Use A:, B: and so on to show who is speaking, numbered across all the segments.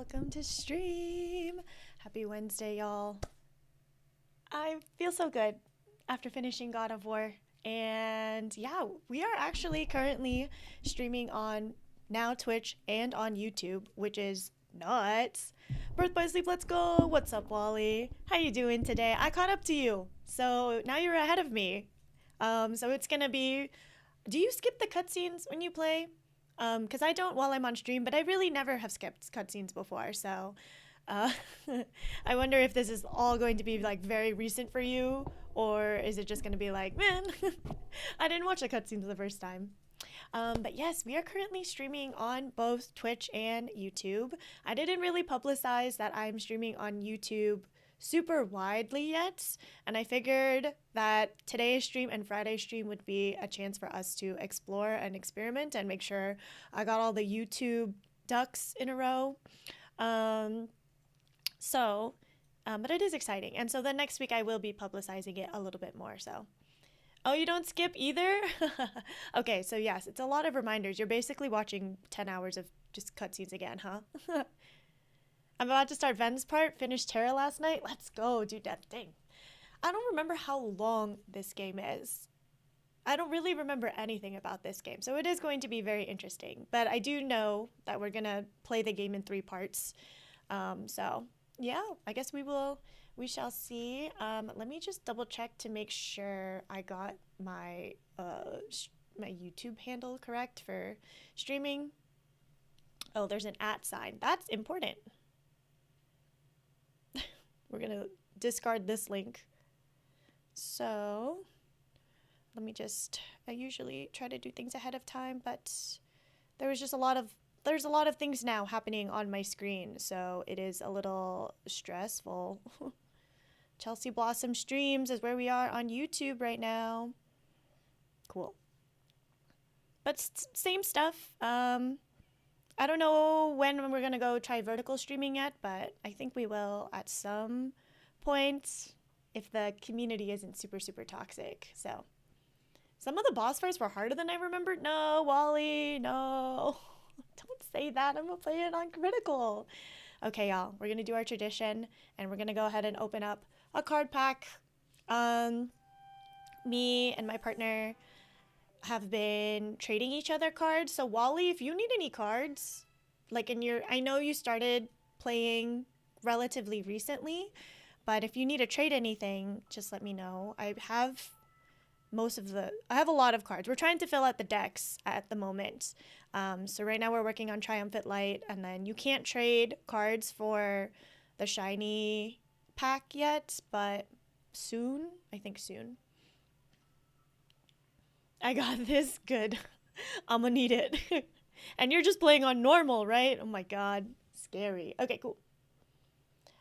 A: welcome to stream. Happy Wednesday, y'all. I feel so good after finishing God of War. And yeah, we are actually currently streaming on now Twitch and on YouTube, which is nuts. Birth by Sleep, let's go. What's up, Wally? How you doing today? I caught up to you, so now you're ahead of me. So it's gonna be. Do you skip the cutscenes when you play? Because I don't while I'm on stream, but I really never have skipped cutscenes before. So, uh, I wonder if this is all going to be like very recent for you, or is it just going to be like, man, I didn't watch the cutscenes the first time. But yes, we are currently streaming on both Twitch and YouTube. I didn't really publicize that I'm streaming on YouTube super widely yet, and I figured that today's stream and Friday's stream would be a chance for us to explore and experiment and make sure I got all the YouTube ducks in a row. Um, so, but it is exciting, and so then next week I will be publicizing it a little bit more. So. Oh, you don't skip either? Okay, so yes, it's a lot of reminders. You're basically watching 10 hours of just cutscenes again, huh? I'm about to start Ven's part, finished Terra last night. Let's go, do that thing. I don't remember how long this game is. I don't really remember anything about this game, so it is going to be very interesting. But I do know that we're gonna play the game in 3 parts. So yeah, I guess we shall see. Let me just double check to make sure I got my YouTube handle correct for streaming. Oh, there's an @ sign. That's important. We're gonna discard this link. So let me just. I usually try to do things ahead of time, but there's a lot of things now happening on my screen, so it is a little stressful. Chelsea Blossom Streams is where we are on YouTube right now. Cool. But same stuff. I don't know when we're gonna go try vertical streaming yet, but I think we will at some point if the community isn't super, super toxic. So some of the boss fights were harder than I remembered. No, Wally, no. Don't say that. I'm gonna play it on critical. Okay, y'all, we're gonna do our tradition and we're gonna go ahead and open up a card pack. Me and my partner have been trading each other cards. So Wally, if you need any cards, like I know you started playing relatively recently, but if you need to trade anything, just let me know. I have a lot of cards. We're trying to fill out the decks at the moment. So right now we're working on Triumphant Light, and then you can't trade cards for the shiny pack yet, but soon, I think soon. I got this. Good. I'm gonna need it. And you're just playing on normal, right? Oh my god. Scary. Okay, cool.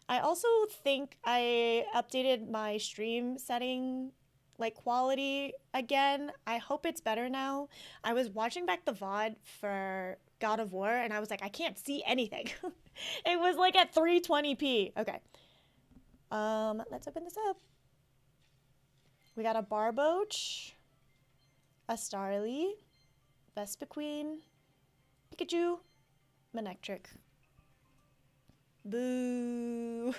A: I also think I updated my stream setting like quality again. I hope it's better now. I was watching back the VOD for God of War and I was like, I can't see anything. It was like at 320p. Okay. Let's open this up. We got a Barboach, a Starly, Vespiquen, Pikachu, Manectric. Boo.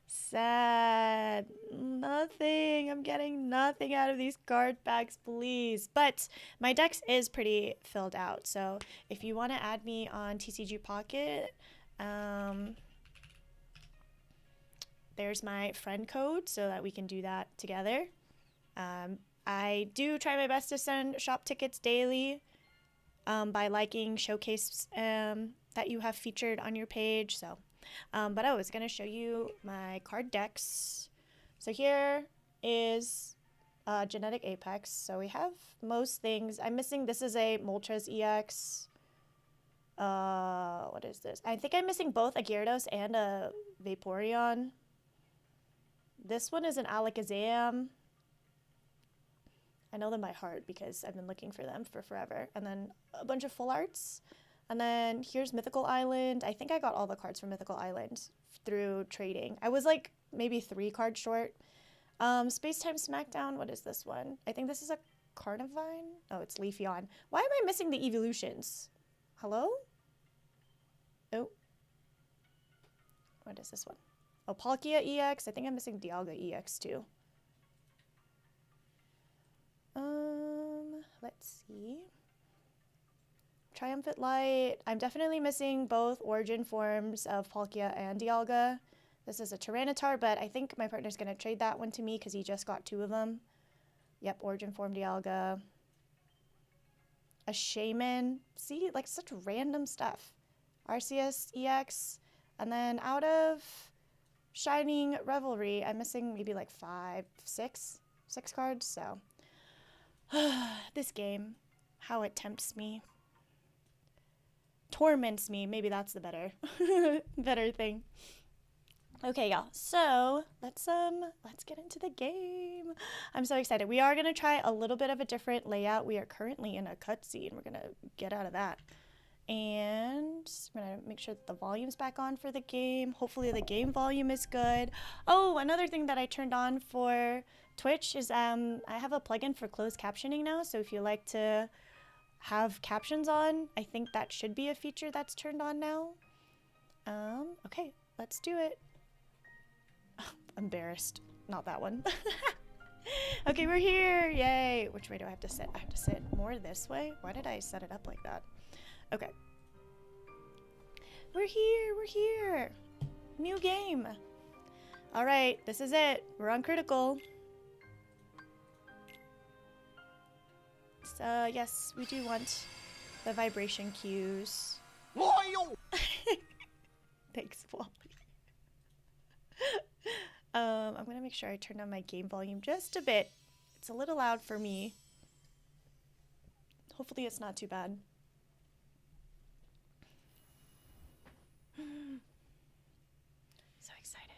A: Sad. Nothing. I'm getting nothing out of these card packs, please. But my dex is pretty filled out. So if you want to add me on TCG Pocket, there's my friend code so that we can do that together. I do try my best to send shop tickets daily by liking showcase that you have featured on your page. So, but I was going to show you my card decks. So here is Genetic Apex. So we have most things. I'm missing, this is a Moltres EX. What is this? I think I'm missing both a Gyarados and a Vaporeon. This one is an Alakazam. I know them by heart because I've been looking for them for forever. And then a bunch of full arts. And then here's Mythical Island. I think I got all the cards from Mythical Island through trading. I was like maybe 3 cards short. Space Time Smackdown. What is this one? I think this is a Carnivine. Oh, it's Leafeon. Why am I missing the evolutions? Hello? Oh. What is this one? Oh, Palkia EX. I think I'm missing Dialga EX too. Let's see. Triumphant Light. I'm definitely missing both origin forms of Palkia and Dialga. This is a Tyranitar, but I think my partner's going to trade that one to me because he just got 2 of them. Yep, origin form Dialga. A Shaman. See, like such random stuff. Arceus EX. And then out of Shining Revelry, I'm missing maybe like 6 cards. So this game, how it tempts me. Torments me. Maybe that's the better thing. Okay, y'all. So let's get into the game. I'm so excited. We are gonna try a little bit of a different layout. We are currently in a cutscene. We're gonna get out of that. And I'm gonna make sure that the volume's back on for the game. Hopefully the game volume is good. Oh, another thing that I turned on for Twitch is I have a plugin for closed captioning now. So if you like to have captions on, I think that should be a feature that's turned on now. Okay, let's do it. Embarrassed. Not that one. Okay, we're here. Yay. Which way do I have to sit? I have to sit more this way? Why did I set it up like that? Okay. We're here. We're here. New game. All right, this is it. We're on critical. So, yes, we do want the vibration cues. Thanks, Wally. I'm gonna make sure I turn on my game volume just a bit. It's a little loud for me. Hopefully it's not too bad. So excited.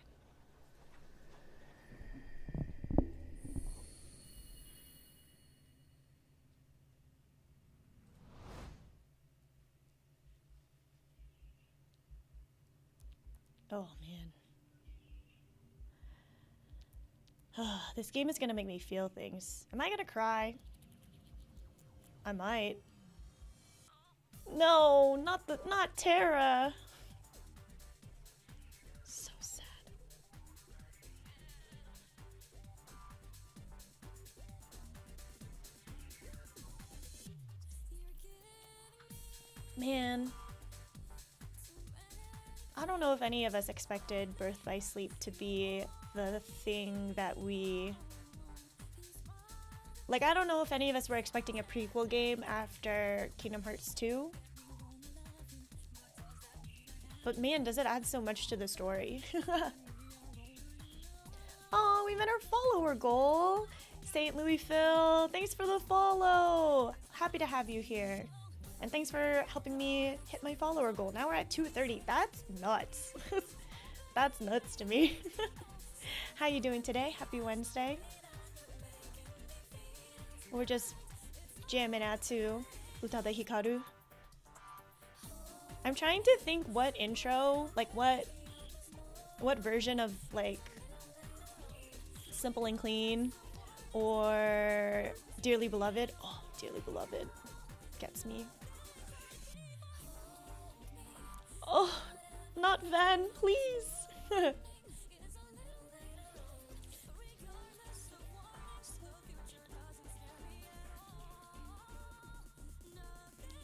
A: Oh, man. This game is gonna make me feel things. Am I gonna cry? I might. No, not Terra. So sad. Man. I don't know if any of us expected Birth by Sleep to be the thing that we... Like, I don't know if any of us were expecting a prequel game after Kingdom Hearts 2. But man, does it add so much to the story. Oh, we met our follower goal. St. Louis Phil, thanks for the follow. Happy to have you here. And thanks for helping me hit my follower goal. Now we're at 230. That's nuts. That's nuts to me. How you doing today? Happy Wednesday. We're just jamming out to Utada Hikaru. I'm trying to think what intro, like what version of like Simple and Clean or Dearly Beloved. Oh, Dearly Beloved gets me. Oh, not Van, please.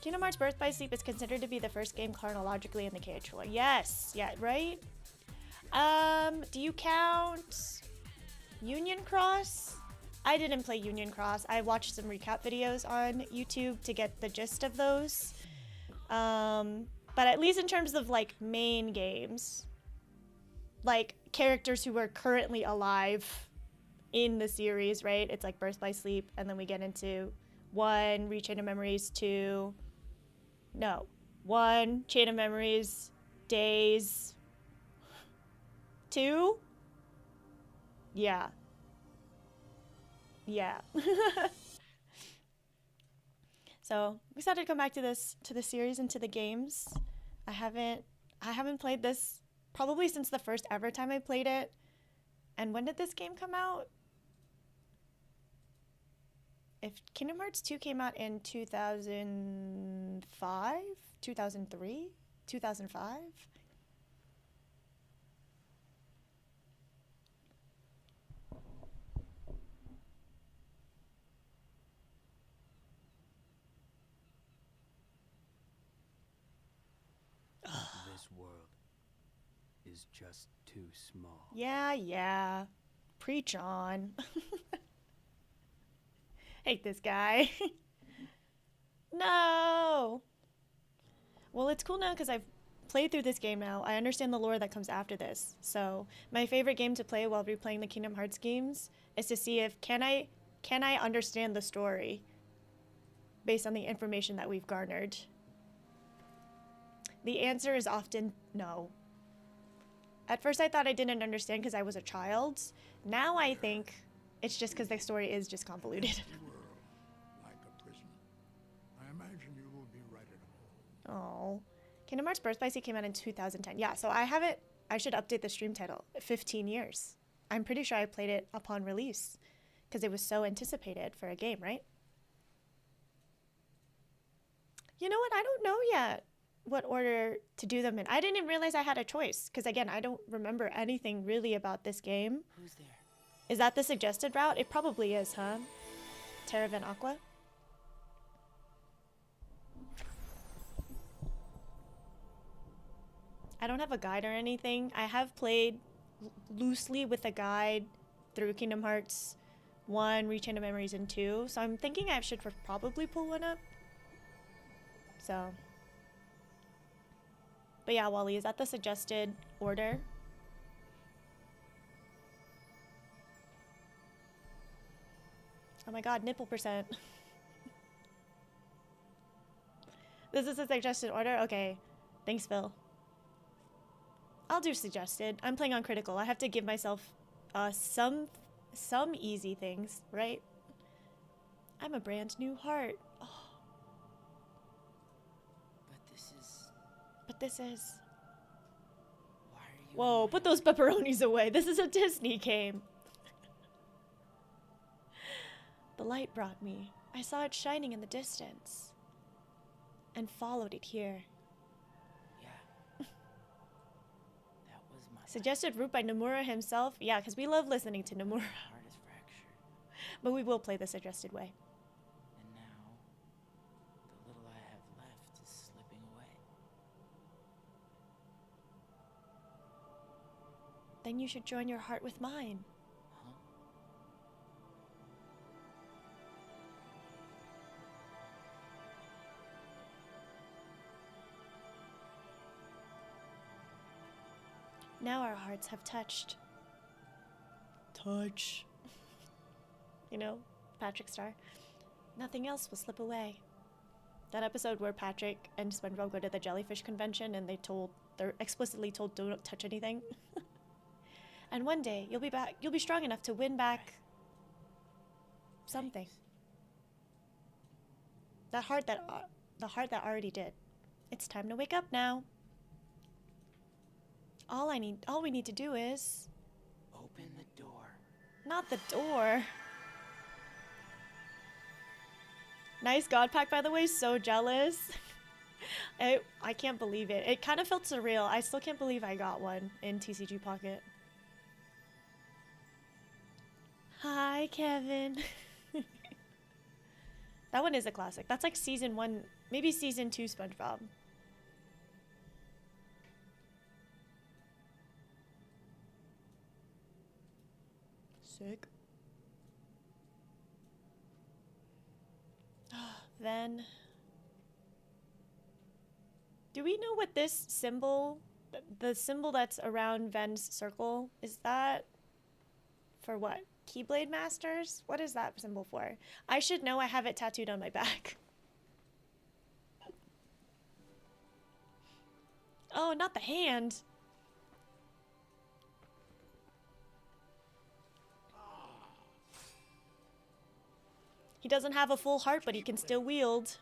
A: Kingdom Hearts Birth by Sleep is considered to be the first game chronologically in the KH trilogy. Yes, yeah, right? Do you count Union Cross? I didn't play Union Cross. I watched some recap videos on YouTube to get the gist of those. But at least in terms of like main games, like characters who are currently alive in the series, right? It's like Birth by Sleep, and then we get into 1, Rechain of Memories, 2. No. 1, Chain of Memories, Days. 2? Yeah. Yeah. So I'm excited to come back to the series and to the games. I haven't played this probably since the first ever time I played it. And when did this game come out? If Kingdom Hearts 2 came out in 2005, 2003, 2005?
B: This world is just too small.
A: Yeah. Preach on. Hate this guy. No! Well, it's cool now because I've played through this game now. I understand the lore that comes after this. So my favorite game to play while replaying the Kingdom Hearts games is to see if can I understand the story based on the information that we've garnered. The answer is often no. At first I thought I didn't understand because I was a child. Now I think it's just because the story is just convoluted.
C: You were like a prisoner. I imagine you will be right at home.
A: Oh. Kingdom Hearts Birth by Sleep came out in 2010. Yeah, so I should update the stream title. 15 years. I'm pretty sure I played it upon release because it was so anticipated for a game, right? You know what? I don't know yet what order to do them in. I didn't even realize I had a choice because, again, I don't remember anything really about this game.
B: Who's there?
A: Is that the suggested route? It probably is, huh? Terra Ven Aqua? I don't have a guide or anything. I have played loosely with a guide through Kingdom Hearts 1, Rechain of Memories, and 2. So I'm thinking I should probably pull one up. So. But yeah, Wally, is that the suggested order? Oh my god, nipple percent. This is a suggested order? Okay. Thanks, Phil. I'll do suggested. I'm playing on critical. I have to give myself some easy things, right? I'm a brand new heart. Oh. But this is...
B: Why are you?
A: Whoa, put those pepperonis away. This is a Disney game. The light brought me. I saw it shining in the distance. And followed it here.
B: Yeah. That was my
A: Suggested route by Nomura himself. Yeah, because we love listening to Nomura.
B: heart is fractured.
A: But we will play the suggested way.
B: And now, the little I have left is slipping away.
A: Then you should join your heart with mine.
B: Huh?
A: Now our hearts have touched. Touch. You know, Patrick Star. Nothing else will slip away. That episode where Patrick and SpongeBob go to the jellyfish convention and they're explicitly told don't touch anything. And one day you'll be strong enough to win back something. The heart that already did. It's time to wake up now. All we need to do is
B: Open the door.
A: not the door. Nice God pack, by the way. So jealous. I can't believe it. It kind of felt surreal. I still can't believe I got one in TCG Pocket. Hi, Kevin. That one is a classic. That's like season 1, maybe season 2 SpongeBob. Sick. Then, do we know what this symbol, the symbol that's around Ven's circle, is that for what? Keyblade Masters? What is that symbol for? I should know. I have it tattooed on my back. Oh, not the hand. He doesn't have a full heart, but he can still wield.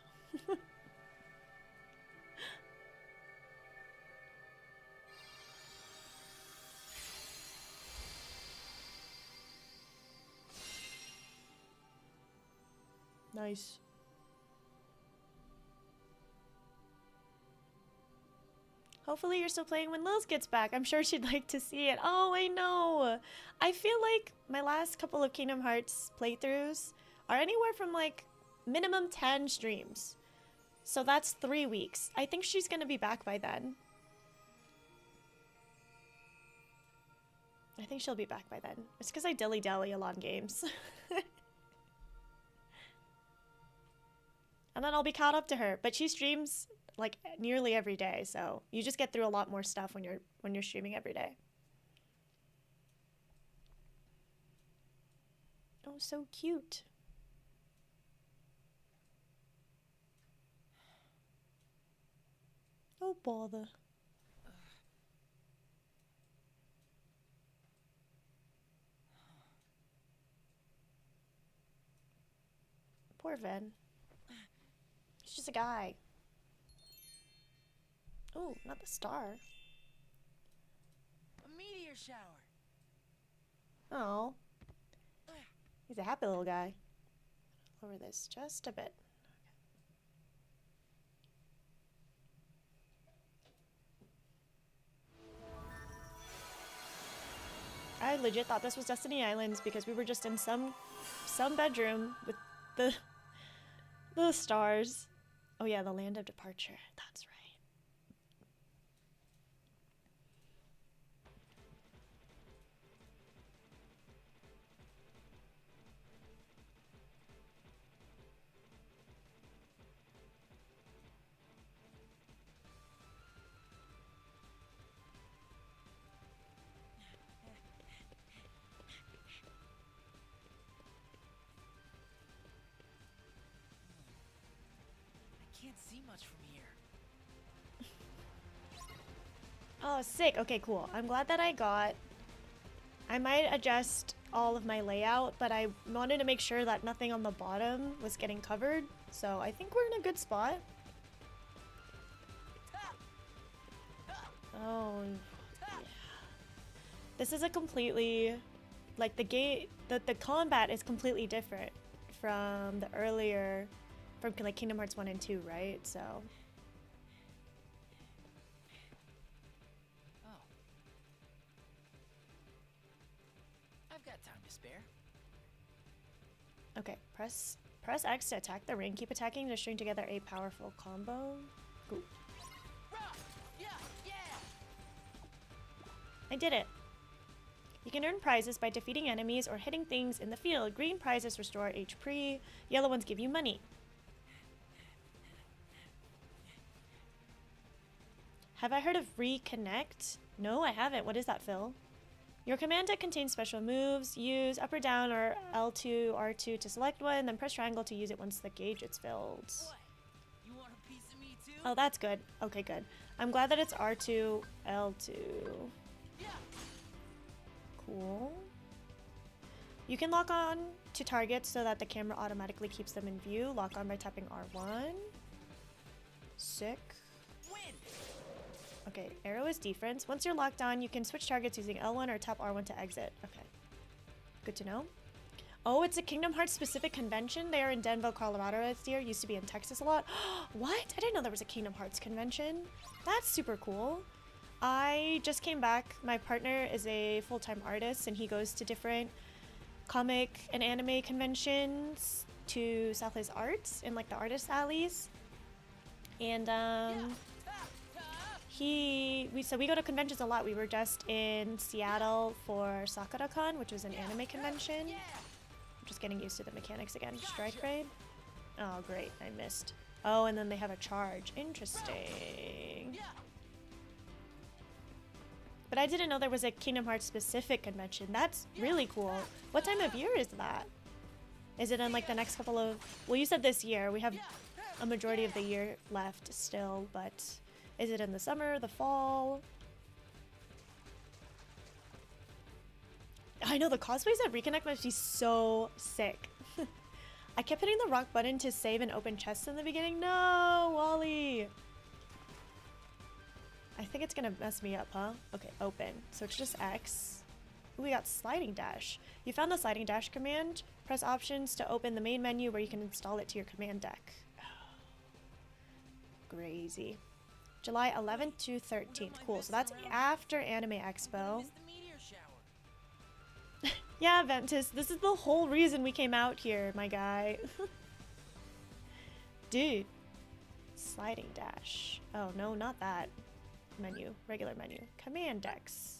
A: Nice. Hopefully you're still playing when Lils gets back. I'm sure she'd like to see it. Oh, I know. I feel like my last couple of Kingdom Hearts playthroughs are anywhere from like minimum 10 streams. So that's 3 weeks. I think she's gonna be back by then. I think she'll be back by then. It's because I dilly-dally a lot in games. And then I'll be caught up to her. But she streams like nearly every day, so you just get through a lot more stuff when you're streaming every day. Oh, so cute. Oh, bother. Poor Ven. He's just a guy. Oh, not the star.
B: A meteor shower.
A: Oh. He's a happy little guy. Lower this just a bit. I legit thought this was Destiny Islands because we were just in some bedroom with the stars. Oh yeah, the land of departure. That's right.
B: I can't see much from here.
A: Oh, sick. Okay, cool. I'm glad that I might adjust all of my layout, but I wanted to make sure that nothing on the bottom was getting covered. So I think we're in a good spot. Oh, yeah. This is a completely, like the combat is completely different from the earlier, from like Kingdom Hearts 1 and 2, right? So.
B: Oh. I've got time to spare.
A: Okay, press X to attack the ring. Keep attacking to string together a powerful combo. Ooh.
B: Yeah, yeah.
A: I did it. You can earn prizes by defeating enemies or hitting things in the field. Green prizes restore HP. Yellow ones give you money. Have I heard of Reconnect? No, I haven't. What is that, Phil? Your command deck contains special moves. Use up or down or L2, R2 to select one, then press triangle to use it once the gauge is filled.
B: What? You want a piece of me too?
A: Oh, that's good. Okay, good. I'm glad that it's R2, L2.
B: Yeah.
A: Cool. You can lock on to targets so that the camera automatically keeps them in view. Lock on by tapping R1. Sick.
B: Win.
A: Okay, arrow is defense. Once you're locked on, you can switch targets using L1 or tap R1 to exit. Okay. Good to know. Oh, it's a Kingdom Hearts specific convention. They are in Denver, Colorado this year. Used to be in Texas a lot. What? I didn't know there was a Kingdom Hearts convention. That's super cool. I just came back. My partner is a full-time artist and he goes to different comic and anime conventions to sell his arts in like the artist alleys. And so we go to conventions a lot. We were just in Seattle for SakuraCon, which was an anime convention. I'm just getting used to the mechanics again. Strike raid. Oh, great. I missed. Oh, and then they have a charge. Interesting. But I didn't know there was a Kingdom Hearts specific convention. That's really cool. What time of year is that? Is it in like the next couple of... Well, you said this year. We have a majority of the year left still, but is it in the summer, the fall? I know the cosplays at Reconnect must be so sick. I kept hitting the rock button to save and open chests in the beginning. No, Wally. I think it's gonna mess me up, huh? Okay, open. So it's just X. Ooh, we got sliding dash. You found the sliding dash command. Press options to open the main menu where you can install it to your command deck. Crazy. July 11th to 13th. Cool. So that's after Anime Expo.
B: Missed the meteor shower.
A: Yeah, Ventus, this is the whole reason we came out here, my guy. Dude. Sliding dash. Oh, no, not that. Menu. Regular menu. Command decks.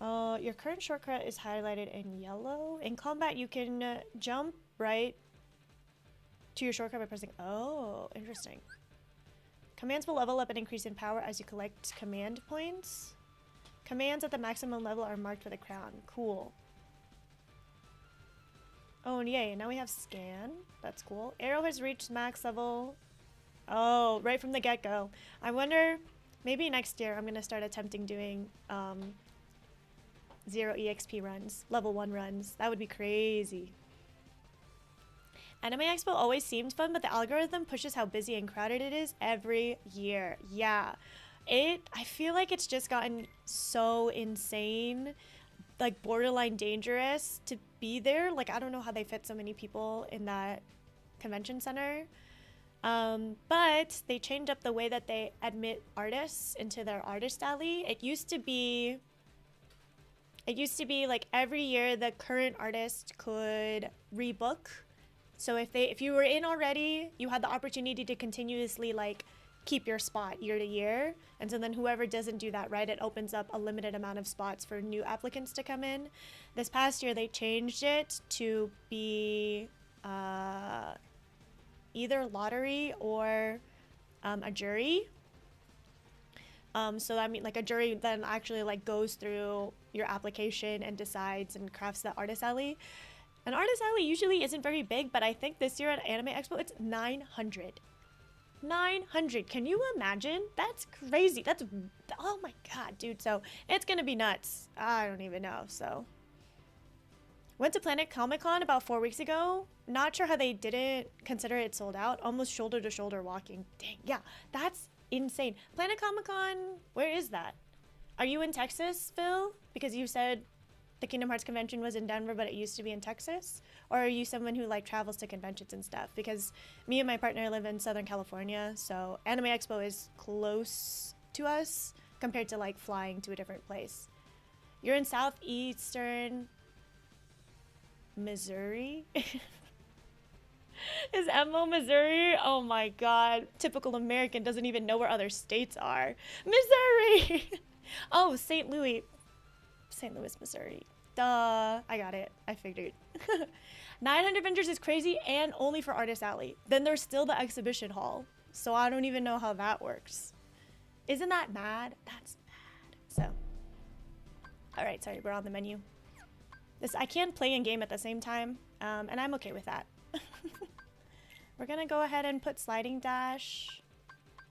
A: Your current shortcut is highlighted in yellow. In combat, you can jump right to your shortcut by pressing... Oh, interesting. Commands will level up and increase in power as you collect command points. Commands at the maximum level are marked with a crown. Cool. Oh, and yay, now we have scan. That's cool. Arrow has reached max level. Oh, right from the get-go. I wonder, maybe next year I'm going to start attempting doing 0 EXP runs, level 1 runs. That would be crazy. Anime Expo always seemed fun, but the algorithm pushes how busy and crowded it is every year. Yeah. I feel like it's just gotten so insane, like borderline dangerous to be there. Like, I don't know how they fit so many people in that convention center. But they changed up the way that they admit artists into their artist alley. It used to be like every year the current artist could rebook. So if you were in already, you had the opportunity to continuously like keep your spot year to year. And so then whoever doesn't do that right, it opens up a limited amount of spots for new applicants to come in. This past year they changed it to be either lottery or a jury. So I mean, like a jury then actually like goes through your application and decides and crafts the artist alley. An artist alley usually isn't very big, but I think this year at Anime Expo it's 900. 900. Can you imagine? That's crazy. That's, oh my god, dude. So it's gonna be nuts. I don't even know. So went to Planet Comic Con about 4 weeks ago. Not sure how they didn't consider it sold out. Almost shoulder to shoulder walking. Dang, yeah, that's insane. Planet Comic Con, where is that? Are you in Texas, Phil? Because you said the Kingdom Hearts convention was in Denver, but it used to be in Texas? Or are you someone who like travels to conventions and stuff? Because me and my partner live in Southern California, so Anime Expo is close to us compared to like flying to a different place. You're in southeastern Missouri? Is Emmo Missouri? Oh my god. Typical American doesn't even know where other states are. Missouri! Oh, St. Louis. St. Louis, Missouri. Duh. I got it. I figured. 900 vendors is crazy and only for Artist Alley. Then there's still the exhibition hall. So I don't even know how that works. Isn't that mad? That's mad. So. Alright, sorry. We're on the menu. I can't play and game at the same time. And I'm okay with that. We're gonna go ahead and put sliding dash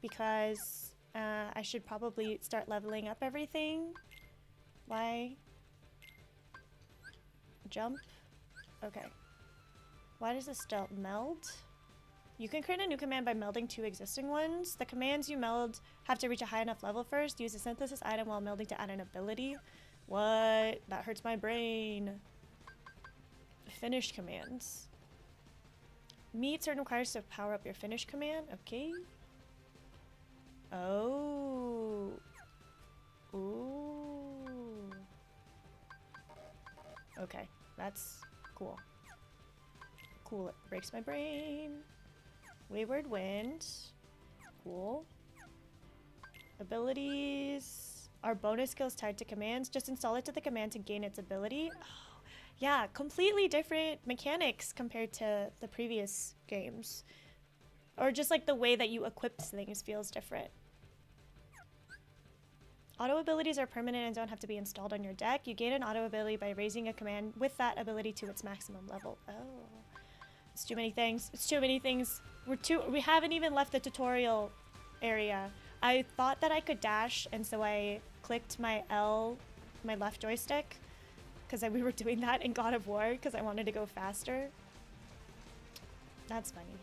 A: because I should probably start leveling up everything. Why? Jump? Okay. Why does this still meld? You can create a new command by melding two existing ones. The commands you meld have to reach a high enough level first. Use a synthesis item while melding to add an ability. What? That hurts my brain. Finish commands. Meet certain requirements to power up your finish command. Okay. Oh. Ooh. Okay. That's cool. Cool. It breaks my brain. Wayward Wind. Cool. Abilities. Are bonus skills tied to commands? Just install it to the command to gain its ability. Oh, yeah, completely different mechanics compared to the previous games. Or just like the way that you equip things feels different. Auto abilities are permanent and don't have to be installed on your deck. You gain an auto ability by raising a command with that ability to its maximum level. Oh. It's too many things. It's too many things. We haven't even left the tutorial area. I thought that I could dash, and so I clicked my left joystick, because we were doing that in God of War, because I wanted to go faster. That's funny.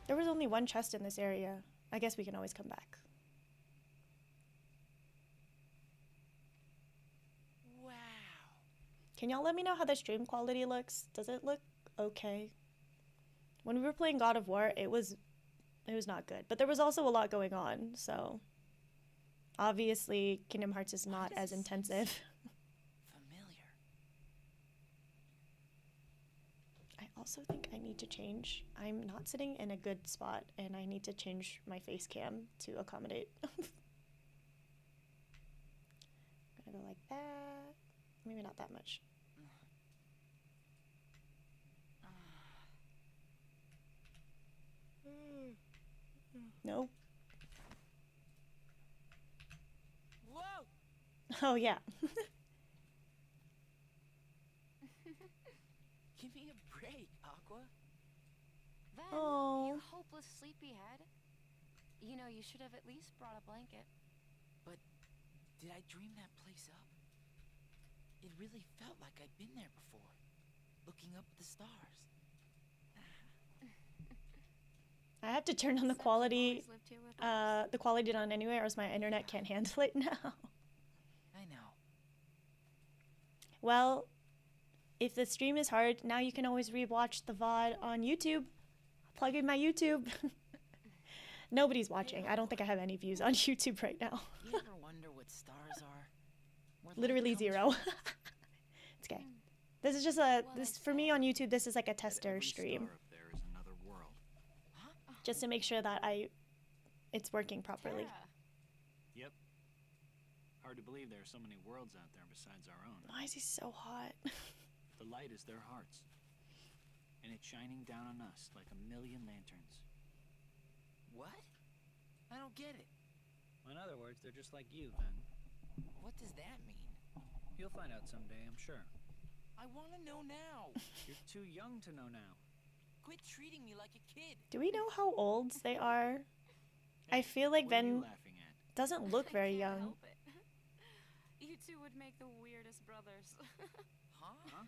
A: There was only one chest in this area. I guess we can always come back.
B: Wow.
A: Can y'all let me know how the stream quality looks? Does it look okay? When we were playing God of War, it was not good, but there was also a lot going on, so obviously Kingdom Hearts is not as intensive.
B: Familiar.
A: I also think I need to change. I'm not sitting in a good spot, and I need to change my face cam to accommodate. Gonna go like that. Maybe not that much. No.
B: Whoa!
A: Oh yeah.
B: Give me a break, Aqua.
D: Ven,
A: Oh.
D: you hopeless sleepyhead. You know, you should have at least brought a blanket.
B: But did I dream that place up? It really felt like I'd been there before, looking up at the stars.
A: I have to turn on the
D: Except you've
A: quality,
D: always lived here with us.
A: the quality down anyway, or else my internet can't handle it now.
B: I know.
A: Well, if the stream is hard, now you can always rewatch the VOD on YouTube. Plug in my YouTube. Nobody's watching. I don't think I have any views on YouTube right now.
B: You ever wonder what stars are? Where light
A: Literally
B: comes
A: 0.
B: from?
A: It's okay. This is just for me on YouTube, this is like a tester stream.
C: There is another world.
A: Just to make sure that it's working properly.
D: Terra.
E: Yep. Hard to believe there are so many worlds out there besides our own.
A: Why is he so hot?
E: The light is their hearts. And it's shining down on us like a million lanterns.
B: What? I don't get it.
E: In other words, they're just like you, Ven.
B: What does that mean?
E: You'll find out someday, I'm sure.
B: I want to know now.
E: You're too young to know now.
B: Quit treating me like a kid.
A: Do we know how old they are? I feel like
E: What are you
A: Ven
E: laughing at?
A: doesn't look
D: I
A: very
D: can't
A: young.
D: help it. You two would make the weirdest brothers.
B: Huh?
E: Huh?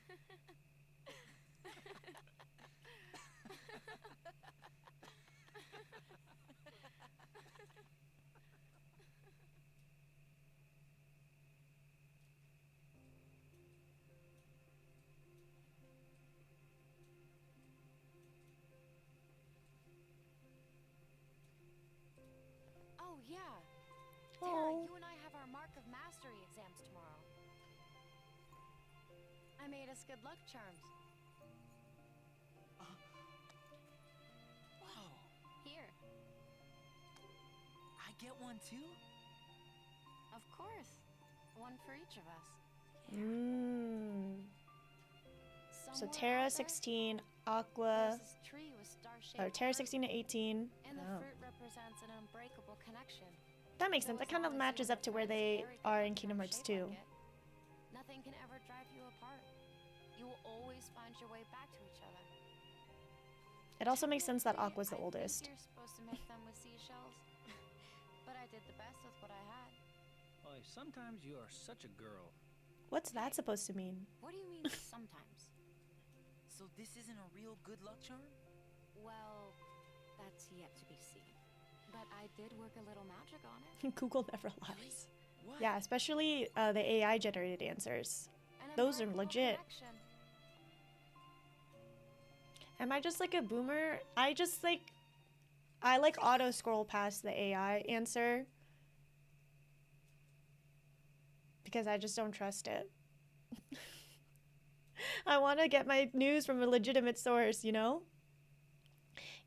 D: Oh, yeah. Terra,
A: Oh.
D: you and I have our Mark of Mastery exams tomorrow. I made us good luck charms.
B: Whoa.
D: Here.
B: I get one too?
D: Of course. One for each of us.
A: So
D: Somewhere
A: Terra
D: out there,
A: 16,
D: there's
A: Aqua,
D: this tree with star-shaped
A: or Terra
D: fruit,
A: 16 to 18.
D: and the
A: Oh.
D: fruit represents an unbreakable connection.
A: That makes
D: So
A: sense. That
D: as
A: kind of
D: long as you
A: matches
D: and
A: up to
D: your
A: where
D: friends
A: they
D: carry
A: are
D: together
A: in Kingdom
D: from
A: Hearts
D: shape
A: 2.
D: like it, nothing can ever drive you apart. You will always find your way back to each other.
A: It also makes sense that
D: Technically,
A: Aqua's the
D: I think
A: oldest.
D: You're supposed to make them with seashells, but I did the best with what I had.
E: Boy, sometimes you are such a girl.
A: What's that supposed to mean?
D: What do you mean sometimes?
B: So this isn't a real good luck charm?
D: Well, that's yet to be seen. But I did work a little magic on it.
A: Google never
B: Really?
A: lies.
B: What?
A: Yeah, especially the AI generated answers.
D: An
A: Those are
D: unbreakable
A: legit.
D: connection.
A: Am I just like a boomer? I like auto scroll past the AI answer because I just don't trust it. I want to get my news from a legitimate source, you know?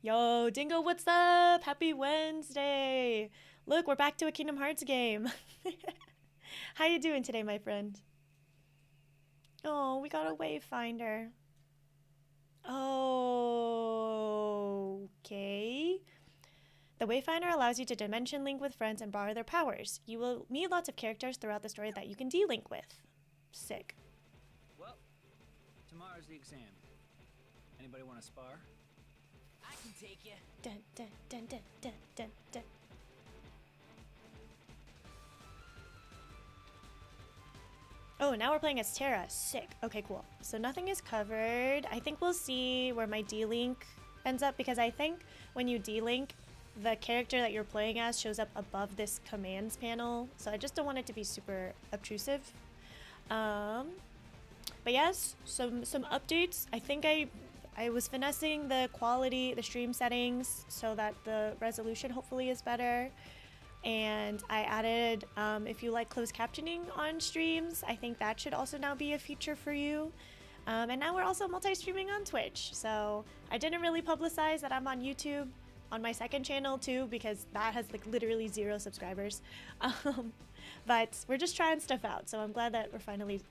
A: Yo, Dingo, what's up? Happy Wednesday. Look, we're back to a Kingdom Hearts game. How you doing today, my friend? Oh, we got a Wayfinder. Okay. The Wayfinder allows you to dimension link with friends and borrow their powers. You will meet lots of characters throughout the story that you can de-link with. Sick.
E: Well, tomorrow's the exam. Anybody want to spar?
B: I can take you.
A: Dun, dun, dun, dun, dun, dun, dun. Oh, now we're playing as Terra. Sick. Okay, cool. So nothing is covered. I think we'll see where my D-Link ends up because I think when you D-Link, the character that you're playing as shows up above this commands panel. So I just don't want it to be super obtrusive. But But yes, some updates. I think I was finessing the quality, the stream settings, so that the resolution hopefully is better. And I added, if you like closed captioning on streams, I think that should also now be a feature for you. And now we're also multi-streaming on Twitch. So I didn't really publicize that I'm on YouTube on my second channel too, because that has like literally 0 subscribers. But we're just trying stuff out. So I'm glad that we're finally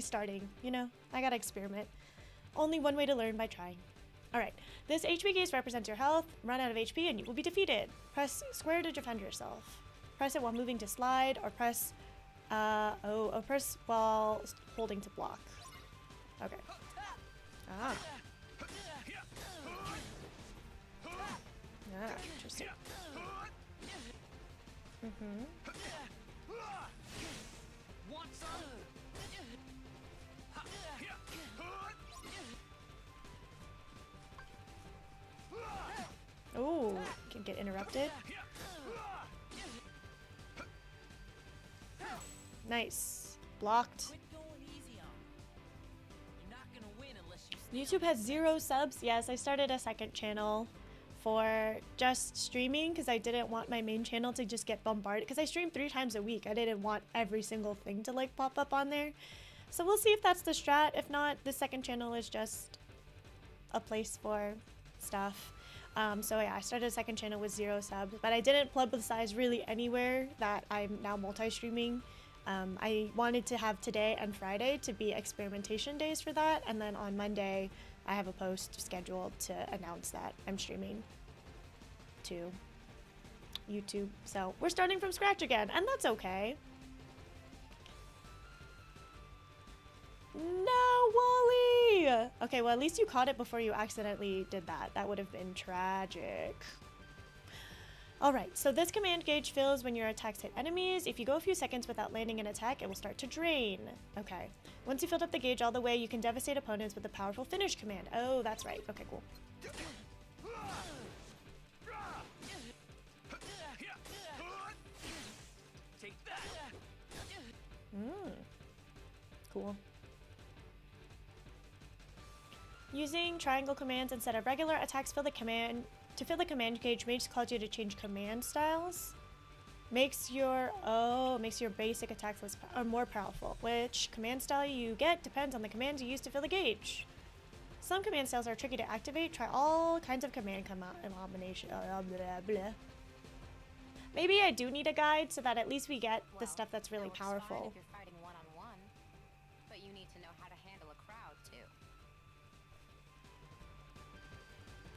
A: starting, you know, I gotta experiment. Only one way to learn, by trying. Alright, this HP gauge represents your health. Run out of HP and you will be defeated. Press square to defend yourself. Press it while moving to slide, or press, press while holding to block. Okay. Ah. Ah, interesting.
B: Want some?
A: Oh, can get interrupted. Nice. Blocked.
B: Quit going easy on 'em. You're not gonna win unless you
A: YouTube has 0 subs. Yes, I started a second channel for just streaming because I didn't want my main channel to just get bombarded, because I stream 3 times a week. I didn't want every single thing to like pop up on there. So we'll see if that's the strat. If not, the second channel is just a place for stuff. So yeah, I started a second channel with 0 subs, but I didn't publicize really anywhere that I'm now multi-streaming. I wanted to have today and Friday to be experimentation days for that, and then on Monday I have a post scheduled to announce that I'm streaming to YouTube. So we're starting from scratch again, and that's okay. No, Wally! Okay, well, at least you caught it before you accidentally did that. That would have been tragic. Alright, so this command gauge fills when your attacks hit enemies. If you go a few seconds without landing an attack, it will start to drain. Okay. Once you filled up the gauge all the way, you can devastate opponents with the powerful finish command. Oh, that's right. Okay, cool.
B: take that.
A: Cool. Using triangle commands instead of regular attacks fill the command gauge may just cause you to change command styles. Makes your basic attacks more powerful. Which command style you get depends on the commands you use to fill the gauge. Some command styles are tricky to activate. Try all kinds of command combination. Blah, blah. Maybe I do need a guide so that at least we get the stuff that's really
D: that works fine
A: powerful.
D: if you're fighting one-on-one, but you need to know how to handle a crowd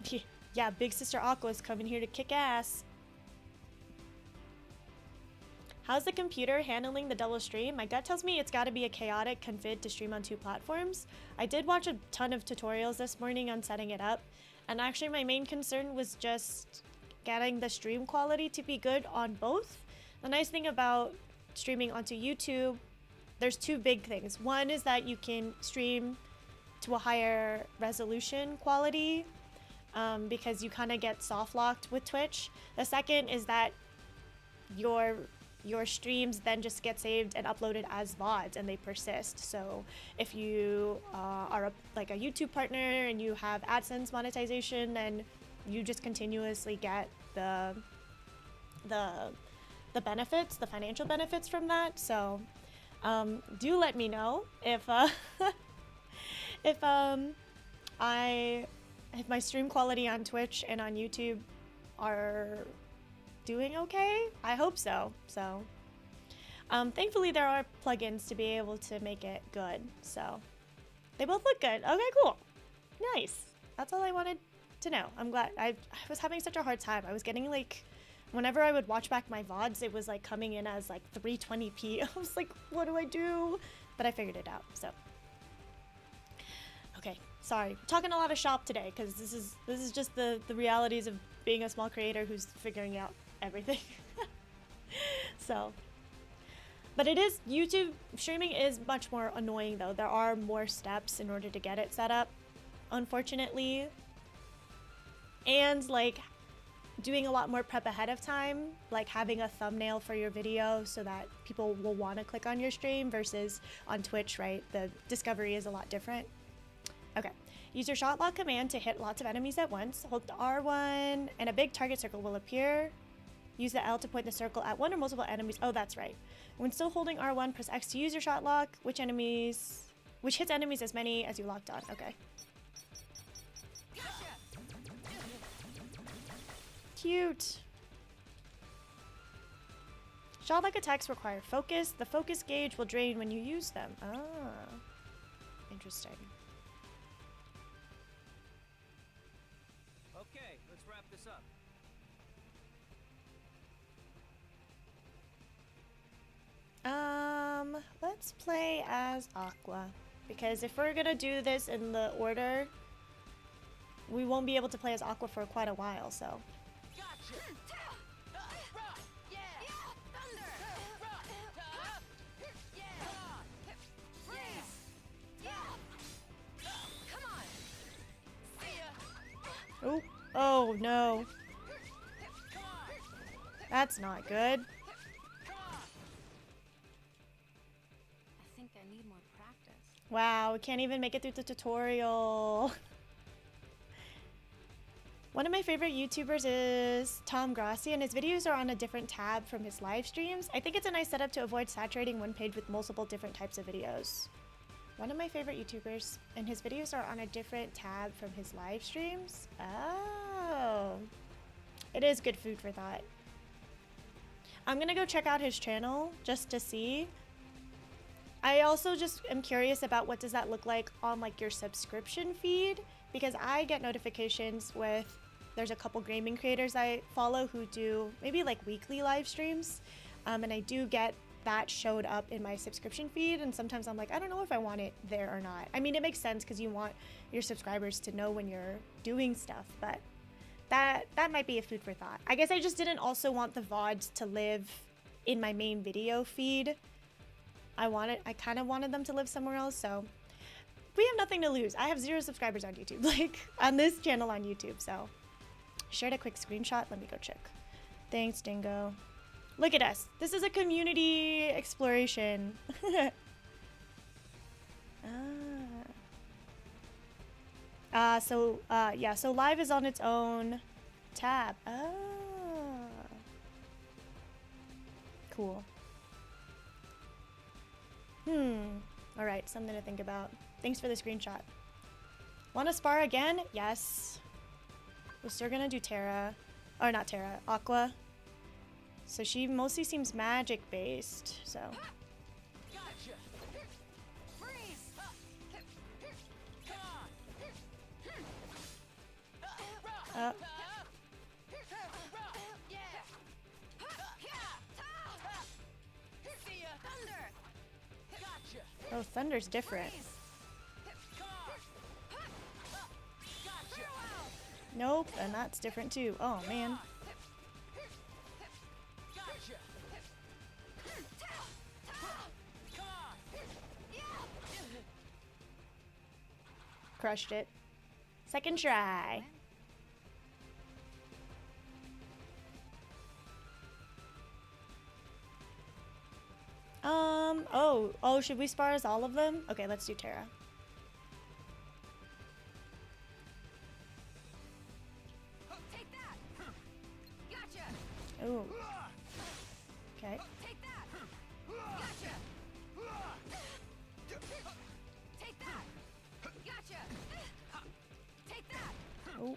D: too.
A: Yeah, Big Sister Aqua's coming here to kick ass. How's the computer handling the double stream? My gut tells me it's got to be a chaotic config to stream on 2 platforms. I did watch a ton of tutorials this morning on setting it up, and actually my main concern was just getting the stream quality to be good on both. The nice thing about streaming onto YouTube, there's 2 big things. One is that you can stream to a higher resolution quality, because you kind of get soft locked with Twitch. The second is that your streams then just get saved and uploaded as VODs, and they persist. So if you are like a YouTube partner and you have AdSense monetization, then you just continuously get the benefits, the financial benefits from that. So do let me know if if my stream quality on Twitch and on YouTube are doing okay. I hope so. So thankfully there are plugins to be able to make it good. So they both look good. Okay, cool. Nice. That's all I wanted to know. I'm glad. I was having such a hard time. I was getting like, whenever I would watch back my VODs, it was like coming in as like 320p. I was like, what do I do? But I figured it out. So okay. Sorry, talking a lot of shop today because this is just the realities of being a small creator who's figuring out everything. So, but it is, YouTube streaming is much more annoying though. There are more steps in order to get it set up, unfortunately. And like doing a lot more prep ahead of time, like having a thumbnail for your video so that people will want to click on your stream versus on Twitch, right? The discovery is a lot different. Okay. Use your shot lock command to hit lots of enemies at once. Hold the R1 and a big target circle will appear. Use the L to point the circle at one or multiple enemies. Oh, that's right. When still holding R1, press X to use your shot lock, which hits enemies as many as you locked on. Okay. Cute. Shot lock attacks require focus. The focus gauge will drain when you use them. Ah. Interesting.
E: Okay, let's wrap this up.
A: Let's play as Aqua. Because if we're gonna do this in the order, we won't be able to play as Aqua for quite a while, so. Oh, oh no. That's not good.
D: I think I need more practice.
A: Wow, we can't even make it through the tutorial. One of my favorite YouTubers is Tom Grossi, and his videos are on a different tab from his live streams. I think it's a nice setup to avoid saturating one page with multiple different types of videos. One of my favorite YouTubers, and his videos are on a different tab from his live streams. Oh. It is good food for thought. I'm gonna go check out his channel just to see. I also just am curious about what does that look like on like your subscription feed, because I get notifications with, there's a couple gaming creators I follow who do maybe like weekly live streams, and I do get that showed up in my subscription feed, and sometimes I'm like, I don't know if I want it there or not. I mean, it makes sense because you want your subscribers to know when you're doing stuff, but that might be a food for thought. I guess I just didn't also want the VODs to live in my main video feed. I kind of wanted them to live somewhere else, so we have nothing to lose. I have 0 subscribers on YouTube, like on this channel on YouTube, so shared a quick screenshot. Let me go check. Thanks, Dingo. Look at us. This is a community exploration. Yeah, so live is on its own tab. Cool. All right, something to think about. Thanks for the screenshot. Want to spar again? Yes. We're still gonna do Terra. Or not Terra, Aqua. So she mostly seems magic based, so. Oh, Thunder's different. Nope, and that's different too. Oh, man. Crushed it. Second try. Oh, should we spar as all of them? Okay, let's do Terra.
D: Take that. Gotcha.
A: Ooh. Okay.
D: Take that. Gotcha. Take that. Gotcha. Take that.
A: Oh.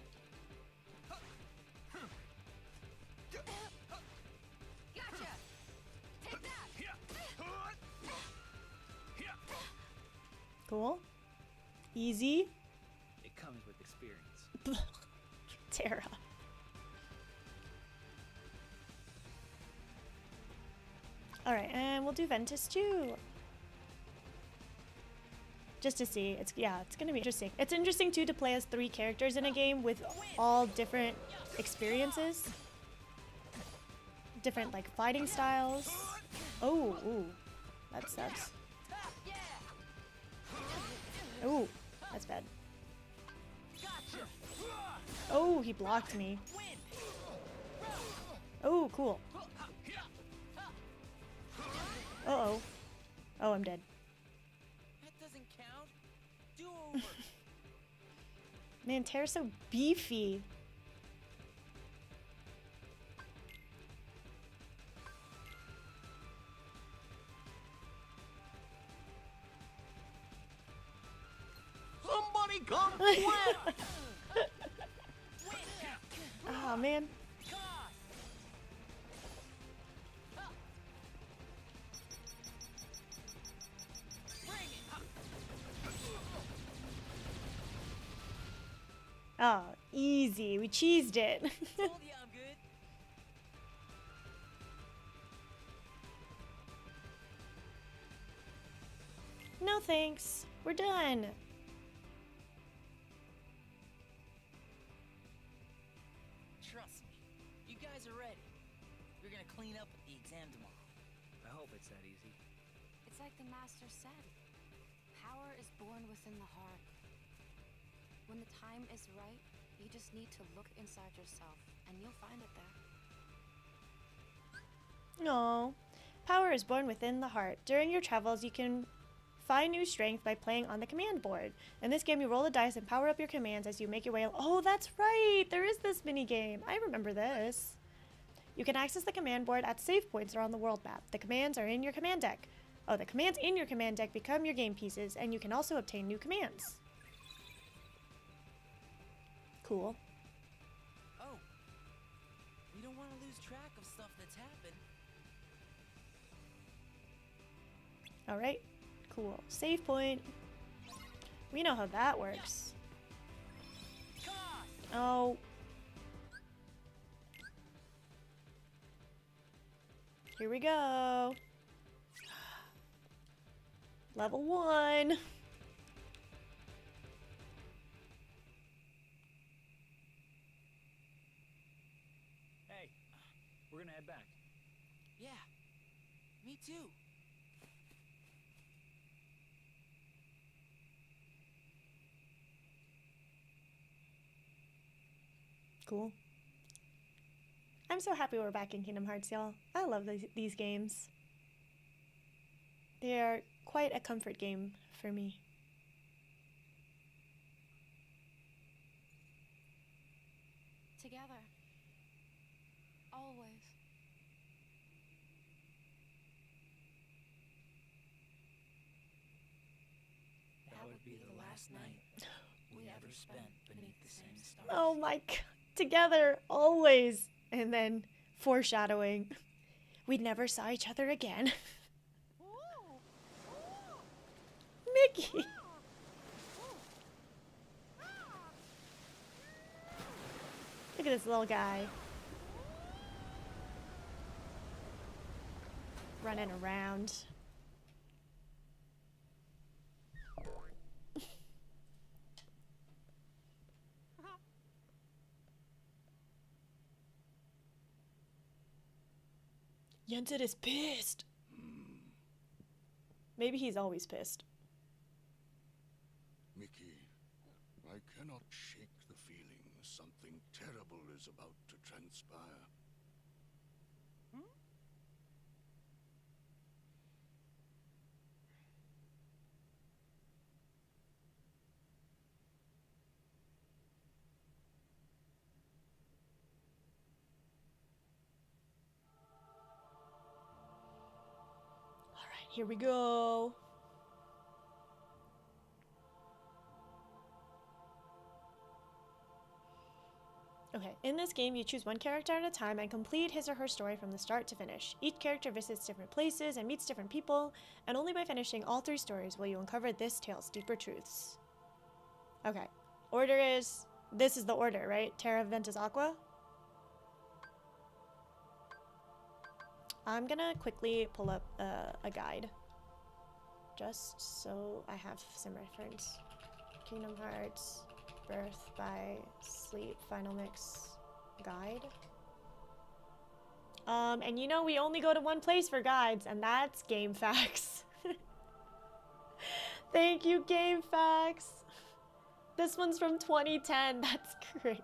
D: Gotcha. Take that.
A: Cool. Easy.
E: It comes with experience.
A: Terra. Alright, and we'll do Ventus too. Just to see. It's gonna be interesting. It's interesting too to play as 3 characters in a game with all different experiences. Different like fighting styles. Oh, ooh. That sucks. Ooh, that's bad. Oh, he blocked me. cool. Uh-oh. Oh, I'm dead.
B: That doesn't count. Do over.
A: Man, Terra's so beefy.
C: Somebody come quick!
A: Oh, man.
B: Come on. Bring it.
A: Oh, easy. We cheesed it.
B: Told you I'm good.
A: No thanks. We're done.
B: Trust me. You guys are ready. We're gonna clean up at the exam tomorrow.
E: I hope it's that easy.
D: It's like the master said. Power is born within the heart. When the time is right, you just need to look inside yourself, and you'll find it there.
A: No. Power is born within the heart. During your travels, you can find new strength by playing on the command board. In this game, you roll the dice and power up your commands as you make your way. Oh, that's right! There is this mini game. I remember this. You can access the command board at save points around the world map. The commands are in your command deck. Oh, the commands in your command deck become your game pieces, and you can also obtain new commands. Cool.
B: Oh. We don't want to lose track of stuff that's happened.
A: All right. Cool. Save point. We know how that works.
B: Come on.
A: Oh. Here we go. Level 1.
E: Hey, we're gonna head back.
B: Yeah. Me too.
A: Cool. I'm so happy we're back in Kingdom Hearts, y'all. I love these games. They are quite a comfort game for me.
D: Together. Always.
B: That would be the last night we ever spent beneath the same stars.
A: Oh my god. Together, always. And then foreshadowing. We never saw each other again. Mickey! Look at this little guy. Running around. Yensid is pissed. Maybe he's always pissed.
C: Mickey, I cannot shake the feeling something terrible is about to transpire.
A: Alright, here we go. Okay, in this game, you choose one character at a time and complete his or her story from the start to finish. Each character visits different places and meets different people, and only by finishing all 3 stories will you uncover this tale's deeper truths. Okay, order is... This is the order, right? Terra, Ventus, Aqua? I'm gonna quickly pull up a guide. Just so I have some reference. Kingdom Hearts... Birth by Sleep Final Mix guide. And you know we only go to one place for guides, and that's GameFAQs. Thank you, GameFAQs. This one's from 2010. That's crazy.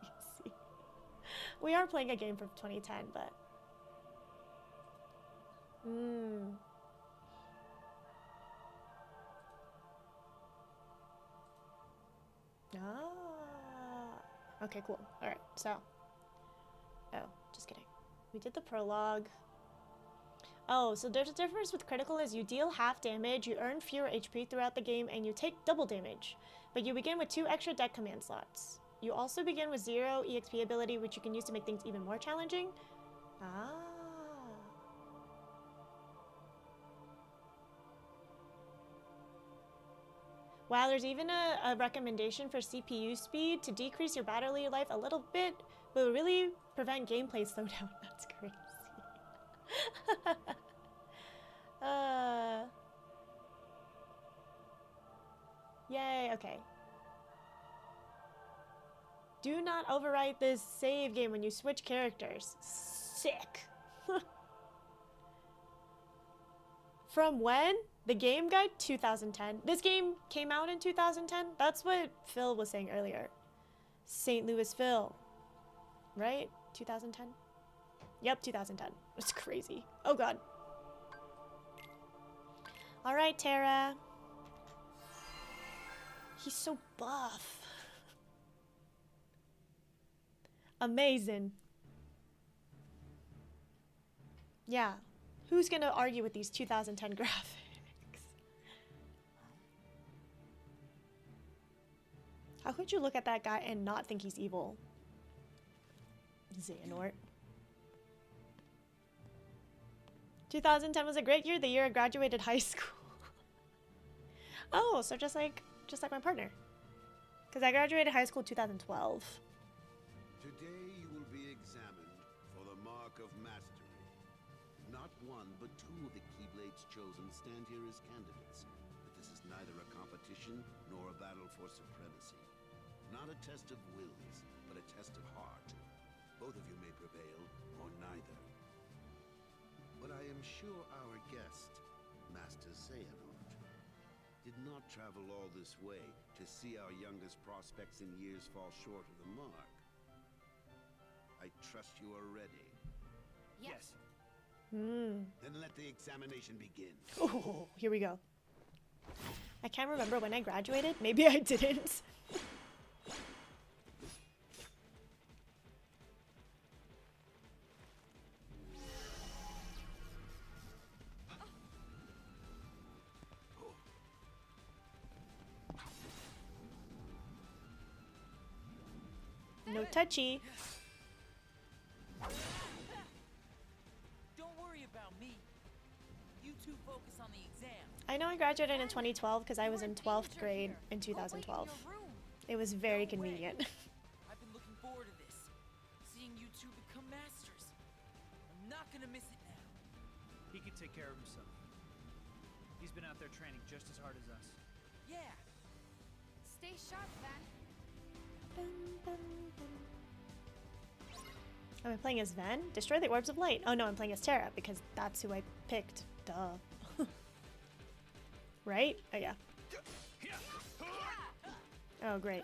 A: We are playing a game from 2010, but Mm. Ah. Okay, cool. All right, so. Oh, just kidding. We did the prologue. Oh, so there's a difference with critical is you deal half damage, you earn fewer HP throughout the game, and you take double damage. But you begin with 2 extra deck command slots. You also begin with 0 EXP ability, which you can use to make things even more challenging. Ah. Wow, there's even a recommendation for CPU speed to decrease your battery life a little bit, but will really prevent gameplay slowdown. That's crazy. Yay, okay. Do not overwrite this save game when you switch characters. Sick. From when? The game guide? 2010. This game came out in 2010? That's what Phil was saying earlier. St. Louis Phil. Right? 2010? Yep, 2010. It's crazy. Oh god. Alright, Terra. He's so buff. Amazing. Yeah. Who's gonna argue with these 2010 graphics? How could you look at that guy and not think he's evil? Xehanort. 2010 was a great year, the year I graduated high school. Oh, so just like my partner. Because I graduated high school 2012.
F: Today you will be examined for the mark of mastery. Not one, but 2 of the Keyblades chosen stand here as candidates. But this is neither a competition nor a battle for supremacy. Not a test of wills, but a test of heart. Both of you may prevail, or neither. But I am sure our guest, Master Xehanort, did not travel all this way to see our youngest prospects in years fall short of the mark. I trust you are ready.
D: Yes.
A: Hmm.
F: Then let the examination begin.
A: Oh, here we go. I can't remember when I graduated. Maybe I didn't. No touchy.
B: Don't worry about me. You two focus on the exam.
A: I know I graduated in 2012 because I was in 12th grade in 2012. It was very convenient.
B: I've been looking forward to this. Seeing you two become masters. I'm not gonna miss it now.
E: He can take care of himself. He's been out there training just as hard as us.
B: Yeah.
D: Stay sharp, Van.
A: Am I playing as Ven? Destroy the orbs of light. Oh no, I'm playing as Terra because that's who I picked. Duh. Right? Oh yeah. Oh great.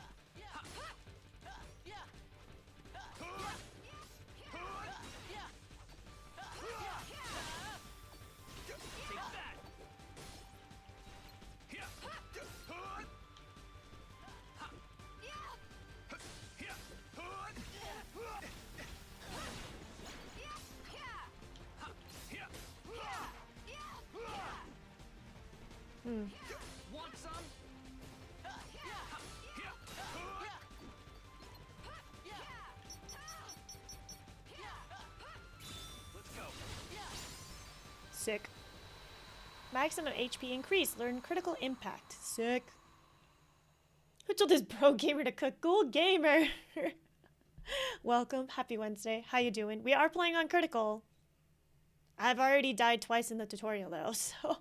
B: Want some?
E: Let's go.
A: Sick. Maximum HP increase. Learn critical impact. Sick. Who told this pro gamer to cook? Cool gamer. Welcome. Happy Wednesday. How you doing? We are playing on critical. I've already died twice in the tutorial though, so.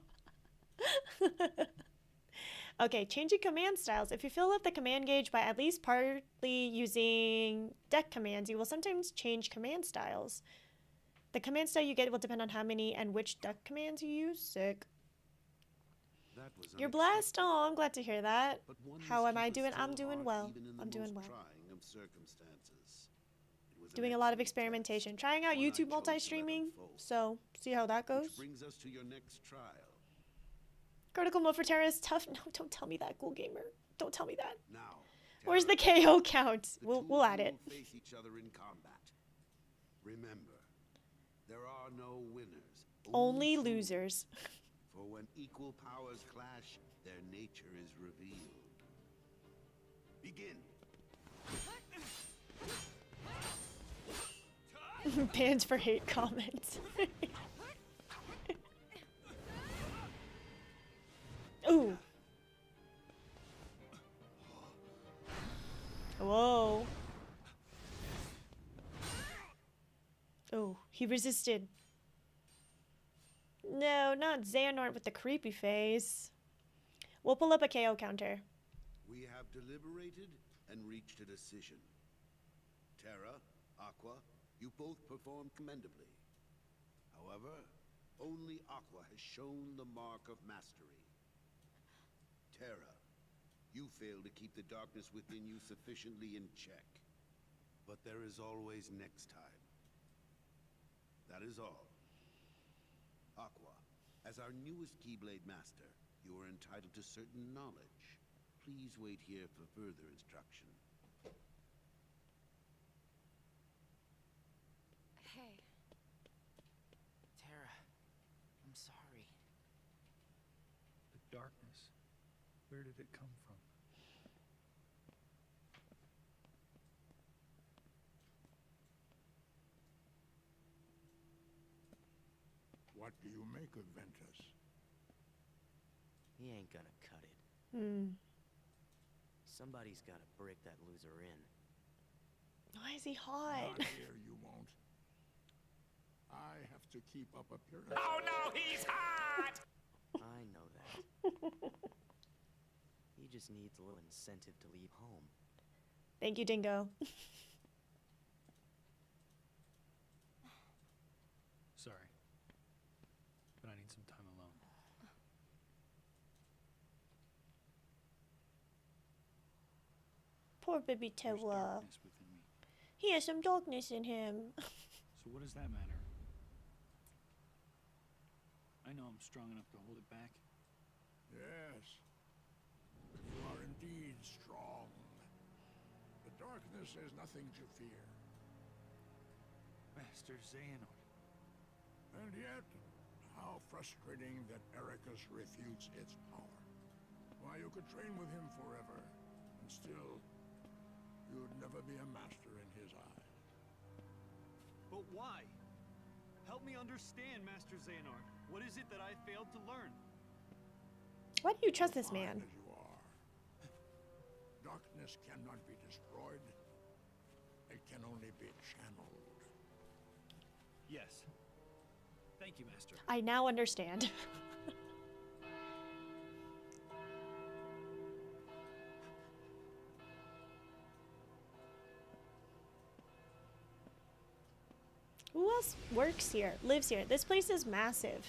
A: Okay, changing command styles. If you fill up the command gauge by at least partly using deck commands, you will sometimes change command styles. The command style you get will depend on how many and which deck commands you use. Sick.
F: That was
A: You're blessed.
F: unexpected,
A: Oh, I'm glad to hear that.
F: but one
A: How
F: must
A: am I
F: keep a
A: doing?
F: still
A: I'm doing
F: heart
A: well.
F: even in the
A: I'm doing
F: most
A: well.
F: trying of circumstances. It was
A: Doing a lot of experimentation. Trying out
F: One I
A: YouTube
F: chose to let
A: multi-streaming.
F: unfold.
A: So, see how that
F: Which
A: goes.
F: brings us to your next trial.
A: Critical mode for Terra is tough. No, don't tell me that, Ghoul Gamer. Don't tell me that.
F: Now,
A: Where's the
F: Terra,
A: KO count?
F: the
A: We'll
F: two
A: add
F: of you
A: it.
F: will face each other in combat. Remember, there are no winners.
A: Only
F: true.
A: losers.
F: For when equal powers clash, their nature is revealed. Begin.
A: Banned for hate comments. Ooh. Whoa. Oh, he resisted. No, not Xehanort with the creepy face. We'll pull up a KO counter.
F: We have deliberated and reached a decision. Terra, Aqua, you both performed commendably. However, only Aqua has shown the mark of mastery. Terra, you fail to keep the darkness within you sufficiently in check. But there is always next time. That is all. Aqua, as our newest Keyblade Master, you are entitled to certain knowledge. Please wait here for further instruction.
D: Hey,
B: Terra, I'm sorry.
G: The darkness. Where did it come from?
C: What do you make of Ventus?
H: He ain't gonna cut it. Somebody's gotta break that loser in.
A: Why is he hot?
C: Not here, you won't. I have to keep up appearances.
B: Oh no, he's hot!
H: I know that. He just needs a little incentive to leave home.
A: Thank you, Dingo.
E: Sorry. But I need some time alone.
A: Poor baby
E: There's
A: Tewa.
E: darkness within me.
A: He has some darkness in him.
E: So what does that matter? I know I'm strong enough to hold it back.
C: Yes. You are indeed strong. The darkness is nothing to fear.
E: Master Xehanort.
C: And yet, how frustrating that Ericus refutes its power. Why, you could train with him forever, and still, you'd never be a master in his eyes.
I: But why? Help me understand, Master Xehanort. What is it that I failed to learn?
A: Why do you trust this man?
C: Fine as you are. Darkness cannot be destroyed. It can only be channeled.
I: Yes. Thank you, Master.
A: I now understand. Who else works here, lives here? This place is massive.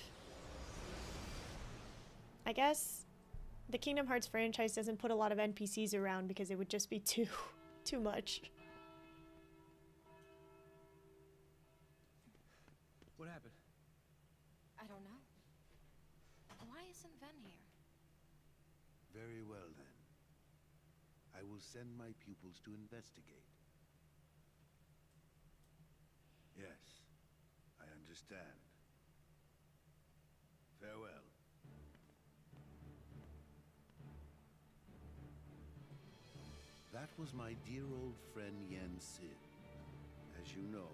A: I guess the Kingdom Hearts franchise doesn't put a lot of NPCs around because it would just be too much.
I: What happened?
D: I don't know. Why isn't Ven here?
F: Very well, then. I will send my pupils to investigate. Yes, I understand. Farewell. That was my dear old friend Yen Sid. As you know,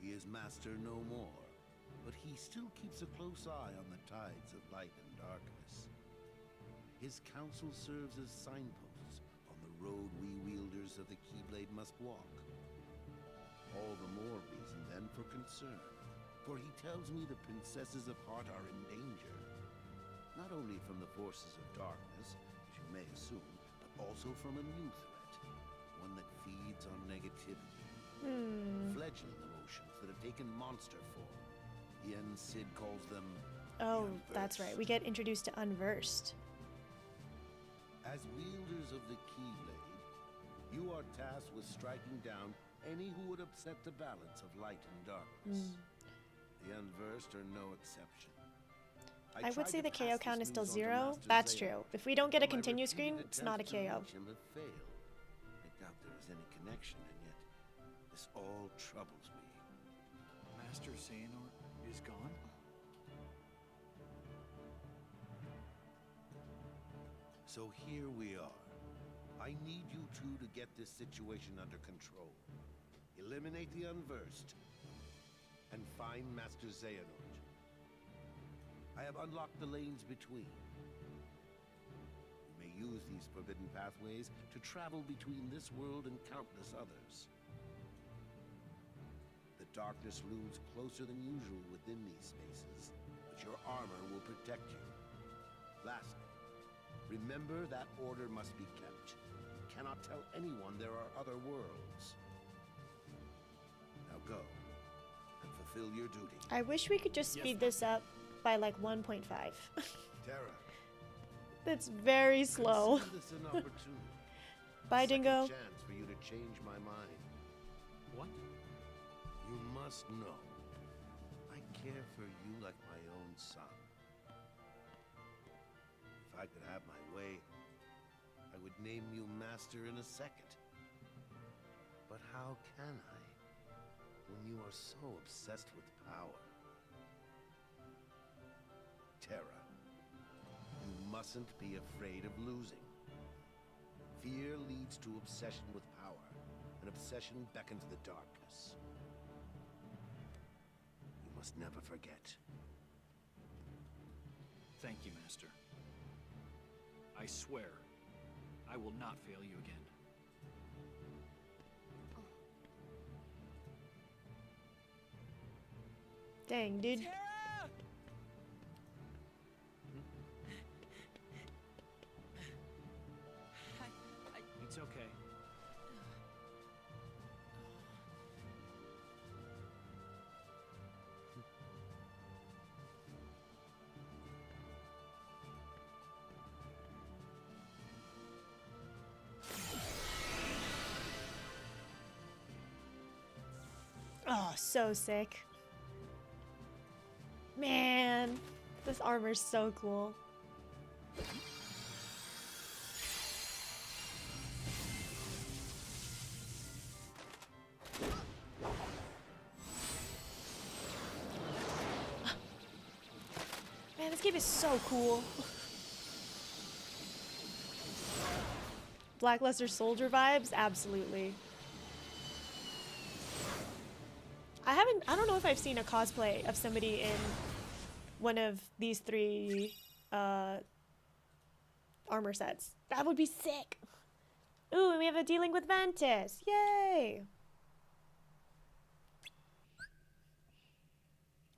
F: he is master no more, but he still keeps a close eye on the tides of light and darkness. His counsel serves as signposts on the road we wielders of the Keyblade must walk. All the more reason then for concern, for he tells me the princesses of heart are in danger. Not only from the forces of darkness, as you may assume, but also from a new threat, one that feeds on negativity. Fledgling emotions that have taken monster form. Yen Sid calls them
A: Oh,
F: the
A: that's right.
F: Unversed.
A: We get introduced to Unversed.
F: As wielders of the Keyblade, you are tasked with striking down any who would upset the balance of light and darkness. The unversed are no exception.
A: I would
F: tried
A: say
F: to
A: the KO
F: pass
A: count
F: this
A: is still
F: news on to
A: 0.
F: Master
A: That's
F: Xehanort,
A: true. If we don't get a
F: but my
A: continue screen,
F: repeated
A: it's not a
F: attempts to
A: KO.
F: reach him have failed. I doubt there is any connection, and yet this all troubles me.
E: Master Xehanort is gone?
F: So here we are. I need you two to get this situation under control. Eliminate the unversed, and find Master Xehanort. I have unlocked the lanes between. You may use these forbidden pathways to travel between this world and countless others. The darkness looms closer than usual within these spaces, but your armor will protect you. Lastly, remember that order must be kept. You cannot tell anyone there are other worlds. Now go, and fulfill your duty.
A: I wish we could just speed this up by like 1.5.
F: Terra,
A: That's very slow.
F: consider this an opportunity.
A: Bye,
F: A second
A: Dingo.
F: chance for you to change my mind.
E: What?
F: You must know, I care for you like my own son. If I could have my way, I would name you master in a second. But how can I, when you are so obsessed with power? Terra, you mustn't be afraid of losing. Fear leads to obsession with power, and obsession beckons the darkness. You must never forget.
E: Thank you, Master. I swear, I will not fail you again.
A: Dang, dude.
E: It's okay.
A: Oh, so sick. Man, this armor's so cool. Man, this game is so cool. Blackluster Soldier vibes? Absolutely. I don't know if I've seen a cosplay of somebody in one of these 3 armor sets. That would be sick. Ooh, and we have a dealing with Ventus. Yay!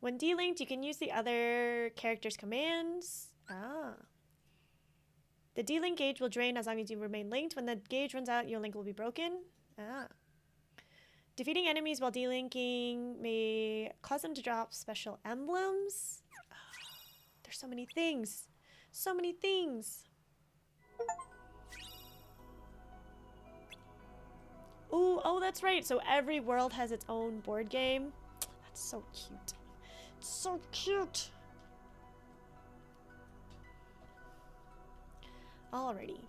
A: When delinked, you can use the other character's commands. Ah. The delink gauge will drain as long as you remain linked. When the gauge runs out, your link will be broken. Ah. Defeating enemies while delinking may cause them to drop special emblems. Oh, there's so many things. So many things. Ooh, oh, that's right. So every world has its own board game. That's so cute. It's so cute. Alrighty.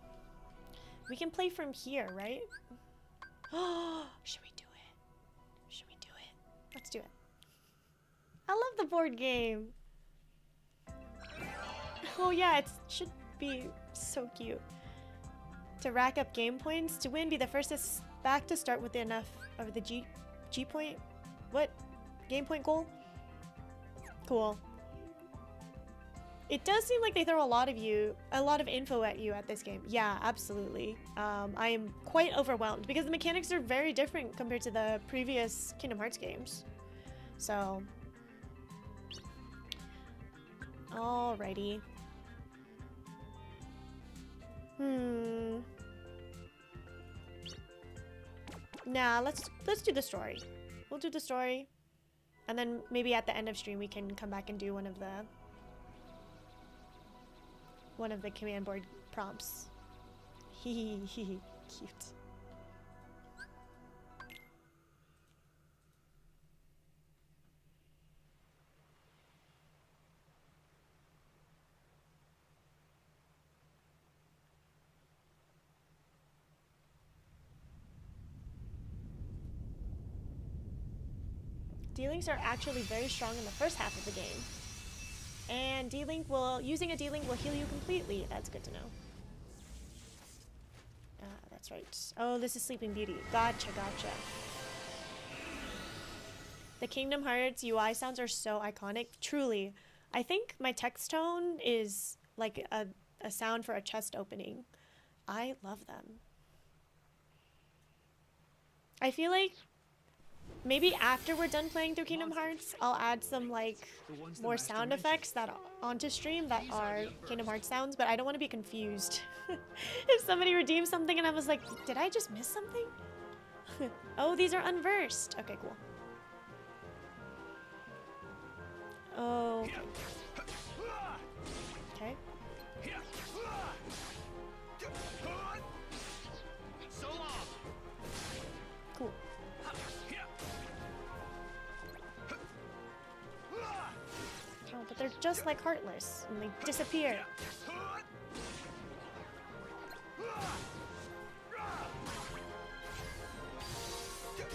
A: We can play from here, right? Oh, should we do it? Should we do it? Let's do it. I love the board game. Oh yeah, it should be so cute. To rack up game points, to win, be the first back to start with enough of the G point. What? Game point goal? Cool. It does seem like they throw a lot of info at you at this game. Yeah, absolutely. I am quite overwhelmed because the mechanics are very different compared to the previous Kingdom Hearts games. So, alrighty. Nah, let's do the story. We'll do the story, and then maybe at the end of stream we can come back and do one of the command board prompts. Hee hee hee, cute. D-Links are actually very strong in the first half of the game. And using a D-Link will heal you completely. That's good to know. That's right. Oh, this is Sleeping Beauty. Gotcha, gotcha. The Kingdom Hearts UI sounds are so iconic. Truly. I think my text tone is like a sound for a chest opening. I love them. I feel like maybe after we're done playing through Kingdom Hearts, I'll add some like more sound effects that onto stream that are Kingdom Hearts sounds, but I don't want to be confused. If somebody redeems something and I was like, did I just miss something? Oh, these are unversed. Okay, cool. Oh. Okay. Cool. Oh, but they're just like Heartless, and they disappear.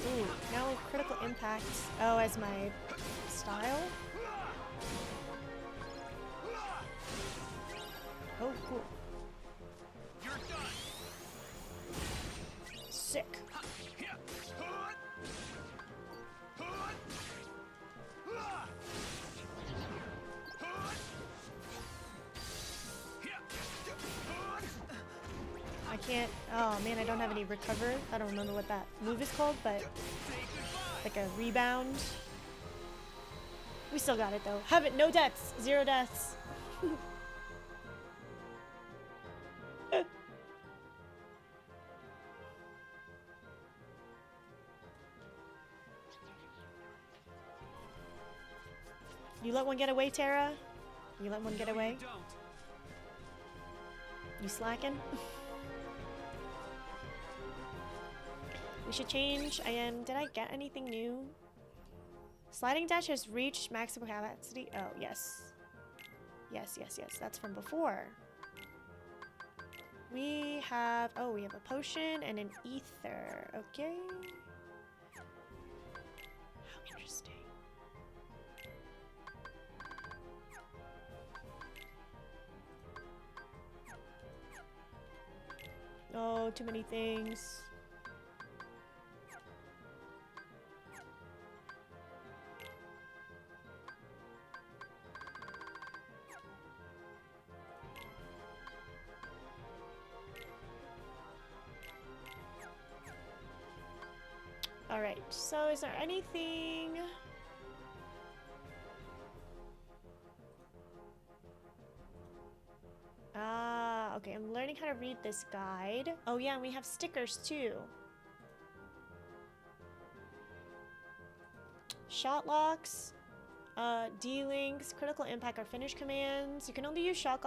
A: Ooh, now critical impact. Oh, as my style? Oh, cool. Sick. I can't. Oh man, I don't have any recover. I don't remember what that move is called, but like a rebound. We still got it though. Have it. No deaths. 0 deaths. You let one get away, Terra? You let one get away? You slacking? We should change. Did I get anything new? Sliding dash has reached maximum capacity. Oh, yes. Yes, yes, yes. That's from before. We have a potion and an ether. Okay. How interesting. Oh, too many things. Alright, so is there anything... Okay, I'm learning how to read this guide. Oh yeah, and we have stickers too. Shot locks, D-links, critical impact are finish commands. You can only use shock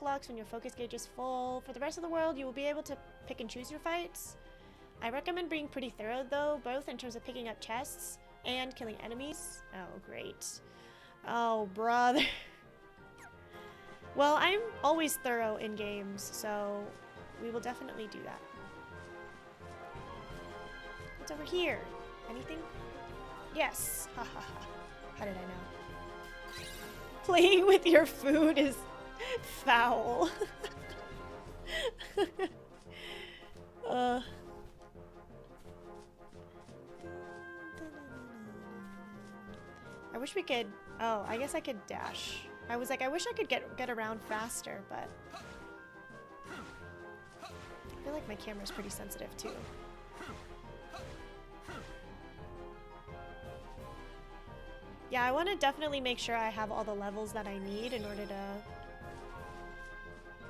A: locks when your focus gauge is full. For the rest of the world, you will be able to pick and choose your fights. I recommend being pretty thorough though, both in terms of picking up chests and killing enemies. Oh, great. Oh, brother. Well, I'm always thorough in games, so we will definitely do that. What's over here? Anything? Yes. Ha ha ha. How did I know? Playing with your food is foul. I wish we could... Oh, I guess I could dash. I was like, I wish I could get around faster, but... I feel like my camera's pretty sensitive, too. Yeah, I want to definitely make sure I have all the levels that I need in order to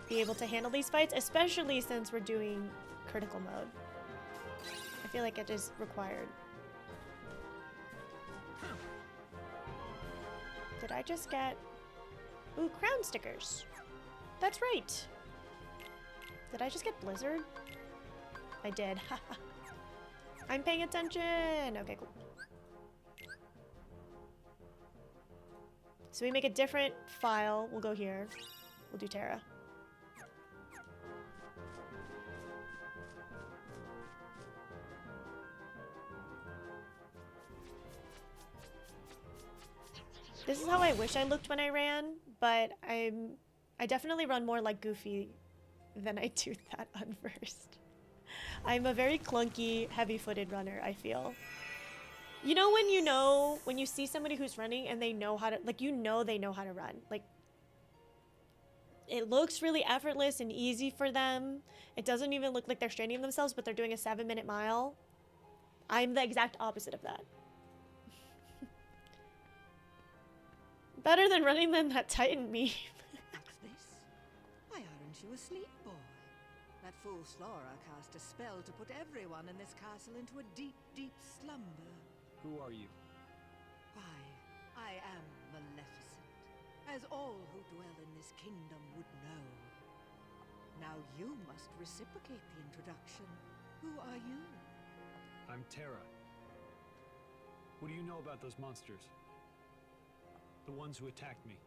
A: be able to handle these fights, especially since we're doing critical mode. I feel like it is required. Did I just get... Ooh, crown stickers. That's right. Did I just get Blizzard? I did. I'm paying attention. Okay, cool. So we make a different file. We'll go here. We'll do Terra. This is how I wish I looked when I ran, but I definitely run more like Goofy than I do that unversed. I'm a very clunky, heavy-footed runner, I feel. You know when you see somebody who's running and they know how to, like, they know how to run. Like, it looks really effortless and easy for them. It doesn't even look like they're straining themselves, but they're doing a 7-minute mile. I'm the exact opposite of that. Better than running than that Titan meme.
J: What's this? Why aren't you asleep, boy? That fool Slora cast a spell to put everyone in this castle into a deep, deep slumber.
G: Who are you?
J: Why, I am Maleficent, as all who dwell in this kingdom would know. Now you must reciprocate the introduction. Who are you?
G: I'm Terra. What do you know about those monsters? The ones who attacked me.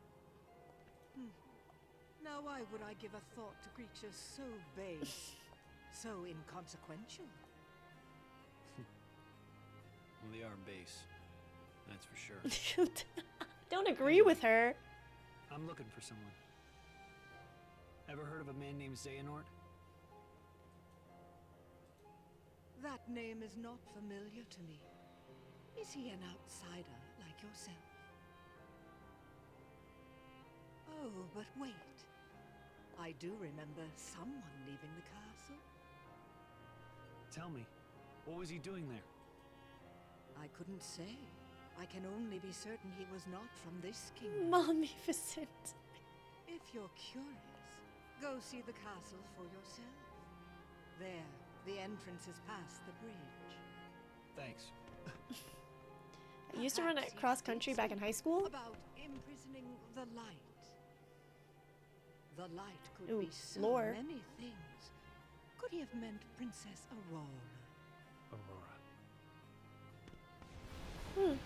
J: Now why would I give a thought to creatures so base, so inconsequential?
G: Well, they are base. That's for sure.
A: Don't agree with her.
G: I'm looking for someone. Ever heard of a man named Xehanort?
J: That name is not familiar to me. Is he an outsider like yourself? Oh, but wait. I do remember someone leaving the castle.
G: Tell me, what was he doing there?
J: I couldn't say. I can only be certain he was not from this kingdom.
A: Maleficent.
J: If you're curious, go see the castle for yourself. There, the entrance is past the bridge.
G: Thanks.
A: I used to run at cross country back in high school.
J: About imprisoning the light. The light could
A: Ooh,
J: be so
A: lore.
J: many things. Could he have meant Princess Aurora?
G: Aurora.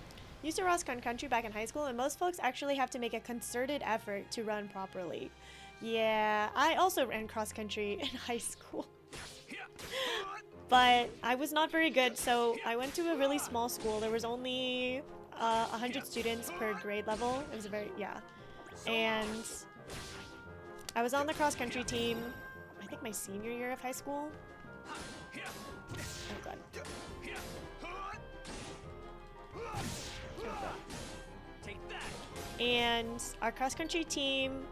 A: Used to cross country back in high school, and most folks actually have to make a concerted effort to run properly. Yeah, I also ran cross country in high school. But I was not very good, so I went to a really small school. There was only 100 students per grade level. It was a very, yeah. And I was on the cross country team, I think my senior year of high school. Oh god. And our cross country team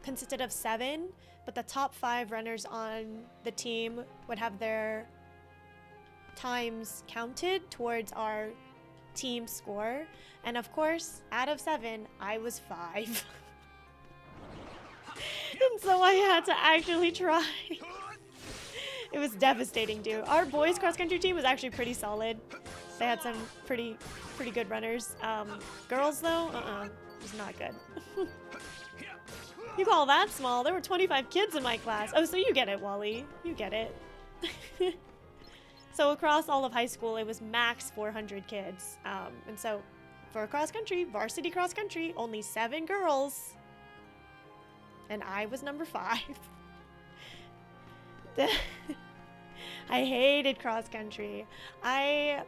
A: consisted of 7, but the top 5 runners on the team would have their times counted towards our team score. And of course, out of 7, I was 5. And so I had to actually try. It was devastating, dude. Our boys cross country team was actually pretty solid. They had some pretty good runners. Girls though, it was not good. You call that small? There were 25 kids in my class. Oh, so you get it, Wally. You get it. So across all of high school, it was max 400 kids. And so for cross country, varsity cross country, only 7 girls. And I was number 5. I hated cross country. In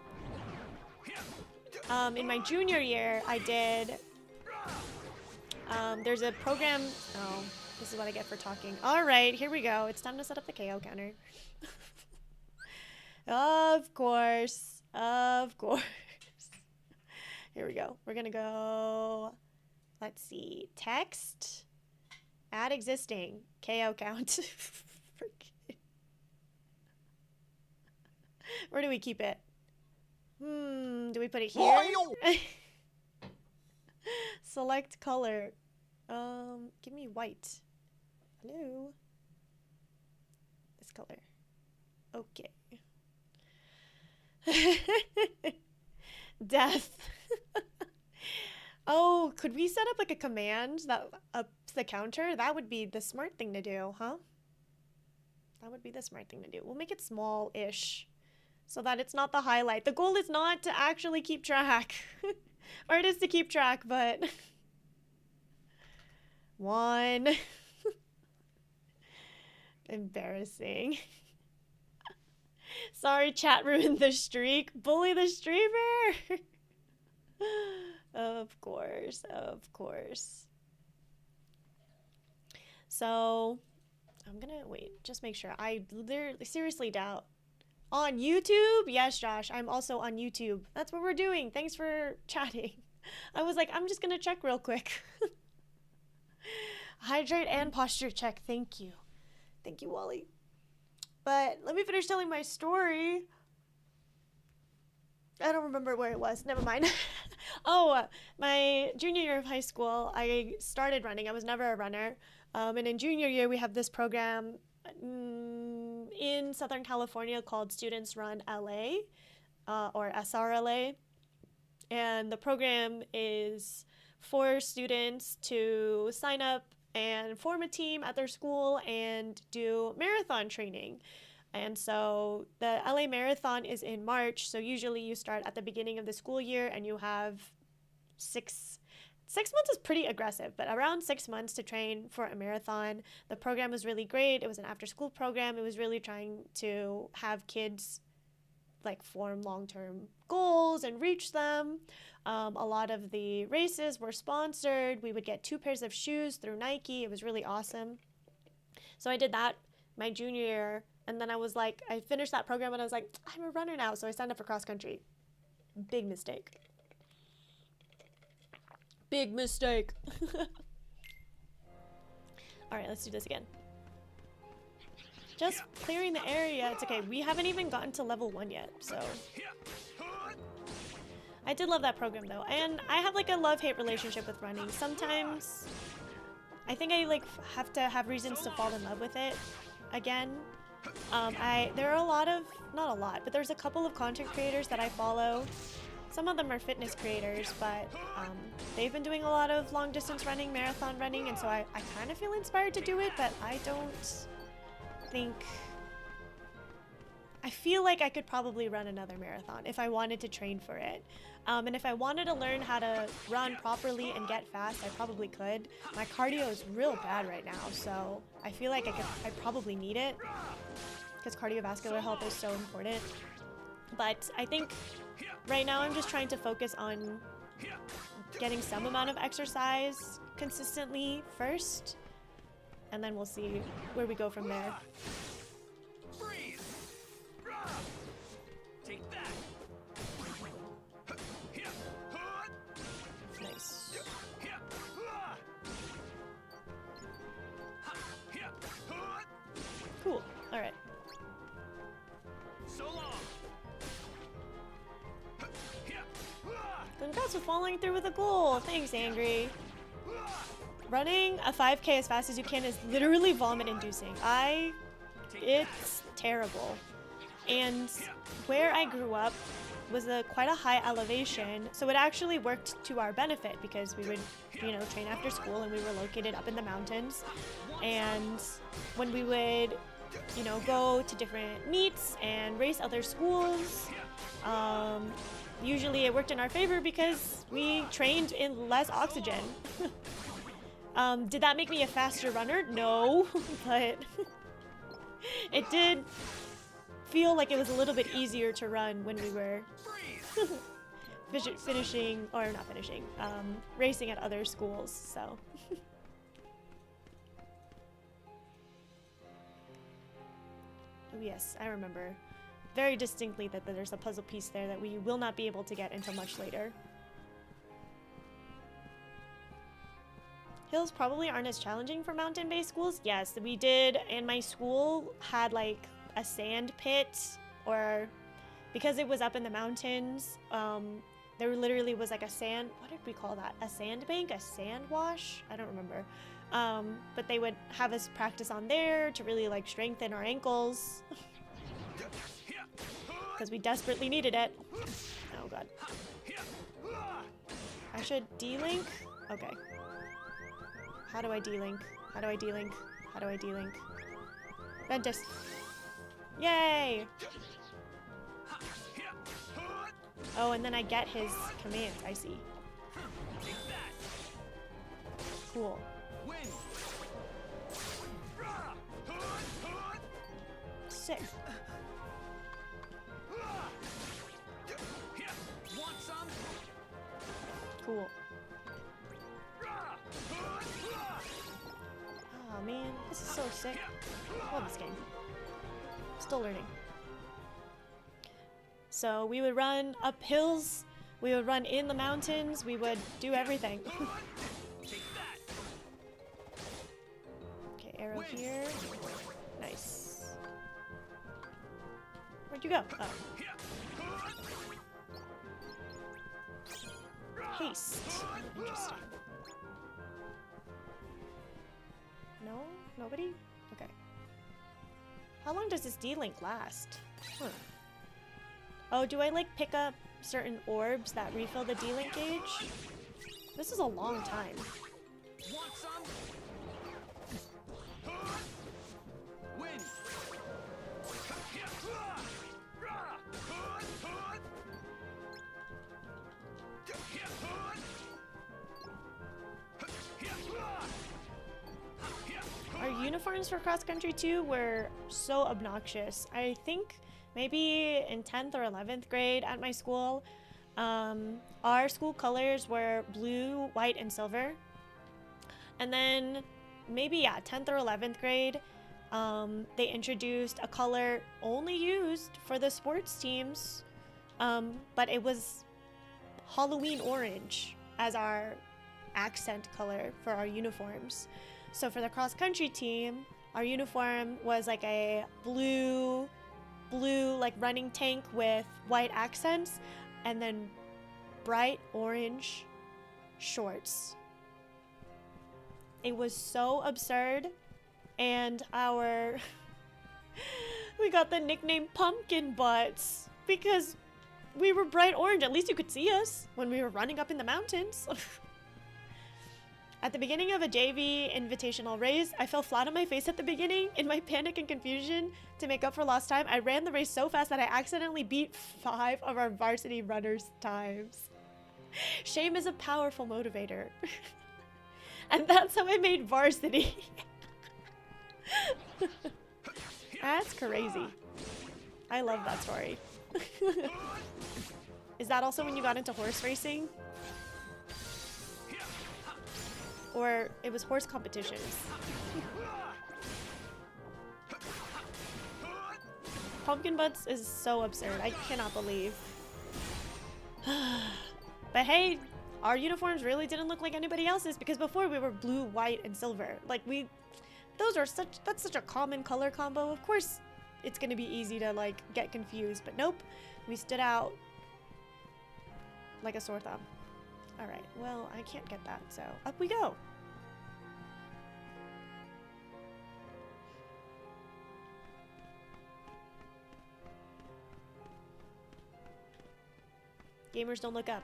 A: my junior year, I did, there's a program, oh, this is what I get for talking. All right, here we go. It's time to set up the KO counter. Of course. Here we go. We're gonna go, let's see, text, add existing, KO count. Where do we keep it? Do we put it here? Select color. Give me white. Hello? This color. Okay. Death. Oh, could we set up like a command that ups the counter? That would be the smart thing to do, huh? That would be the smart thing to do. We'll make it small-ish so that it's not the highlight. The goal is not to actually keep track. Or it is to keep track, but... 1. Embarrassing. Sorry, chat ruined the streak. Bully the streamer. Of course, of course. So, I'm gonna wait, just make sure. I literally, seriously doubt. On YouTube? Yes, Josh, I'm also on YouTube. That's what we're doing. Thanks for chatting. I was like, I'm just gonna check real quick. Hydrate and posture check. Thank you. Thank you, Wally. But let me finish telling my story. I don't remember where it was. Never mind. Oh, my junior year of high school, I started running. I was never a runner. And in junior year, we have this program in Southern California called Students Run LA, or SRLA. And the program is for students to sign up and form a team at their school and do marathon training. And so the LA Marathon is in March, so usually you start at the beginning of the school year and you have six months is pretty aggressive, but around 6 months to train for a marathon. The program was really great. It was an after-school program. It was really trying to have kids like form long-term goals and reach them. A lot of the races were sponsored. We would get 2 pairs of shoes through Nike. It was really awesome. So I did that my junior year, and then I was like, I finished that program and I was like, I'm a runner now, so I signed up for cross country. Big mistake. Big mistake. All right, let's do this again. Just clearing the area. It's okay. We haven't even gotten to level 1 yet, so. I did love that program though, and I have like a love-hate relationship with running. Sometimes I think I like have to have reasons to fall in love with it again. There are a lot of, not a lot, but there's a couple of content creators that I follow. Some of them are fitness creators, but they've been doing a lot of long distance running, marathon running, and so I kind of feel inspired to do it, but I don't think, I feel like I could probably run another marathon if I wanted to train for it. And if I wanted to learn how to run properly and get fast, I probably could. My cardio is real bad right now, so I feel like I probably need it because cardiovascular health is so important. But I think right now I'm just trying to focus on getting some amount of exercise consistently first, and then we'll see where we go from there.
I: Take that.
A: Nice. Cool. All right.
I: So long.
A: Congrats for following through with a goal. Thanks, Angry. Running a 5K as fast as you can is literally vomit-inducing. It's terrible. And where I grew up was quite a high elevation, so it actually worked to our benefit because we would, train after school, and we were located up in the mountains. And when we would, go to different meets and race other schools, usually it worked in our favor because we trained in less oxygen. Did that make me a faster runner? No, but it did feel like it was a little bit easier to run when we were racing at other schools, so. Oh yes, I remember very distinctly that there's a puzzle piece there that we will not be able to get until much later. Hills probably aren't as challenging for mountain-based schools. Yes, we did, and my school had like a sand pit, or because it was up in the mountains, there literally was like a sand, what did we call that? A sandbank? A sand wash? I don't remember. But they would have us practice on there to really like strengthen our ankles. Because we desperately needed it. Oh god. I should D-link? Okay. How do I D-link? How do I D-link? How do I D-link? Ventus. Yay! Oh, and then I get his commands. I see. Cool. Sick. cool. Oh man, this is so sick. Love this game. Still learning. So we would run up hills, we would run in the mountains, we would do everything. Okay, arrow here. Nice. Where'd you go? Oh. Haste. Interesting. No? Nobody? Okay. How long does this D-Link last? Huh. Oh, do I like pick up certain orbs that refill the D-Link gauge? This is a long time.
B: Want some? Win.
A: Our uniforms for cross country 2 were so obnoxious. I think maybe in 10th or 11th grade at my school, our school colors were blue, white, and silver. And then maybe, yeah, 10th or 11th grade, they introduced a color only used for the sports teams, but it was Halloween orange as our accent color for our uniforms. So for the cross country team, our uniform was like a blue like running tank with white accents, and then bright orange shorts. It was so absurd, and we got the nickname Pumpkin Butts because we were bright orange. At least you could see us when we were running up in the mountains. At the beginning of a JV invitational race, I fell flat on my face at the beginning. In my panic and confusion to make up for lost time, I ran the race so fast that I accidentally beat 5 of our varsity runners' times. Shame is a powerful motivator. And that's how I made varsity. That's crazy. I love that story. Is that also when you got into horse racing? Or it was horse competitions? Pumpkin Butts is so absurd. I cannot believe. But hey, our uniforms really didn't look like anybody else's because before we were blue, white, and silver. Like that's such a common color combo. Of course, it's gonna be easy to like get confused, but nope. We stood out like a sore thumb. Alright, well, I can't get that, so up we go. Gamers don't look up.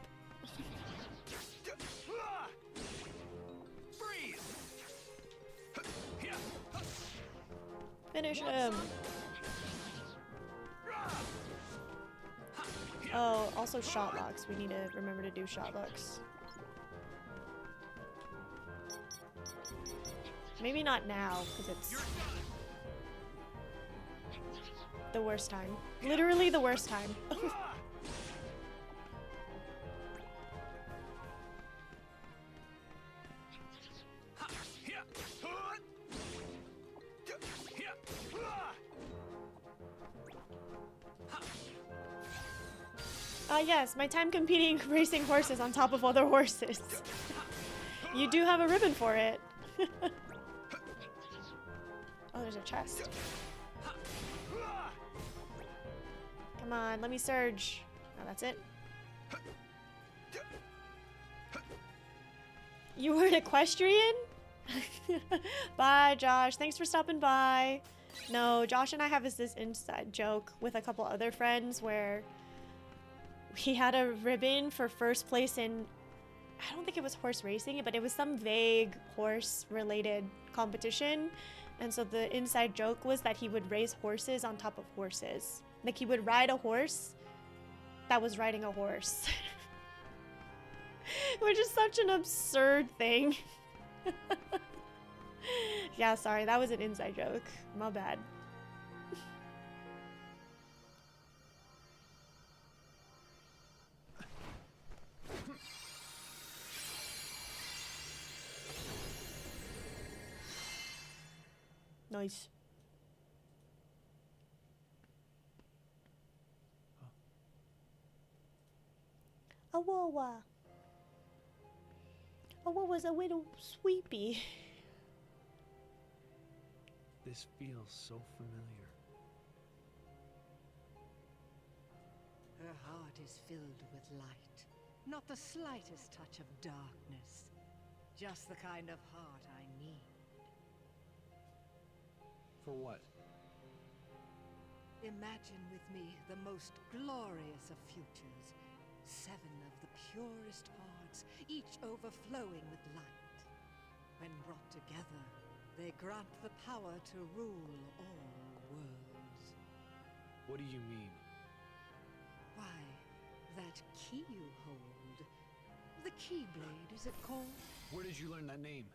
A: Finish him! Oh, also shot locks. We need to remember to do shot locks. Maybe not now, because it's the worst time. Literally the worst time. Yes, my time competing racing horses on top of other horses. You do have a ribbon for it. Oh, there's a chest. Come on, let me surge. Oh, that's it. You were an equestrian? Bye, Josh. Thanks for stopping by. No, Josh and I have this inside joke with a couple other friends where we had a ribbon for first place in, I don't think it was horse racing, but it was some vague horse-related competition. And so the inside joke was that he would race horses on top of horses. Like he would ride a horse that was riding a horse. Which is such an absurd thing. Yeah, sorry, that was an inside joke. My bad. Nice. Awawa. Awawa's a little sweepy.
G: This feels so familiar.
J: Her heart is filled with light. Not the slightest touch of darkness. Just the kind of heart I need.
G: For what?
J: Imagine with me the most glorious of futures. 7 of the purest hearts, each overflowing with light. When brought together, they grant the power to rule all worlds.
G: What do you mean?
J: Why, that key you hold. The Keyblade, is it called?
G: Where did you learn that name?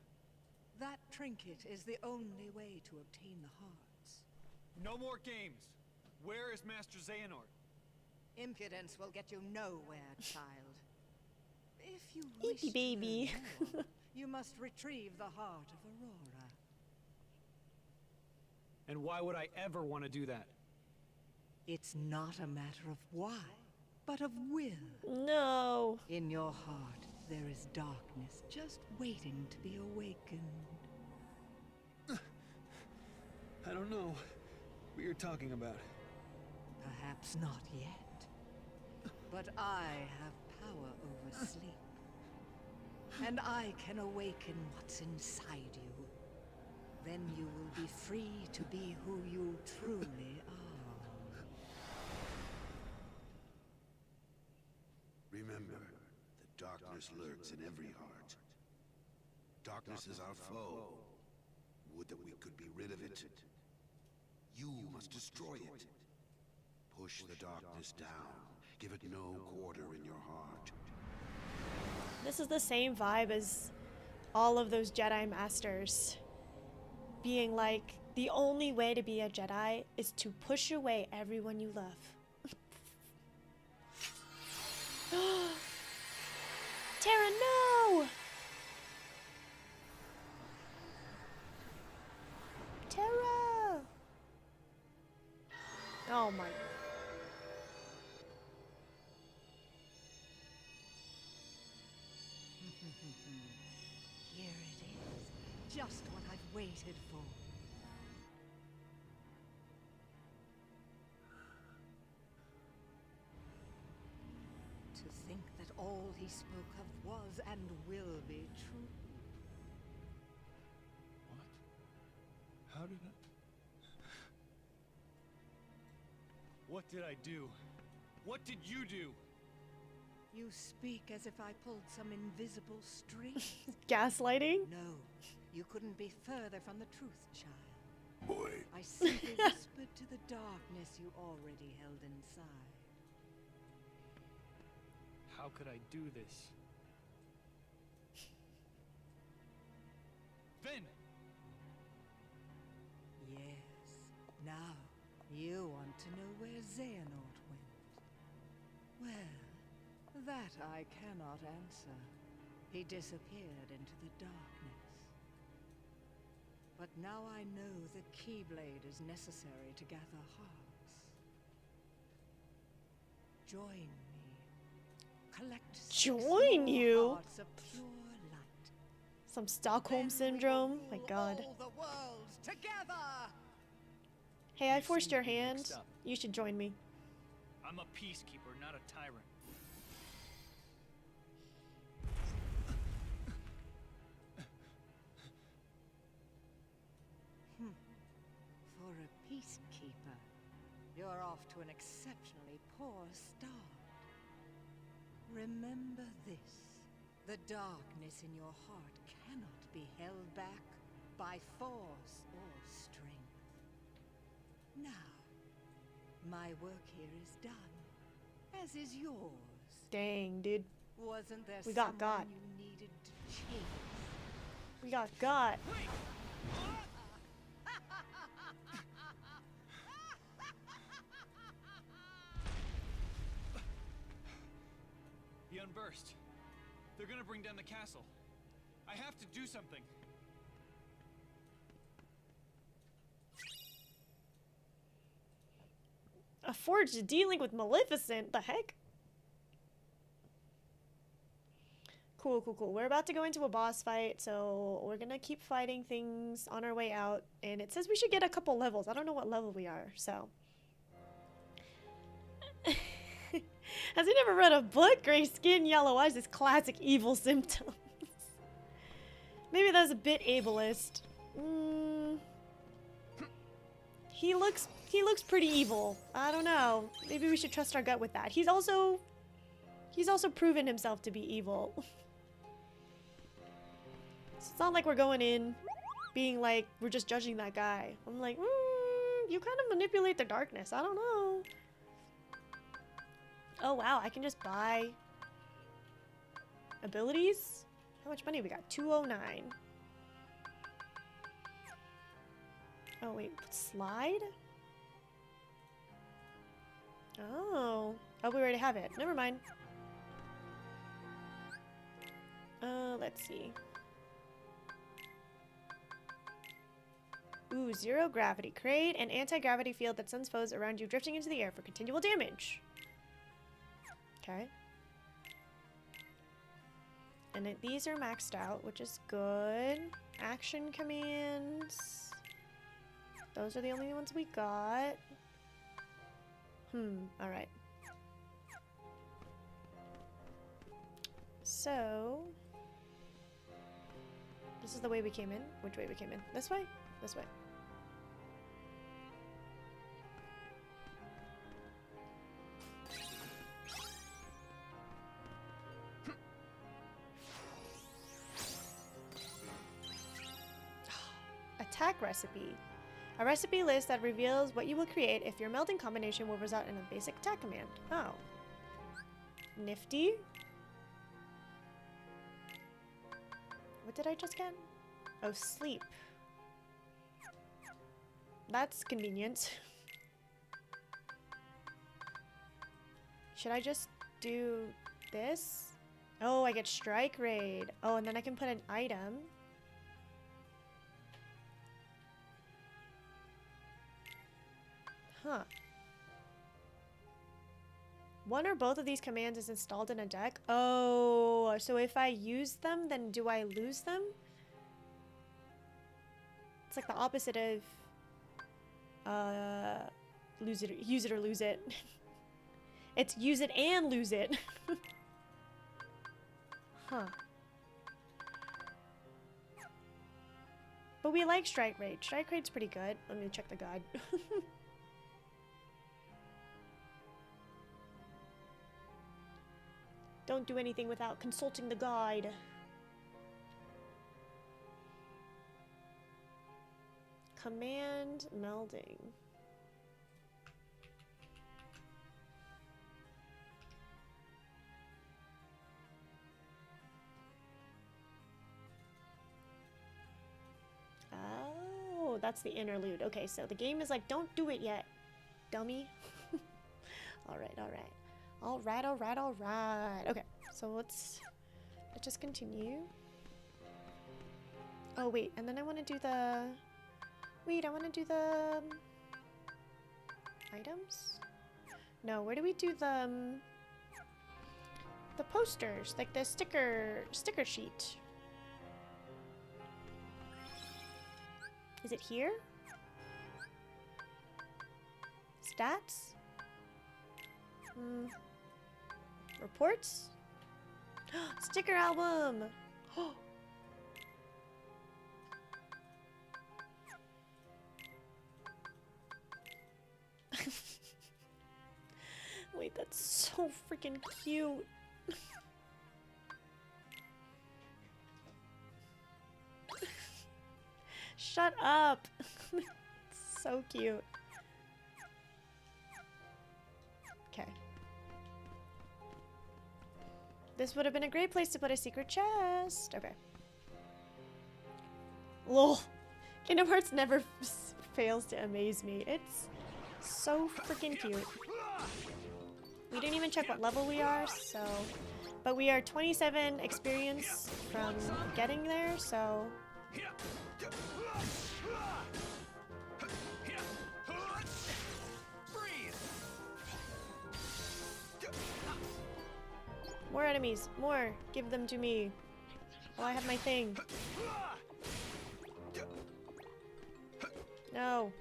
J: That trinket is the only way to obtain the hearts.
I: No more games. Where is Master Xehanort?
J: Impudence will get you nowhere, child. If you wish
A: Eepy baby.
J: to learn more, you must retrieve the heart of Aurora.
G: And why would I ever want to do that?
J: It's not a matter of why, but of will.
A: No.
J: In your heart, there is darkness just waiting to be awakened.
G: I don't know what you're talking about.
J: Perhaps not yet. But I have power over sleep. And I can awaken what's inside you. Then you will be free to be who you truly are.
F: Remember, the darkness lurks in every heart. Darkness is our foe. Would that we could be rid of it. You must destroy it. Push the darkness down. Give it no quarter in your heart.
A: This is the same vibe as all of those Jedi Masters. Being like, the only way to be a Jedi is to push away everyone you love. Terra, no! Terra! Oh my.
J: Here it is. Just what I've waited for. To think that all he spoke of was and will be true.
G: What? How did I...
I: What did I do? What did you do?
J: You speak as if I pulled some invisible string.
A: Gaslighting?
J: No, you couldn't be further from the truth, child.
C: Boy.
J: I simply whispered to the darkness you already held inside.
G: How could I do this?
I: Then!
J: Yes. Now, you want to know where Xehanort went. Well, that I cannot answer. He disappeared into the darkness. But now I know the Keyblade is necessary to gather hearts. Join me. Collect
A: Join you?
J: hearts of pure light.
A: Some Stockholm
J: Then we will
A: Syndrome? My
J: rule
A: god.
J: all the worlds together!
A: Hey, I
G: You
A: forced
G: seem
A: your
G: to be
A: hand.
G: mixed up.
A: You should join me.
E: I'm a peacekeeper, not a tyrant.
J: For a peacekeeper, you're off to an exceptionally poor start. Remember this. The darkness in your heart cannot be held back by force or strength. Now, my work here is done, as is yours.
A: Dang, dude.
J: Wasn't there
A: We got
J: someone
A: got.
J: you needed to chase?
A: We got.
I: The Unburst. They're gonna bring down the castle. I have to do something.
A: A forged dealing with Maleficent? The heck? Cool, cool, cool. We're about to go into a boss fight, so we're gonna keep fighting things on our way out. And it says we should get a couple levels. I don't know what level we are, so. Has he never read a book? Gray skin, yellow eyes is classic evil symptoms. Maybe that's a bit ableist. He looks pretty evil. I don't know. Maybe we should trust our gut with that. He's also proven himself to be evil. So it's not like we're going in being like we're just judging that guy. I'm like, you kind of manipulate the darkness. I don't know. Oh wow, I can just buy abilities? How much money we got? 209. Oh wait, slide? Oh, we already have it. Never mind. Let's see. Ooh, zero gravity. Create an anti-gravity field that sends foes around you drifting into the air for continual damage. Okay. And these are maxed out, which is good. Action commands. Those are the only ones we got. Alright. So, this is the way we came in. Which way we came in? This way? This way. Attack recipe. A recipe list that reveals what you will create if your melding combination will result in a basic attack command. Oh. Nifty. What did I just get? Oh, sleep. That's convenient. Should I just do this? Oh, I get strike raid. Oh, and then I can put an item. Huh. One or both of these commands is installed in a deck. Oh, so if I use them, then do I lose them? It's like the opposite of use it or lose it. It's use it and lose it. Huh. But we like strike raid. Strike raid's pretty good. Let me check the guide. Don't do anything without consulting the guide. Command melding. Oh, that's the interlude. Okay, so the game is like, don't do it yet, dummy. Alright, alright. Alright, alright, alright. Okay, so let's just continue. Oh, wait, and then I want to do the... Wait, I want to do the... items? No, where do we do the posters? Like the sticker sheet. Is it here? Stats? Reports? Sticker album! Wait, that's so freaking cute. Shut up. It's so cute. Okay. This would have been a great place to put a secret chest. Okay. Lol. Kingdom Hearts never fails to amaze me. It's so freaking cute. We didn't even check what level we are, so... But we are 27 experience from getting there, so... More enemies. More. Give them to me. Oh, I have my thing. No.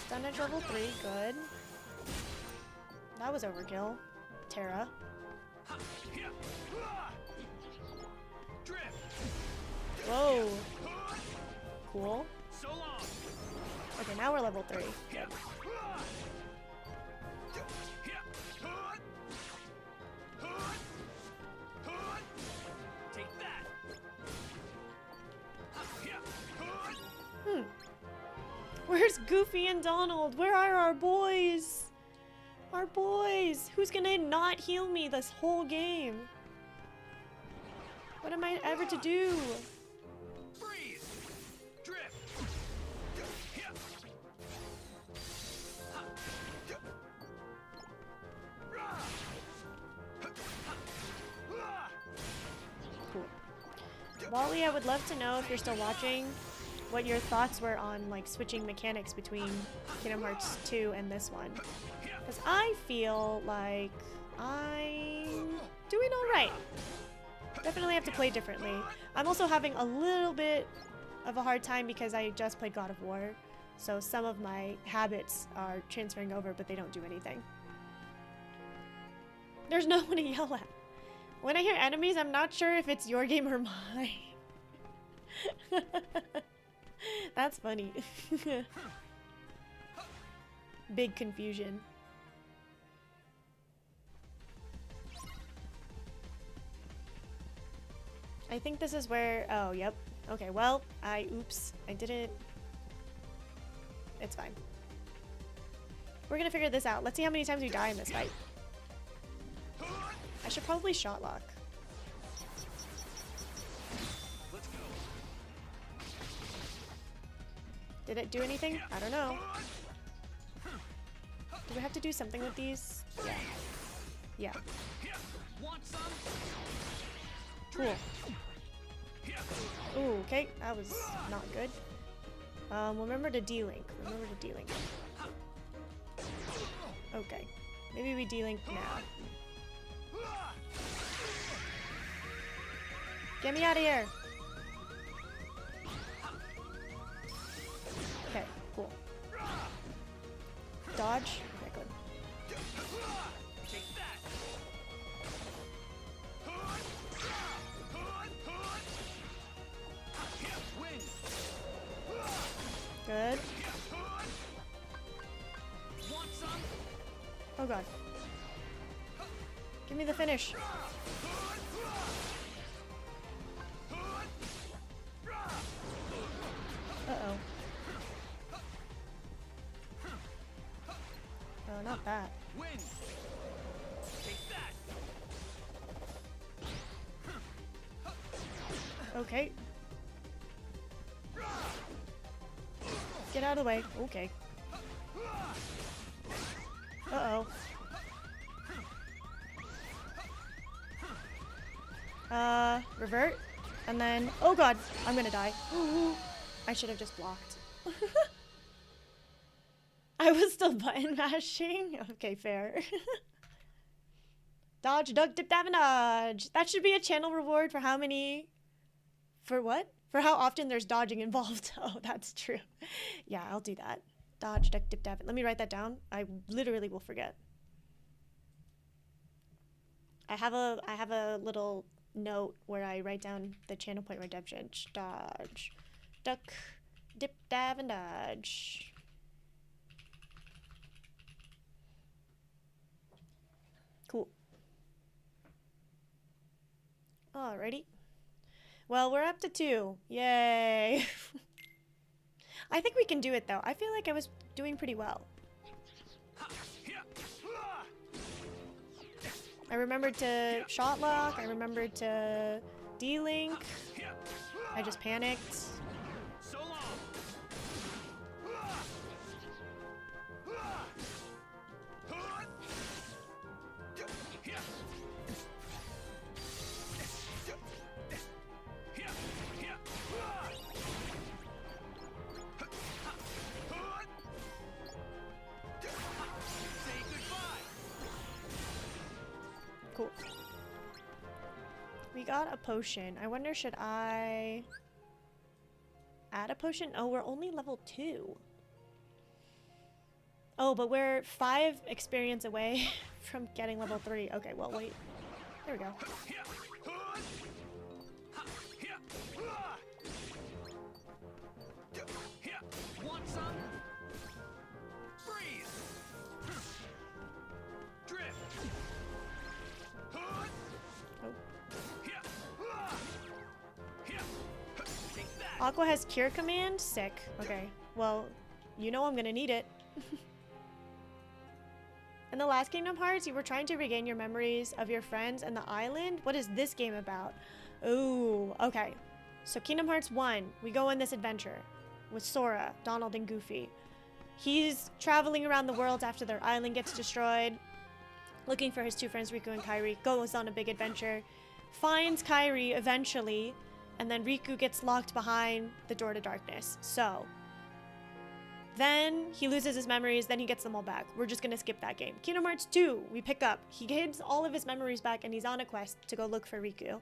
A: Stunnage level 3. Good. That was overkill. Terra. Whoa. Cool. Okay, now we're level 3. Good. Where's Goofy and Donald? Where are our boys? Our boys! Who's gonna not heal me this whole game? What am I ever to do?
I: Freeze! Drift!
A: Cool. Wally, I would love to know if you're still watching, what your thoughts were on like switching mechanics between Kingdom Hearts 2 and this one. Because I feel like I'm doing alright. Definitely have to play differently. I'm also having a little bit of a hard time because I just played God of War. So some of my habits are transferring over, but they don't do anything. There's no one to yell at. When I hear enemies, I'm not sure if it's your game or mine. That's funny. Big confusion. I think this is where... Oh, yep. Okay, well, oops. I didn't... It's fine. We're gonna figure this out. Let's see how many times we die in this fight. I should probably shot lock. Did it do anything? I don't know. Do we have to do something with these? Yeah. Yeah. Cool. Ooh, okay. That was not good. Remember to D-Link. Remember to D-Link. Okay. Maybe we D-Link now. Get me out of here! Okay, cool. Dodge. Okay, good. Good. Oh god. Give me the finish. Uh-oh. Oh, not that. Okay. Get out of the way. Okay. Uh-oh. Revert. And then... Oh god! I'm gonna die. I should have just blocked. I was still button mashing? Okay, fair. Dodge, duck, dip, dab, and dodge. That should be a channel reward for how many... For what? For how often there's dodging involved. Oh, that's true. Yeah, I'll do that. Dodge, duck, dip, dab. Let me write that down. I literally will forget. I have a little note where I write down the channel point redemption. Dodge, duck, dip, dab, and dodge. Cool. Alrighty. Well, we're up to 2. Yay. I think we can do it, though. I feel like I was doing pretty well. I remembered to shot lock. I remembered to D-Link. I just panicked. Cool. We got a potion. I wonder, should I add a potion? Oh, we're only level 2. Oh, but we're 5 experience away from getting level 3. Okay, well, wait. There we go.
I: Want some? Freeze! Drift!
A: Oh.
I: Take that!
A: Aqua has Cure Command? Sick. Okay. Well, you know I'm gonna need it. In the last Kingdom Hearts, you were trying to regain your memories of your friends and the island. What is this game about? Ooh, okay. So Kingdom Hearts 1, we go on this adventure with Sora, Donald, and Goofy. He's traveling around the world after their island gets destroyed, looking for his 2 friends, Riku and Kairi, goes on a big adventure, finds Kairi eventually, and then Riku gets locked behind the door to darkness. So then he loses his memories, then he gets them all back. We're just gonna skip that game. Kingdom Hearts 2, we pick up. He gets all of his memories back and he's on a quest to go look for Riku.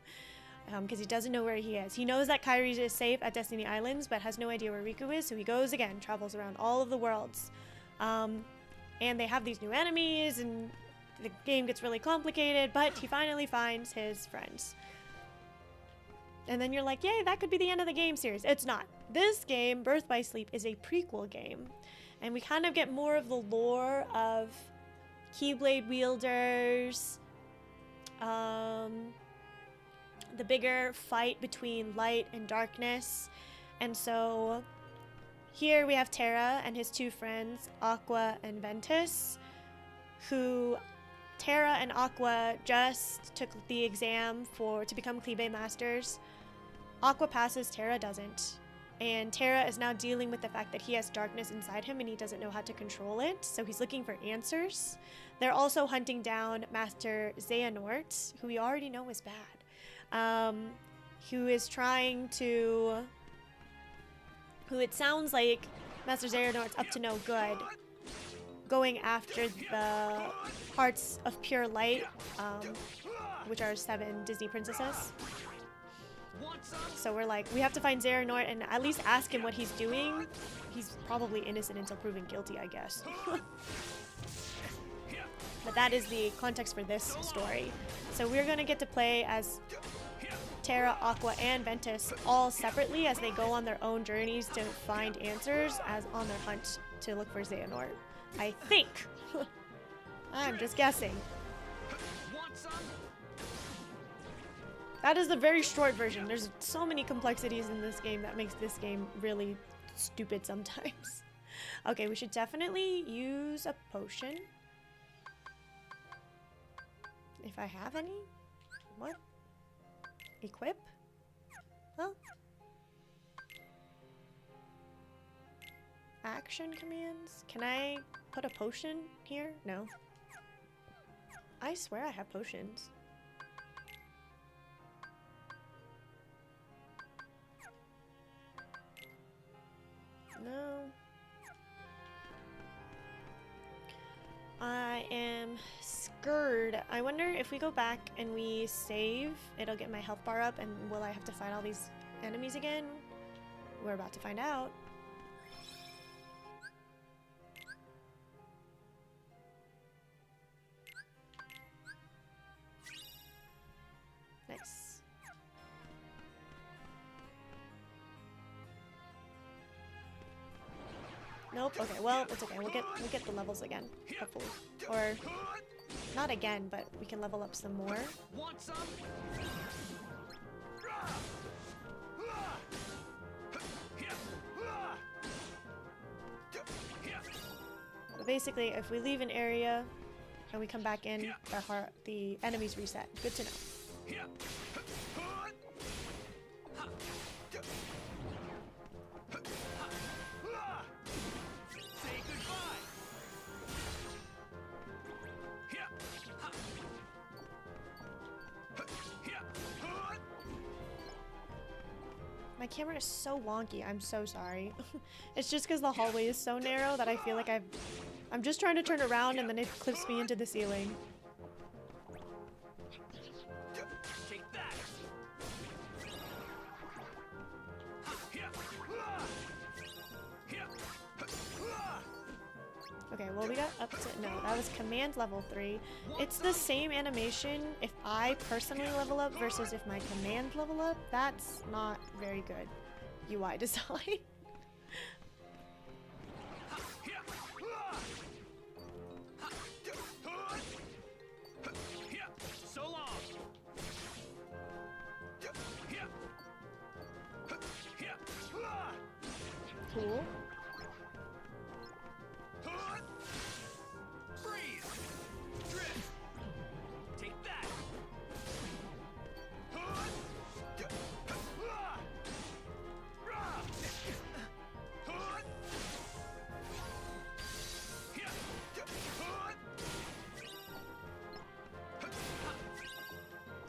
A: Because he doesn't know where he is. He knows that Kairi is safe at Destiny Islands, but has no idea where Riku is, so he goes again, travels around all of the worlds. And they have these new enemies, and the game gets really complicated, but he finally finds his friends. And then you're like, yay, that could be the end of the game series. It's not. This game, Birth by Sleep, is a prequel game. And we kind of get more of the lore of Keyblade wielders, the bigger fight between light and darkness. And so here we have Terra and his 2 friends, Aqua and Ventus, who Terra and Aqua just took the exam to become Keyblade Masters. Aqua passes, Terra doesn't. And Terra is now dealing with the fact that he has darkness inside him and he doesn't know how to control it, so he's looking for answers. They're also hunting down Master Xehanort, who we already know is bad, who is trying to... who it sounds like Master Xehanort's up to no good, going after the Hearts of Pure Light, which are 7 Disney princesses. So we're like, we have to find Xehanort and at least ask him what he's doing. He's probably innocent until proven guilty, I guess. But that is the context for this story. So we're gonna get to play as Terra, Aqua, and Ventus all separately as they go on their own journeys to find answers as on their hunt to look for Xehanort. I think. I'm just guessing. That is the very short version. There's so many complexities in this game that makes this game really stupid sometimes. Okay, we should definitely use a potion. If I have any. What? Equip? Huh? Action commands? Can I put a potion here? No. I swear I have potions. No. I am scared. I wonder if we go back and we save, it'll get my health bar up, and will I have to fight all these enemies again? We're about to find out. Nice. Nope. Okay. Well, it's okay. We'll get the levels again, hopefully, or not again, but we can level up some more.
I: Want some?
A: But basically, if we leave an area and we come back in, the enemies reset. Good to know. My camera is so wonky. I'm so sorry. It's just because the hallway is so narrow that I feel like I'm just trying to turn around and then it clips me into the ceiling. Okay, well we got up to, no, that was command level 3. It's the same animation if I personally level up versus if my command level up. That's not very good UI design.
I: So long.
A: Cool.
I: Freeze. Drift. Take that.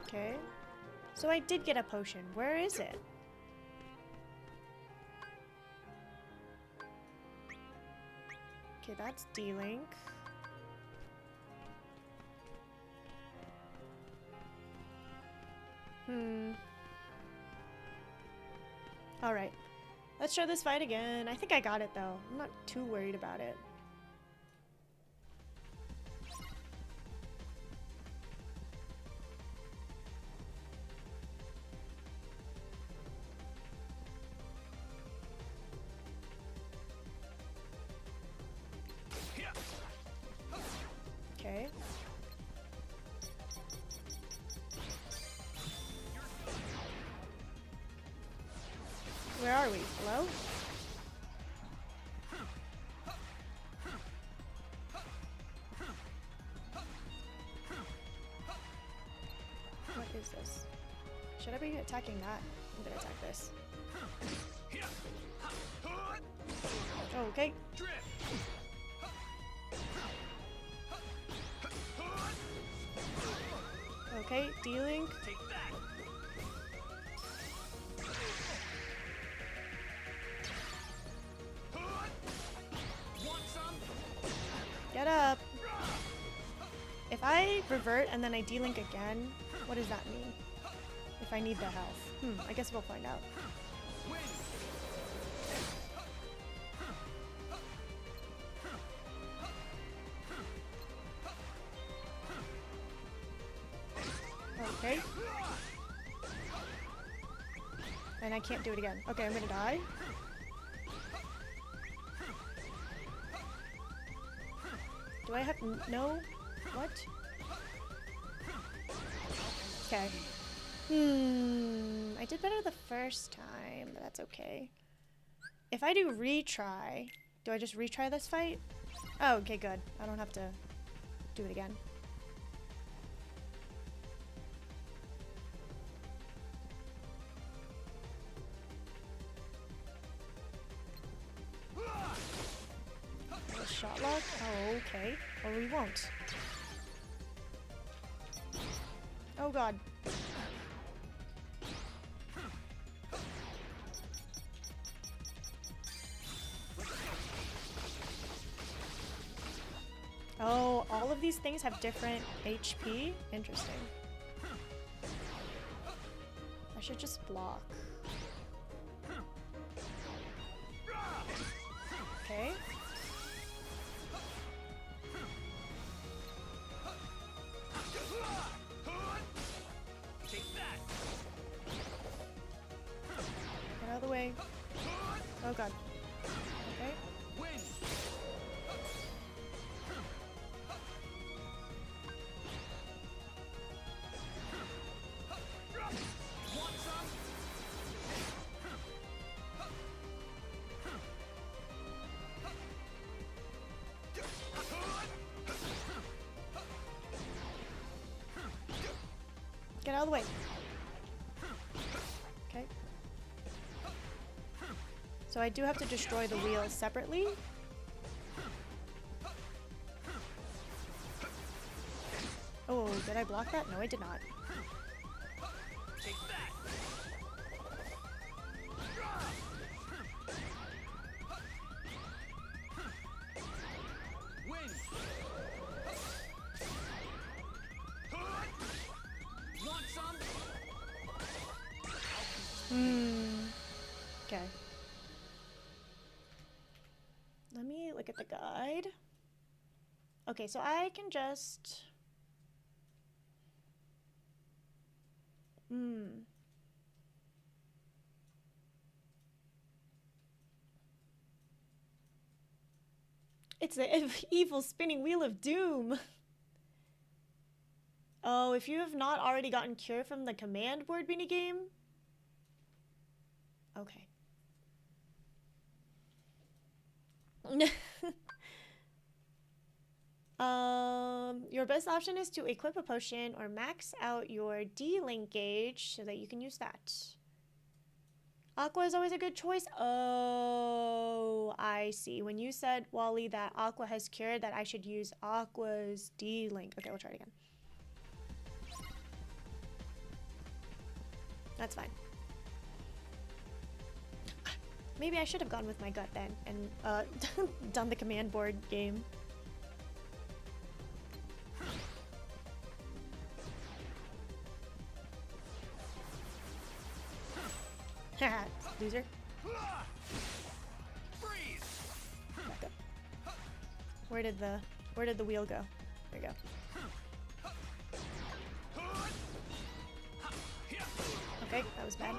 A: Okay. So I did get a potion. Where is it? Okay, that's D-Link. Alright. Let's try this fight again. I think I got it though. I'm not too worried about it. Okay. Where are we? Hello? What is this? Should I be attacking that? I'm gonna attack this. Oh, okay. Okay, D-Link.
I: Take that. Want some?
A: Get up. If I revert and then I D-Link again, what does that mean? If I need the health. I guess we'll find out. Okay. And I can't do it again. Okay, I'm gonna die. Do I have no? What? Okay. I did better the first time, but that's okay. If I do retry, do I just retry this fight? Oh, okay, good. I don't have to do it again. Shot lock? Oh, okay. Or we won't. Oh god. Oh, all of these things have different HP? Interesting. I should just block. Okay. Get out of the way. Oh god. Okay. Get out of the way. Okay. So I do have to destroy the wheels separately. Oh, did I block that? No, I did not.
I: Take that. Win. Want some?
A: Okay. Let me look at the guide. Okay, so I can just... It's the evil spinning wheel of doom. Oh, if you have not already gotten Cure from the command board minigame? Okay. Your best option is to equip a potion or max out your D-Link gauge so that you can use that. Aqua is always a good choice. Oh, I see. When you said, Wally, that Aqua has Cure, that I should use Aqua's D-Link. Okay, we'll try it again. That's fine. Maybe I should have gone with my gut then and done the command board game. Haha, loser. Back up. Where did the wheel go? There we go. Okay, that was bad.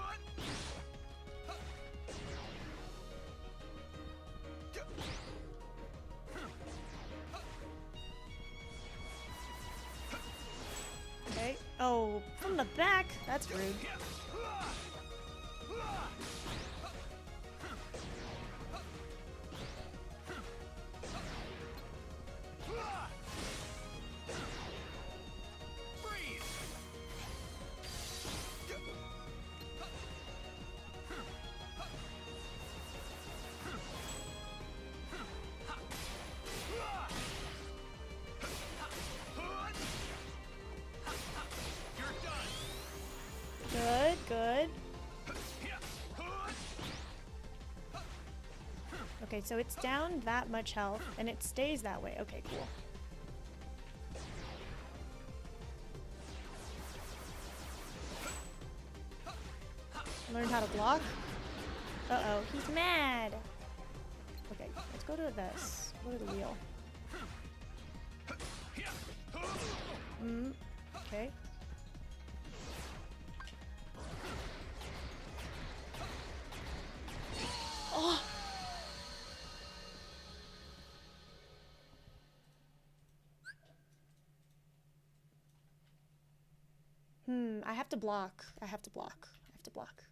A: Okay. Oh, from the back? That's rude. Good, good. Okay, so it's down that much health, and it stays that way. Okay, cool. Learned how to block. Uh-oh, he's mad. Okay, let's go to this. Go to the wheel. Okay. Oh! I have to block. I have to block. I have to block.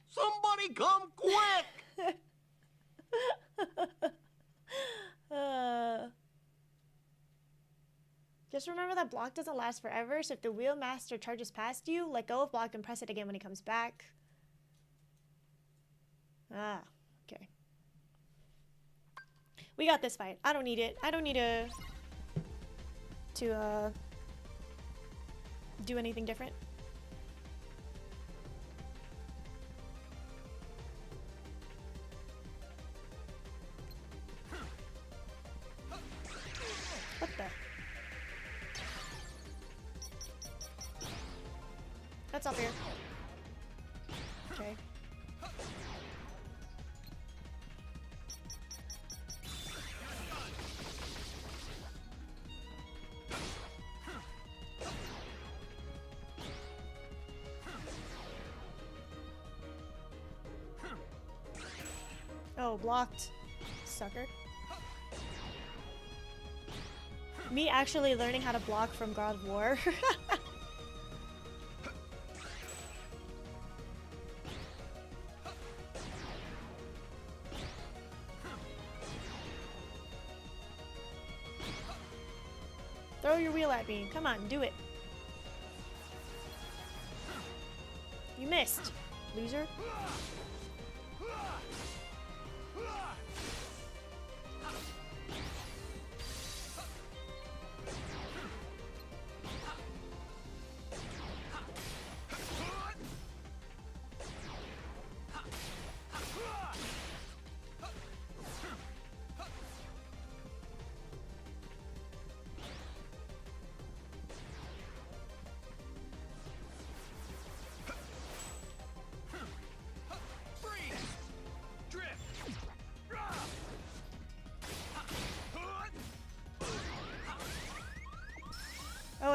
K: Somebody come quick!
A: Just remember that block doesn't last forever, so if the wheel master charges past you, let go of block and press it again when he comes back. Ah, okay. We got this fight. I don't need it. I don't need to do anything different. What the? That's up here. Okay. Oh, blocked. Sucker. Me actually learning how to block from God of War. Throw your wheel at me. Come on, do it. You missed, loser.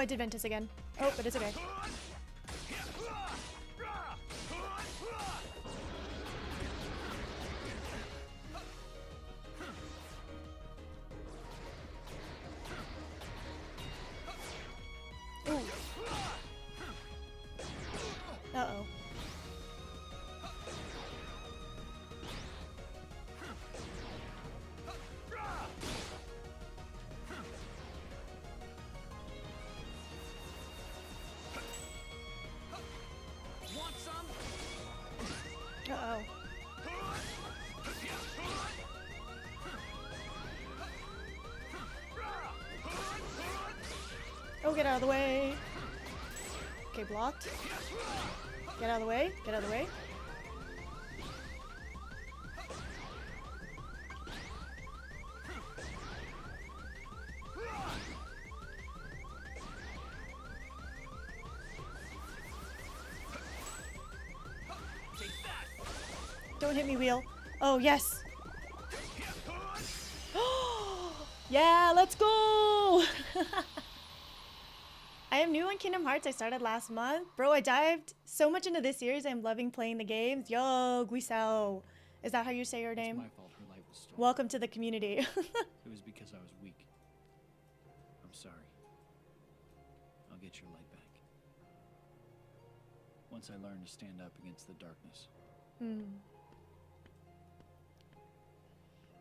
A: I did Ventus again. Oh, but it's okay. Ooh. Uh-oh.
E: Want some?
A: Uh-oh. Oh, get out of the way. Okay, blocked. Get out of the way. Get out of the way. Don't hit me, wheel. Oh, yes. Yeah, let's go. I am new on Kingdom Hearts. I started last month. Bro, I dived so much into this series. I'm loving playing the games. Yo, Guisao. Is that how you say your name?
E: It's my fault her light was stolen.
A: Welcome to the community.
E: It was because I was weak. I'm sorry. I'll get your light back. Once I learn to stand up against the darkness.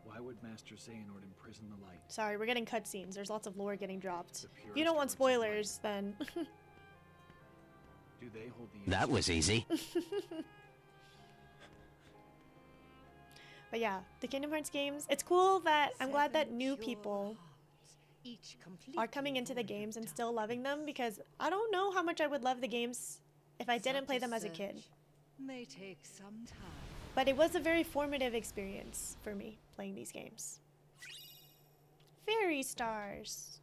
E: Why would Master Xehanort imprison the light?
A: Sorry, we're getting cutscenes. There's lots of lore getting dropped.
E: The
A: If you don't want
E: purest hearts of
A: spoilers, then...
E: Do they hold the
K: That
E: answer?
K: was easy.
A: But yeah, the Kingdom Hearts games, it's cool that I'm glad that new people
J: Each
A: are coming into the games and still loving them, because I don't know how much I would love the games if I didn't play them as a kid.
J: May take some time.
A: But it was a very formative experience for me playing these games. Fairy stars.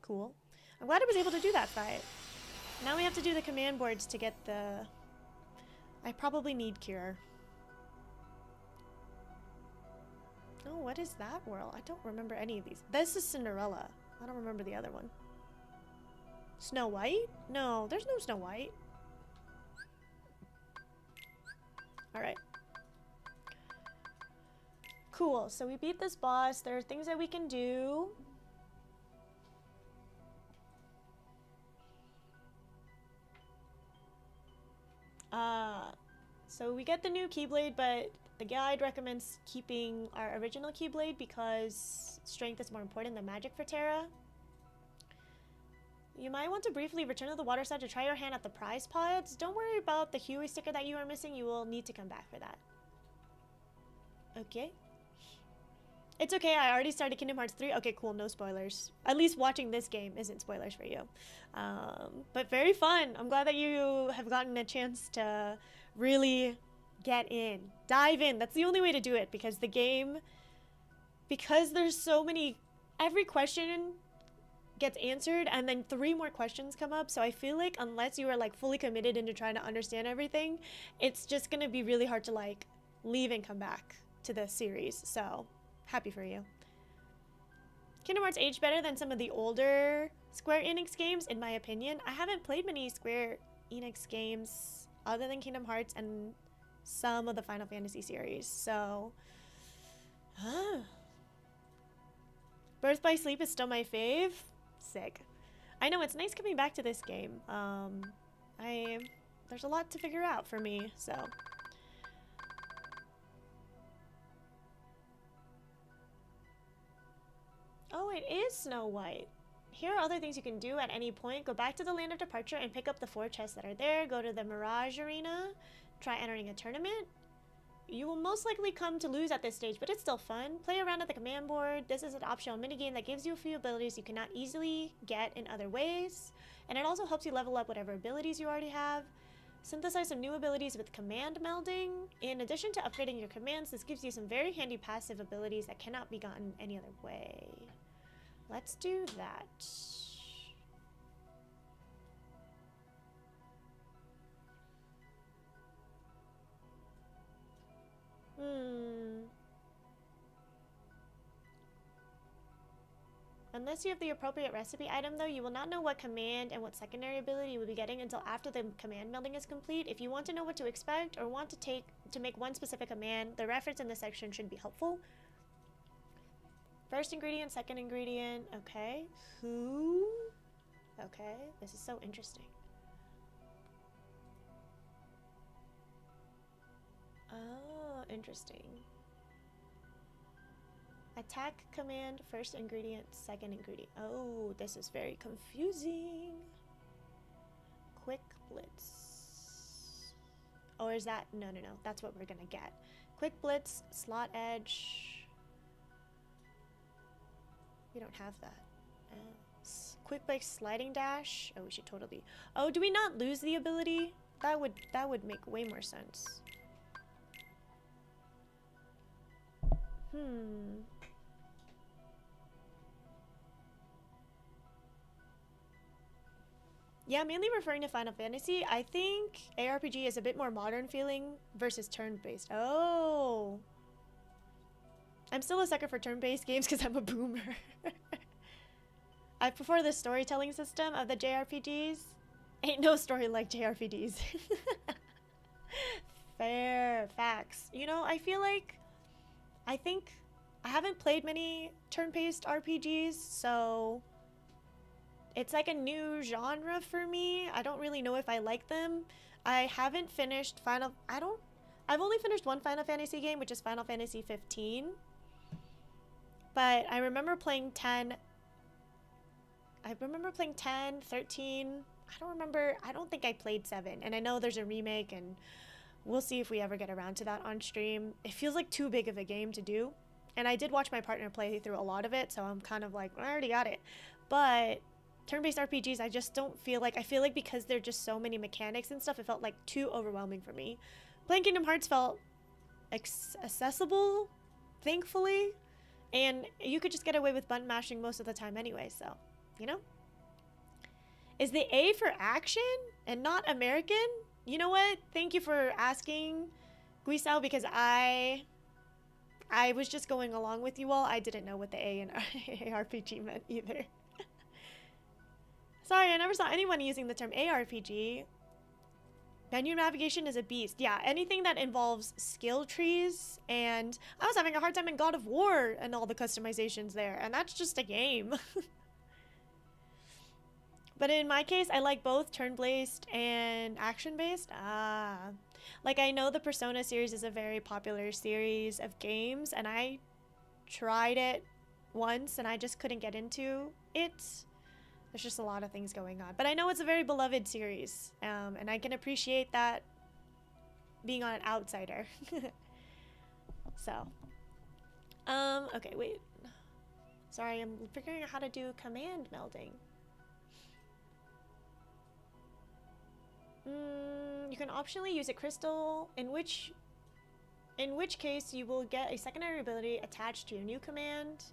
A: Cool. I'm glad I was able to do that fight. Now we have to do the command boards to get the... I probably need Cure. Oh, what is that world? I don't remember any of these. This is Cinderella. I don't remember the other one. Snow White? No, there's no Snow White. Alright. Cool, so we beat this boss. There are things that we can do. So we get the new Keyblade, but the guide recommends keeping our original Keyblade because strength is more important than magic for Terra. You might want to briefly return to the water side to try your hand at the prize pods. Don't worry about the Huey sticker that you are missing. You will need to come back for that. Okay. It's okay, I already started Kingdom Hearts 3. Okay, cool, no spoilers. At least watching this game isn't spoilers for you. But very fun. I'm glad that you have gotten a chance to really get in. Dive in. That's the only way to do it, because the game... Because there's so many... Every question gets answered, and then 3 more questions come up, so I feel like unless you are, like, fully committed into trying to understand everything, it's just gonna be really hard to, like, leave and come back to the series, so... Happy for you. Kingdom Hearts aged better than some of the older Square Enix games, in my opinion. I haven't played many Square Enix games other than Kingdom Hearts and some of the Final Fantasy series, so... Birth by Sleep is still my fave. Sick. I know, it's nice coming back to this game. There's a lot to figure out for me, so... Oh, it is Snow White. Here are other things you can do at any point. Go back to the Land of Departure and pick up the 4 chests that are there. Go to the Mirage Arena. Try entering a tournament. You will most likely come to lose at this stage, but it's still fun. Play around at the command board. This is an optional minigame that gives you a few abilities you cannot easily get in other ways. And it also helps you level up whatever abilities you already have. Synthesize some new abilities with command melding. In addition to upgrading your commands, this gives you some very handy passive abilities that cannot be gotten any other way. Let's do that. Unless you have the appropriate recipe item, though, you will not know what command and what secondary ability you will be getting until after the command melding is complete. If you want to know what to expect or want to make one specific command, the reference in this section should be helpful. First ingredient, second ingredient. Okay. Who? Okay. This is so interesting. Oh, interesting. Attack command, first ingredient, second ingredient. Oh, this is very confusing. Quick Blitz. Or is that? No. That's what we're gonna get. Quick Blitz, slot edge. We don't have that. Quick Blitz, sliding dash. Oh, we should totally. Oh, do we not lose the ability? That would make way more sense. Yeah, mainly referring to Final Fantasy. I think ARPG is a bit more modern feeling versus turn-based. Oh. I'm still a sucker for turn-based games because I'm a boomer. I prefer the storytelling system of the JRPGs. Ain't no story like JRPGs. Fair. Facts. You know, I think I haven't played many turn-based RPGs, so it's like a new genre for me. I don't really know if I like them. I haven't finished I've only finished one Final Fantasy game, which is Final Fantasy 15. But I remember playing 10. I remember playing 10, 13. I don't think I played 7. And I know there's a remake, and we'll see if we ever get around to that on stream. It feels like too big of a game to do. And I did watch my partner play through a lot of it, so I'm kind of like, I already got it. But turn-based RPGs, I just don't feel like, because there are just so many mechanics and stuff, it felt like too overwhelming for me. Playing Kingdom Hearts felt accessible, thankfully. And you could just get away with button mashing most of the time anyway, so, you know? Is the A for action and not American? You know what? Thank you for asking, Guisao, because I was just going along with you all. I didn't know what the A in ARPG meant either. Sorry, I never saw anyone using the term ARPG. Menu navigation is a beast. Yeah, anything that involves skill trees, and I was having a hard time in God of War and all the customizations there, and that's just a game. But in my case, I like both turn-based and action-based. Like, I know the Persona series is a very popular series of games, and I tried it once, and I just couldn't get into it. There's just a lot of things going on. But I know it's a very beloved series, and I can appreciate that being on an outsider. So. Okay, wait. Sorry, I'm figuring out how to do command melding. You can optionally use a crystal, in which case you will get a secondary ability attached to your new command.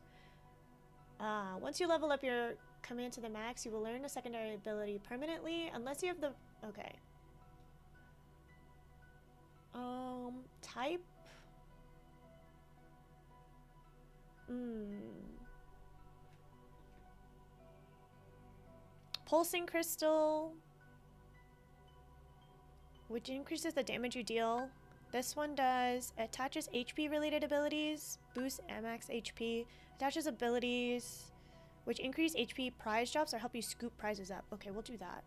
A: Once you level up your command to the max, you will learn a secondary ability permanently, unless you have the... Okay. Type? Pulsing crystal, which increases the damage you deal. This one does. Attaches HP related abilities, boosts max HP, attaches abilities which increase HP prize drops or help you scoop prizes up. Okay, we'll do that.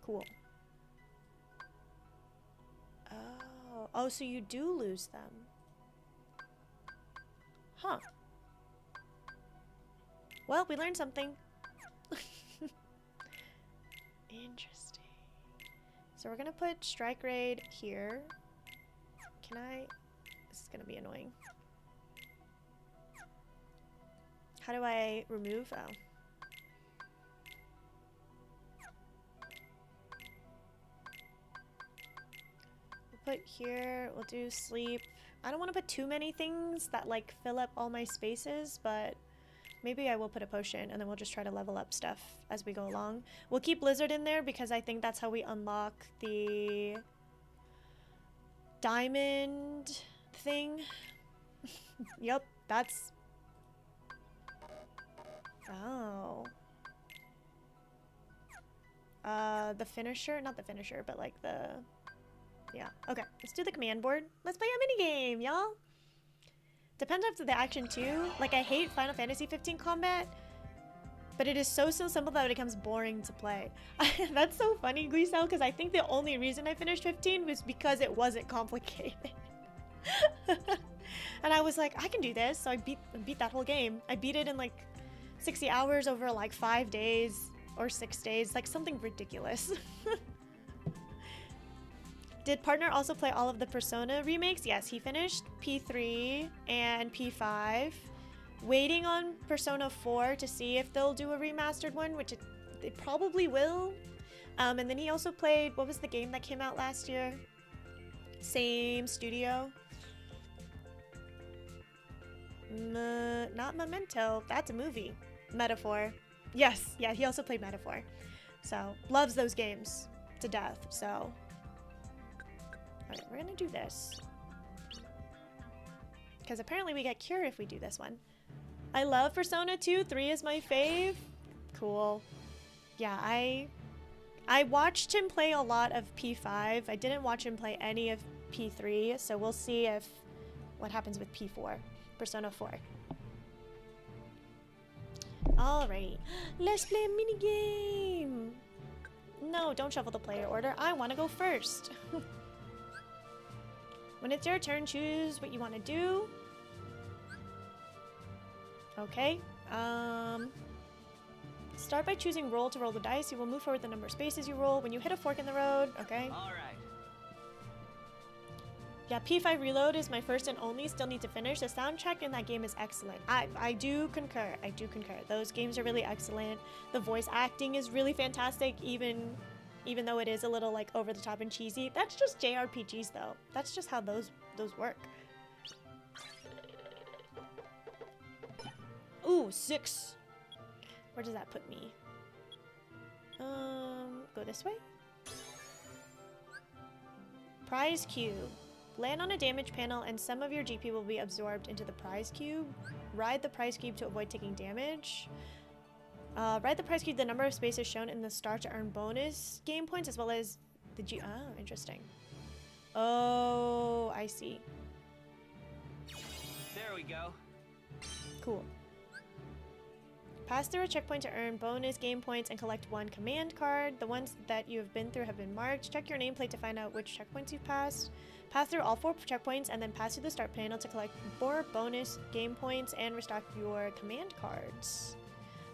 A: Cool. Oh, so you do lose them. Huh. Well, we learned something. Interesting. So we're gonna put Strike Raid here. Can I? This is gonna be annoying. How do I remove? Oh. We'll put here, we'll do sleep. I don't want to put too many things that like fill up all my spaces, but maybe I will put a potion and then we'll just try to level up stuff as we go along. We'll keep Blizzard in there because I think that's how we unlock the diamond thing. Yep, that's... Oh. The finisher? Not the finisher, but like the... Yeah, okay. Let's do the command board. Let's play a minigame, y'all! Depends on the action too. Like, I hate Final Fantasy 15 combat, but it is so simple that it becomes boring to play. That's so funny, Guisel, because I think the only reason I finished 15 was because it wasn't complicated. And I was like, I can do this, so I beat that whole game. I beat it in like 60 hours over like 5 days or 6 days, like something ridiculous. Did partner also play all of the Persona remakes? Yes, he finished P3 and P5. Waiting on Persona 4 to see if they'll do a remastered one, which they probably will. And then he also played, what was the game that came out last year? Same studio. Not Memento, that's a movie. Metaphor. Yes, yeah, he also played Metaphor. So, loves those games to death, so. Alright, we're gonna do this. Because apparently we get Cure if we do this one. I love Persona 2, 3 is my fave. Cool. Yeah, I watched him play a lot of P5. I didn't watch him play any of P3, so we'll see if what happens with P4. Persona 4. Alright, let's play a minigame! No, don't shuffle the player order. I want to go first. When it's your turn, choose what you want to do. Okay. Start by choosing roll to roll the dice. You will move forward the number of spaces you roll. When you hit a fork in the road, okay.
B: Alright.
A: Yeah, P5 Reload is my first and only. Still need to finish. The soundtrack in that game is excellent. I do concur. I do concur. Those games are really excellent. The voice acting is really fantastic, even though it is a little like over the top and cheesy. That's just JRPGs though. That's just how those work. Ooh, 6. Where does that put me? Go this way? Prize cube. Land on a damage panel and some of your GP will be absorbed into the prize cube. Ride the prize cube to avoid taking damage. Ride the prize cube the number of spaces shown in the start to earn bonus game points as well as the Oh, interesting. Oh, I see.
B: There we go.
A: Cool. Pass through a checkpoint to earn bonus game points and collect 1 command card. The ones that you have been through have been marked. Check your nameplate to find out which checkpoints you've passed. Pass through all 4 checkpoints and then pass through the start panel to collect 4 bonus game points and restock your command cards.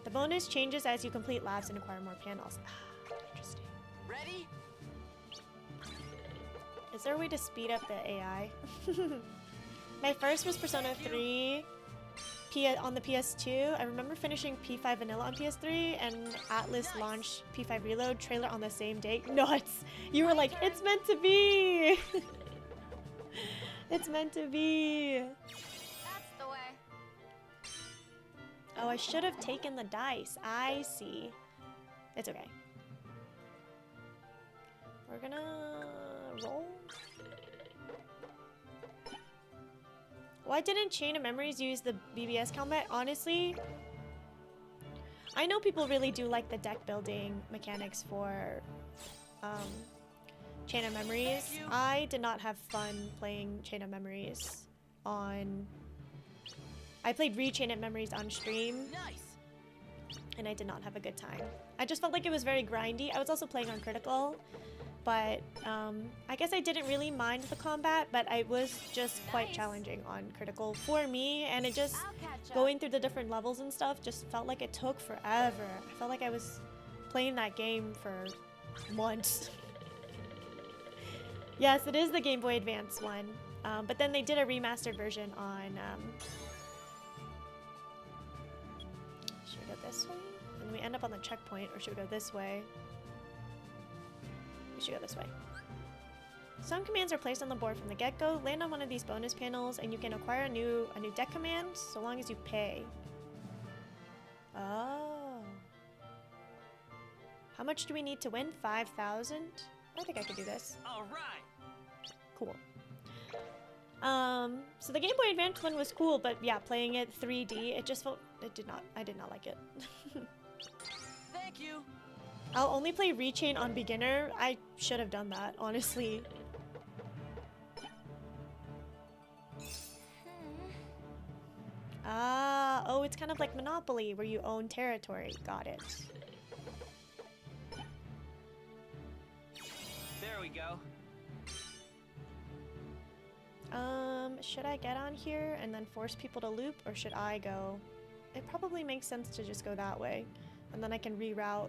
A: The bonus changes as you complete laps and acquire more panels. Ah, interesting.
B: Ready?
A: Is there a way to speed up the AI? My first was Persona 3 on the PS2. I remember finishing P5 Vanilla on PS3 and Atlas launched P5 Reload trailer on the same day. Nuts! You were like, it's meant to be! It's meant to be!
D: That's the way.
A: Oh, I should have taken the dice. I see. It's okay. We're gonna roll. Why didn't Chain of Memories use the BBS combat? Honestly, I know people really do like the deck building mechanics for Chain of Memories. I did not have fun playing Chain of Memories on... I played Chain of Memories on stream.
B: Nice.
A: And I did not have a good time. I just felt like it was very grindy. I was also playing on Critical, but I guess I didn't really mind the combat, but it was just quite challenging on Critical for me, and it just, going through the different levels and stuff, just felt like it took forever. I felt like I was playing that game for months. Yes, it is the Game Boy Advance one, but then they did a remastered version on... should we go this way? And we end up on the checkpoint, or should we go this way? We should go this way. Some commands are placed on the board from the get-go. Land on one of these bonus panels, and you can acquire a new deck command so long as you pay. Oh. How much do we need to win? 5,000? I think I could do this.
B: All right.
A: Cool. So the Game Boy Advance one was cool, but yeah, playing it 3D, it just felt, I did not like it.
B: Thank you.
A: I'll only play Rechain on beginner. I should have done that, honestly. Ah, oh, it's kind of like Monopoly, where you own territory. Got it.
B: There we go.
A: Should I get on here and then force people to loop, or should I go? It probably makes sense to just go that way, and then I can reroute.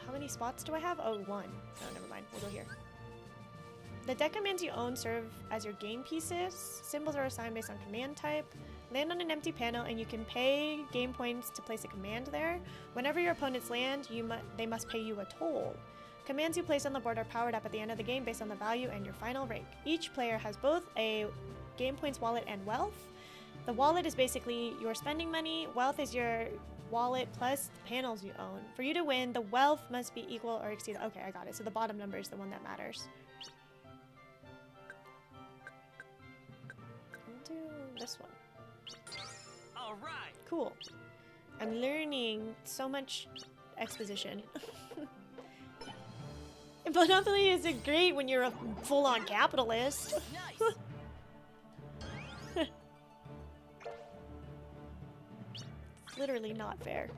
A: How many spots do I have? Oh, one. Oh, never mind. We'll go here. The deck commands you own serve as your game pieces. Symbols are assigned based on command type. Land on an empty panel, and you can pay game points to place a command there. Whenever your opponents land, they must pay you a toll. Commands you place on the board are powered up at the end of the game based on the value and your final rank. Each player has both a game points wallet and wealth. The wallet is basically your spending money. Wealth is your wallet plus the panels you own. For you to win, the wealth must be equal or exceed. Okay, I got it. So the bottom number is the one that matters. I'll do this one.
B: All right.
A: Cool. I'm learning so much exposition. Monopoly isn't great when you're a full-on capitalist.
B: Nice.
A: It's literally not fair.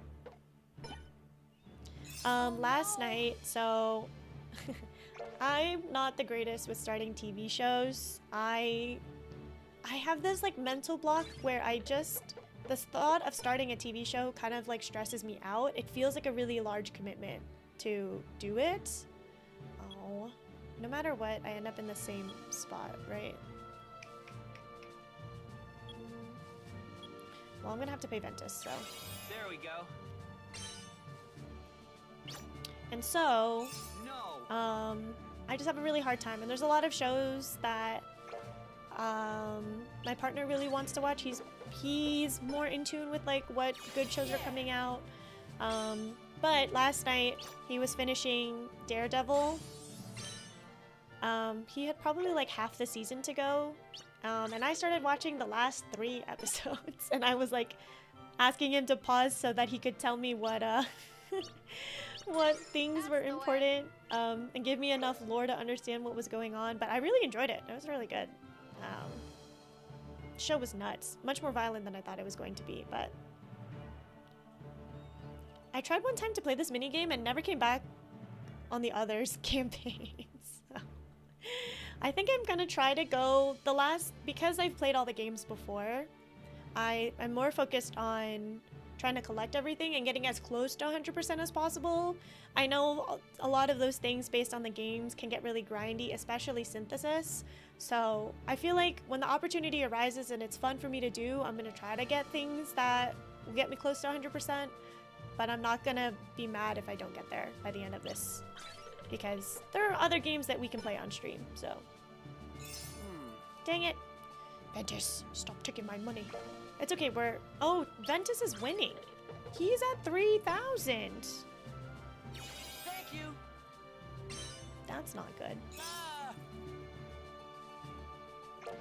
A: Last night, so I'm not the greatest with starting TV shows. I have this like mental block where the thought of starting a TV show kind of like stresses me out. It feels like a really large commitment to do it. Oh, no matter what, I end up in the same spot, right? Well, I'm gonna have to pay Ventus, so.
B: There we go.
A: And so,
B: No.
A: I just have a really hard time, and there's a lot of shows that my partner really wants to watch. He's more in tune with like what good shows are coming out. But last night he was finishing Daredevil. He had probably like half the season to go. And I started watching the last 3 episodes, and I was like asking him to pause so that he could tell me what what things were important, and give me enough lore to understand what was going on. But I really enjoyed it. It was really good. The show was nuts. Much more violent than I thought it was going to be, but I tried one time to play this minigame and never came back on the others' campaigns. So I think I'm gonna try to go because I've played all the games before, I'm more focused on trying to collect everything and getting as close to 100% as possible. I know a lot of those things based on the games can get really grindy, especially synthesis. So I feel like when the opportunity arises and it's fun for me to do, I'm gonna try to get things that will get me close to 100%, but I'm not gonna be mad if I don't get there by the end of this, because there are other games that we can play on stream, so. Dang it. Ventus, stop taking my money. It's okay, oh, Ventus is winning. He's at 3,000.
B: Thank you.
A: That's not good.
B: Ah.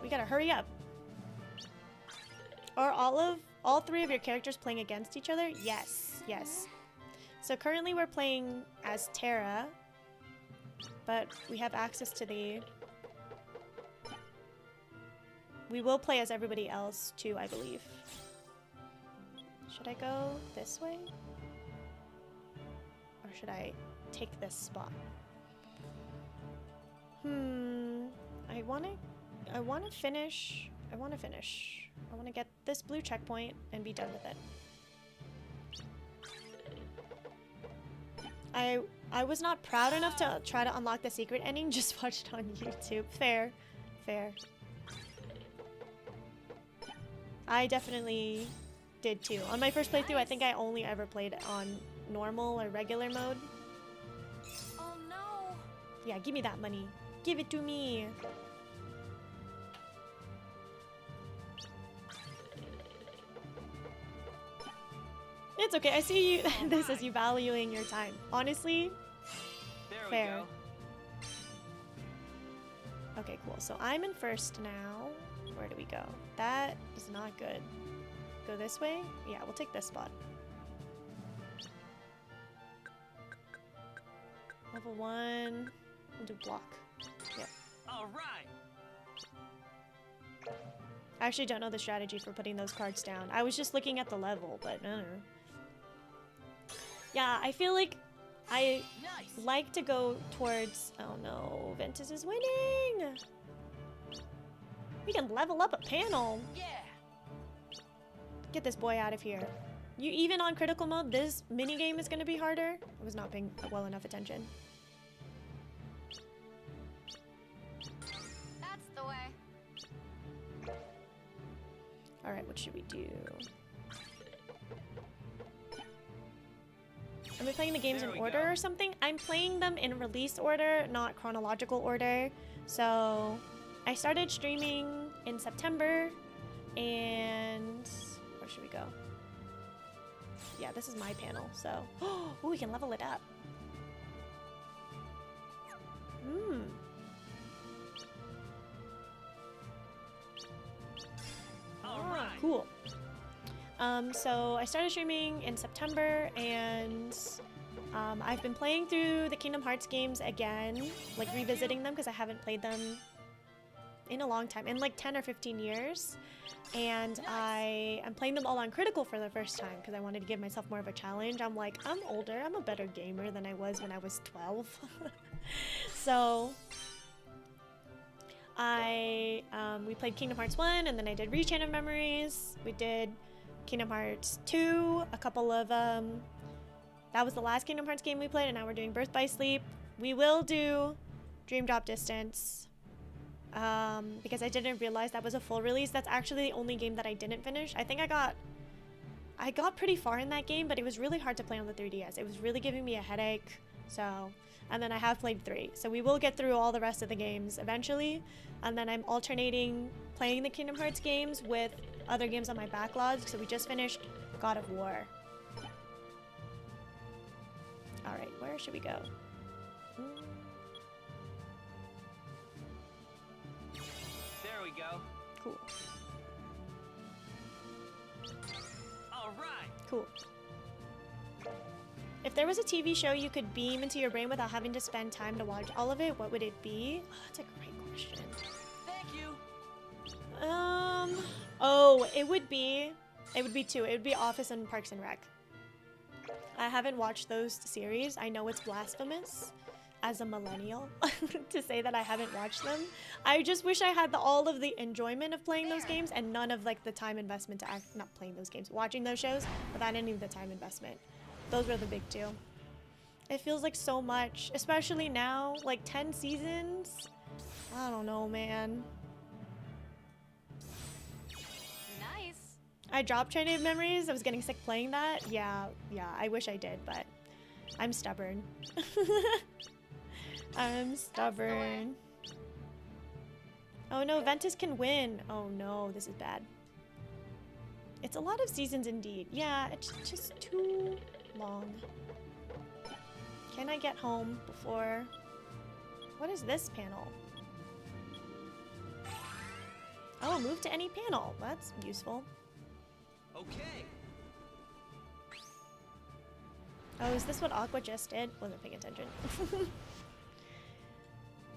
A: We gotta hurry up. Are all 3 of your characters playing against each other? Yes, yes. So currently we're playing as Terra, but we have access to we will play as everybody else too, I believe. Should I go this way? Or should I take this spot? I wanna finish. I want to get this blue checkpoint and be done with it. I was not proud enough to try to unlock the secret ending, just watched on YouTube. Fair. I definitely did too. On my first playthrough, I think I only ever played on normal or regular mode.
D: Oh no!
A: Yeah, give me that money. Give it to me. It's okay. I see you. This is you valuing your time. Honestly,
B: There we
A: fair.
B: go.
A: Okay, cool. So I'm in first now. Where do we go? That is not good. Go this way? Yeah, we'll take this spot. Level 1. We'll do block. Yep.
I: All right.
A: I actually don't know the strategy for putting those cards down. I was just looking at the level, but I don't know. Yeah, I feel like I like to go towards... Oh no, Ventus is winning! We can level up a panel!
B: Yeah!
A: Get this boy out of here. You even on critical mode, this minigame is gonna be harder? I was not paying well enough attention.
D: That's the way.
A: Alright, what should we do? Am I playing the games in order or something? I'm playing them in release order, not chronological order. So, I started streaming in September, and where should we go? Yeah, this is my panel, so... Oh, we can level it up.
I: Alright.
A: Cool. So I started streaming in September, and I've been playing through the Kingdom Hearts games again, like revisiting them because I haven't played them in a long time, in like 10 or 15 years. And I am playing them all on critical for the first time because I wanted to give myself more of a challenge. I'm like, I'm older, I'm a better gamer than I was when I was 12. So we played Kingdom Hearts 1, and then I did Rechain of Memories. We did Kingdom Hearts 2, a couple of, that was the last Kingdom Hearts game we played, and now we're doing Birth by Sleep. We will do Dream Drop Distance, because I didn't realize that was a full release. That's actually the only game that I didn't finish. I think I got pretty far in that game, but it was really hard to play on the 3DS. It was really giving me a headache, so... And then I have played 3, so we will get through all the rest of the games eventually. And then I'm alternating playing the Kingdom Hearts games with other games on my backlog, so we just finished God of War. Alright, where should we go?
I: There we go.
A: Cool.
I: All right.
A: Cool. If there was a TV show you could beam into your brain without having to spend time to watch all of it, what would it be? Oh, that's a great question.
B: Thank you.
A: Oh, it would be 2. It would be Office and Parks and Rec. I haven't watched those series. I know it's blasphemous as a millennial to say that I haven't watched them. I just wish I had all of the enjoyment of playing those games and none of like the time investment to not playing those games, watching those shows without any of the time investment. Those were the big 2. It feels like so much, especially now, like 10 seasons. I don't know, man.
D: Nice.
A: I dropped Train of Memories. I was getting sick playing that. Yeah, I wish I did, but I'm stubborn. I'm stubborn. Oh no, Ventus can win. Oh no, this is bad. It's a lot of seasons indeed. Yeah, it's just too long. Can I get home before... What is this panel? Oh, move to any panel. That's useful.
I: Okay.
A: Oh, is this what Aqua just did? Wasn't paying attention.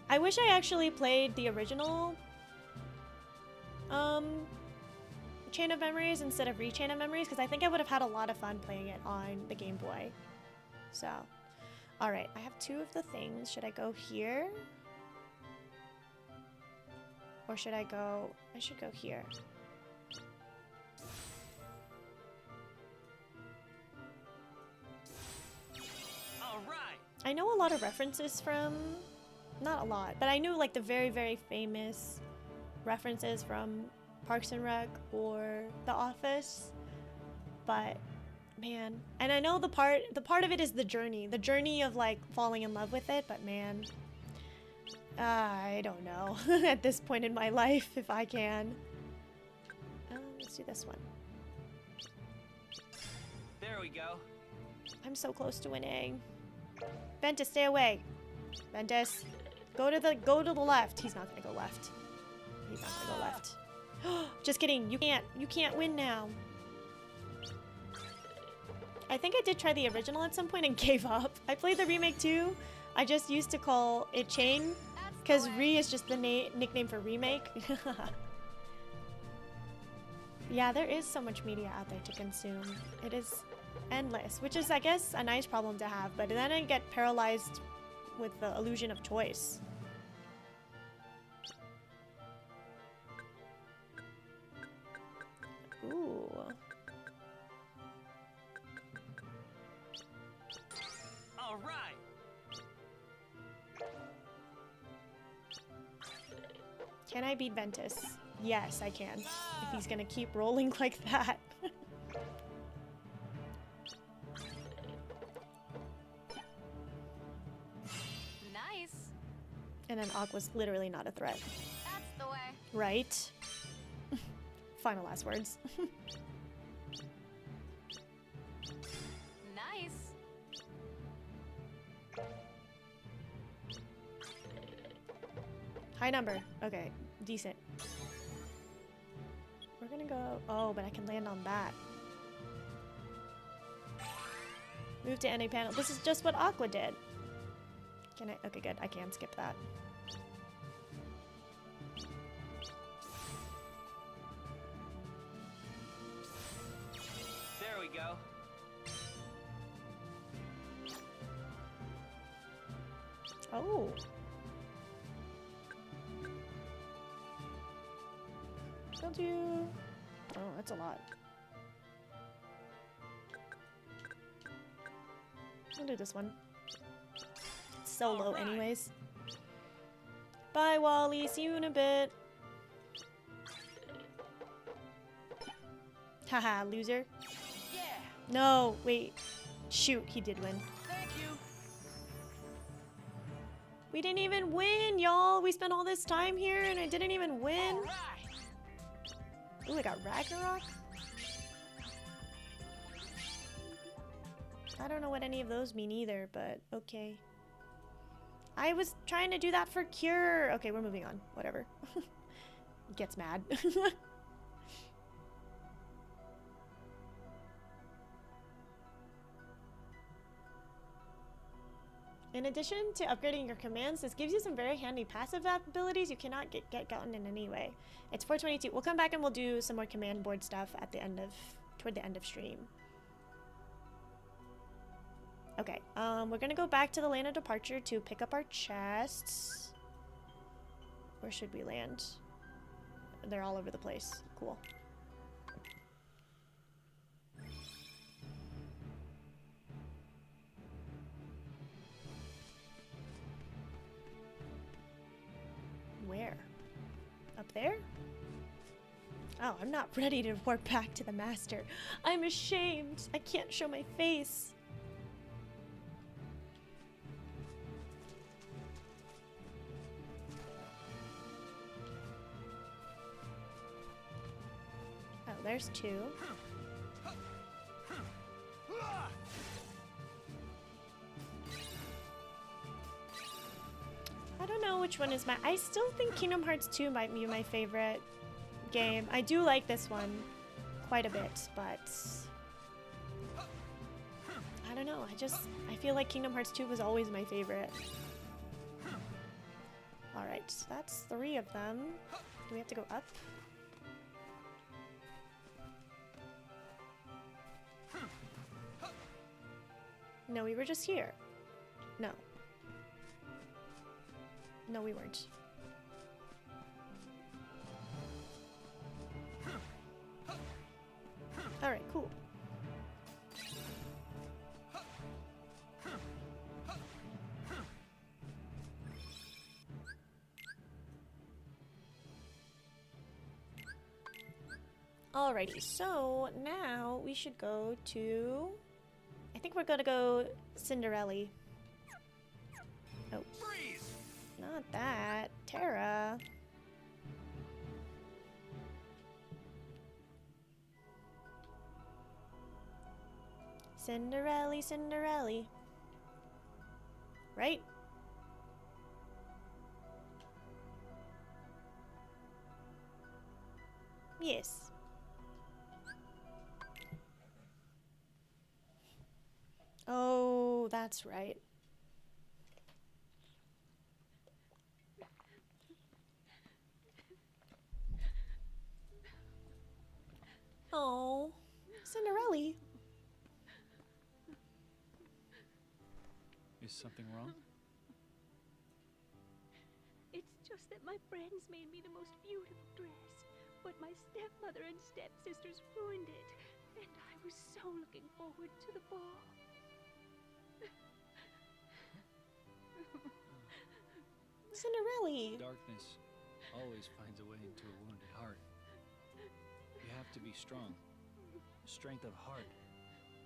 A: I wish I actually played the original Chain of Memories instead of Rechain of Memories, because I think I would have had a lot of fun playing it on the Game Boy. So, alright, I have 2 of the things. Should I go here? Or should I go... I should go here.
I: Alright.
A: I know a lot of references from... Not a lot, but I knew like the very, very famous references from Parks and Rec or The Office, but man, and I know the part of it is the journey of like falling in love with it, but man, I don't know at this point in my life if I can. Let's do this one.
I: There we go.
A: I'm so close to winning. Ventus, stay away. Ventus. Go to the left. He's not gonna go left. He's not gonna go left. Just kidding. You can't win now. I think I did try the original at some point and gave up. I played the remake too. I just used to call it Chain because Re is just the nickname for remake. Yeah, there is so much media out there to consume. It is endless, which is, I guess, a nice problem to have, but then I get paralyzed with the illusion of choice. Ooh.
I: All right.
A: Can I beat Ventus? Yes, I can. If he's gonna keep rolling like that.
D: Nice.
A: And then Aqua's literally not a threat.
D: That's the way.
A: Right? Final last words.
D: Nice.
A: High number. Okay, decent. We're gonna go... Oh, but I can land on that. Move to NA panel. This is just what Aqua did. Can I... Okay, good. I can skip that.
B: There we go.
A: Oh. I'll do... Oh, that's a lot. I'll do this one. It's so low anyways. Bye, Wally. See you in a bit. Haha, loser.
B: Yeah.
A: No, wait. Shoot, he did win.
B: Thank you.
A: We didn't even win, y'all. We spent all this time here and I didn't even win.
B: All right.
A: Ooh, I got Ragnarok. I don't know what any of those mean either, but okay. I was trying to do that for Cure. Okay, we're moving on. Whatever. Gets mad. In addition to upgrading your commands, this gives you some very handy passive abilities you cannot get gotten in any way. It's 422. We'll come back and we'll do some more command board stuff at the end of, toward the end of stream. Okay, we're gonna go back to the land of departure to pick up our chests. Where should we land? They're all over the place. Cool. Where? Up there? Oh, I'm not ready to warp back to the master. I'm ashamed. I can't show my face. Oh, there's two. I don't know which one is my... I still think Kingdom Hearts 2 might be my favorite game. I do like this one quite a bit, but... I don't know. I feel like Kingdom Hearts 2 was always my favorite. Alright, so that's 3 of them. Do we have to go up? No, we were just here. No. No, we weren't. Alright, cool. Alrighty, so now we should go to... I think we're gonna go Cinderella. Oh.
B: Freeze!
A: Not that. Terra. Cinderella, Cinderella. Right? Yes. Oh, that's right. Oh, Cinderella.
E: Is something wrong?
L: It's just that my friends made me the most beautiful dress, but my stepmother and stepsisters ruined it, and I was so looking forward to the ball.
A: Cinderella.
E: Darkness always finds a way into a wounded heart. You have to be strong. The strength of heart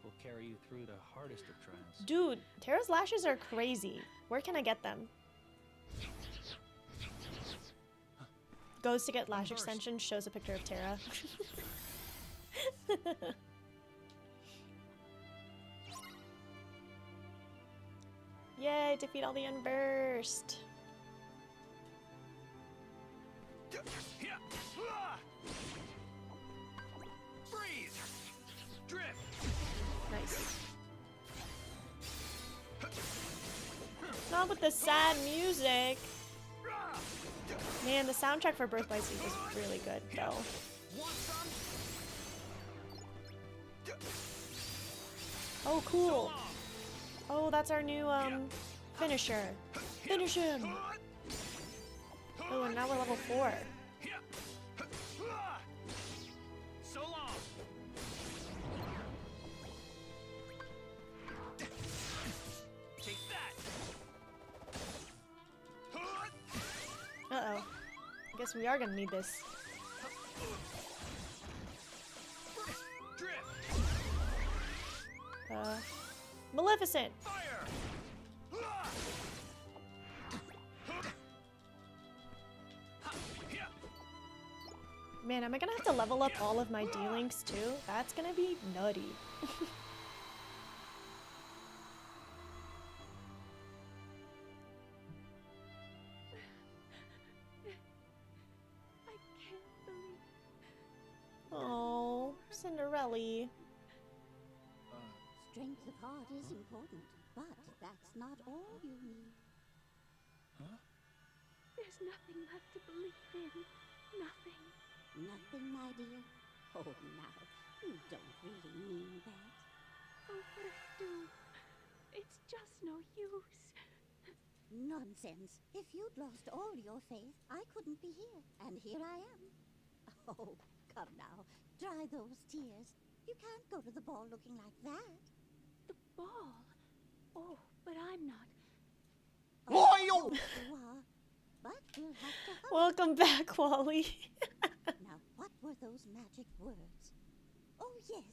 E: will carry you through the hardest of trials.
A: Dude, Terra's lashes are crazy. Where can I get them? Goes to get lash extensions, shows a picture of Terra. Yay, defeat all the Unversed.
I: Freeze! Drift!
A: Nice. Not with the sad music. Man, the soundtrack for Birth by Sleep is really good, though. Oh, cool. Oh, that's our new, finisher. Finish him! Oh, and now we're level 4.
I: So long! Take that!
A: Uh-oh. I guess we are gonna need this. Maleficent! Man, am I gonna have to level up all of my D-Links too? That's gonna be nutty.
L: I can't believe.
A: Oh, Cinderella.
M: Strength of heart is important, but that's not all you need.
E: Huh?
L: There's nothing left to believe in. Nothing.
M: Nothing, my dear? Oh, now, you don't really mean that.
L: Oh, but I do. It's just no use.
M: Nonsense. If you'd lost all your faith, I couldn't be here. And here I am. Oh, come now. Dry those tears. You can't go to the ball looking like that.
L: The ball? Oh, but I'm not.
M: Oh, you are. But we'll have to hurry.
A: Welcome back, Wally.
M: Now, what were those magic words? Oh, yes.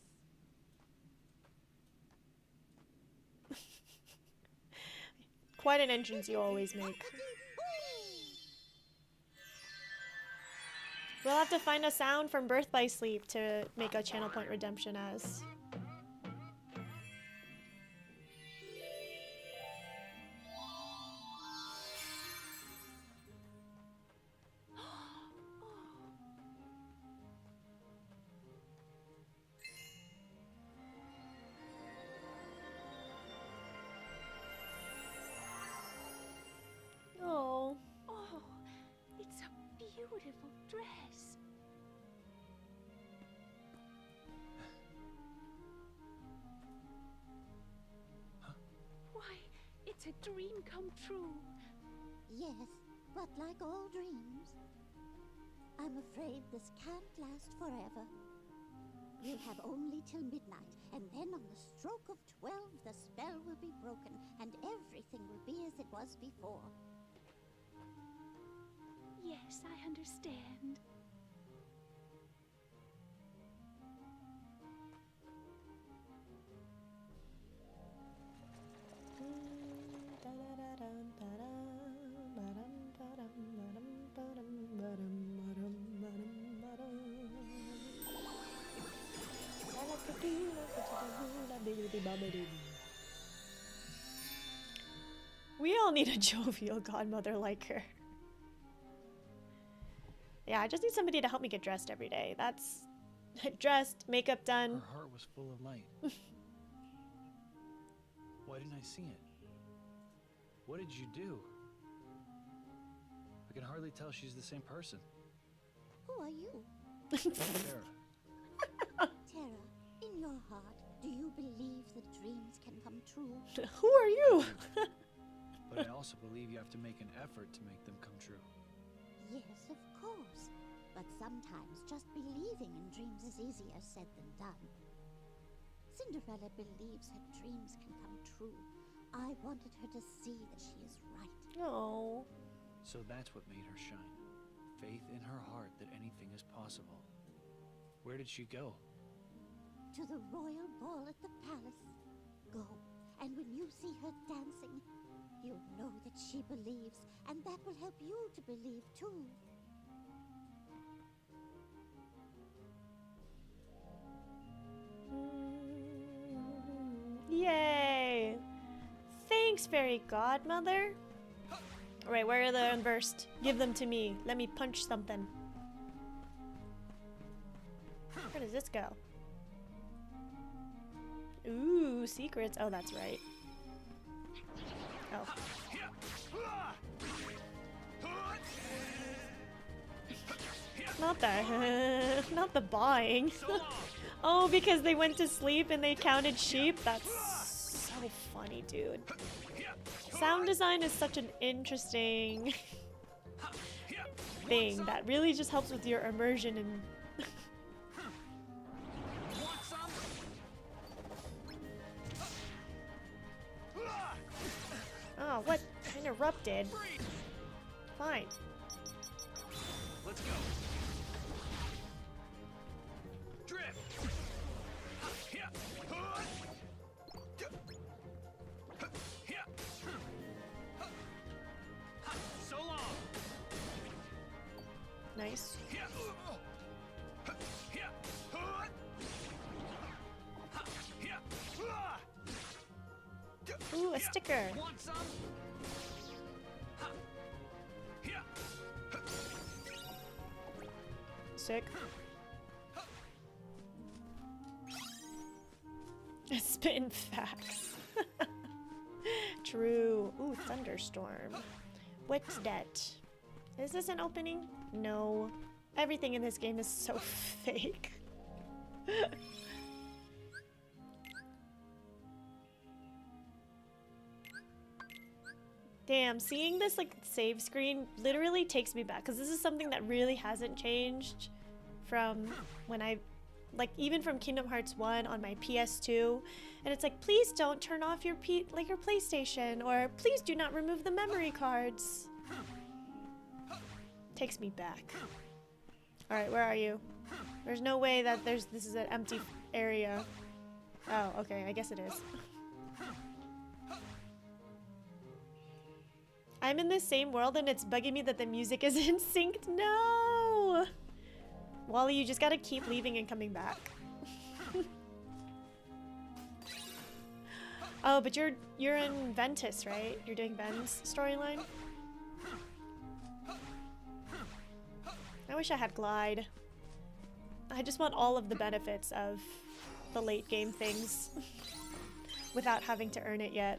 A: Quite an entrance you always make. We'll have to find a sound from Birth by Sleep to make a channel point redemption as. Oh.
L: Oh, it's a beautiful dress. Why, it's a dream come true.
M: Yes, but like all dreams, I'm afraid this can't last forever. You'll have only till midnight, and then on the stroke of 12, the spell will be broken, and everything will be as it was before.
L: Yes, I understand.
A: We all need a jovial godmother like her. Yeah, I just need somebody to help me get dressed every day. That's dressed, makeup done.
E: Her heart was full of light. Why didn't I see it? What did you do? I can hardly tell she's the same person.
M: Who are you?
E: Terra.
M: Terra, in your heart, do you believe that dreams can come true?
A: Who are you?
E: But I also believe you have to make an effort to make them come true.
M: Yes, of course. But sometimes just believing in dreams is easier said than done. Cinderella believes her dreams can come true. I wanted her to see that she is right.
A: Oh.
E: So that's what made her shine. Faith in her heart that anything is possible. Where did she go?
M: To the royal ball at the palace. Go, and when you see her dancing, you'll know that she believes, and that will help you to believe too.
A: Yay! Thanks, fairy godmother. Alright, where are the unversed? Give them to me. Let me punch something. Where does this go? Ooh, secrets. Oh, that's right. Oh. Not the not the buying. Oh, because they went to sleep and they counted sheep? That's so funny, dude. Sound design is such an interesting thing that really just helps with your immersion and oh, what? Interrupted. Fine.
I: Let's go. Drift. So long.
A: Nice. Ooh, a sticker.
I: Want some?
A: Sick. Spitting facts. True. Ooh, thunderstorm. What's that? Is this an opening? No. Everything in this game is so fake. Damn, seeing this like save screen literally takes me back because this is something that really hasn't changed from when I like even from Kingdom Hearts 1 on my PS2, and it's like, please don't turn off your your PlayStation, or please do not remove the memory cards. Takes me back. All right, where are you? There's no way that this is an empty area. Oh, okay, I guess it is. I'm in this same world and it's bugging me that the music isn't synced. No! Wally, you just gotta keep leaving and coming back. Oh, but you're in Ventus, right? You're doing Ben's storyline? I wish I had Glide. I just want all of the benefits of the late game things without having to earn it yet.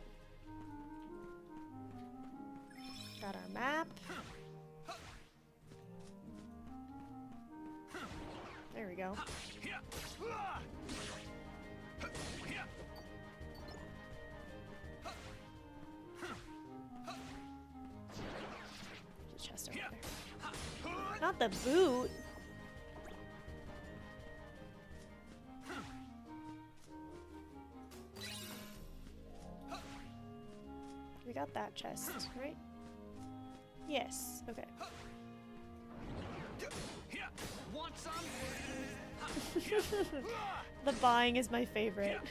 A: Got our map. There we go. There's a chest over there. Not the boot. We got that chest, right? Yes, okay.
I: Want some?
A: The buying is my favorite.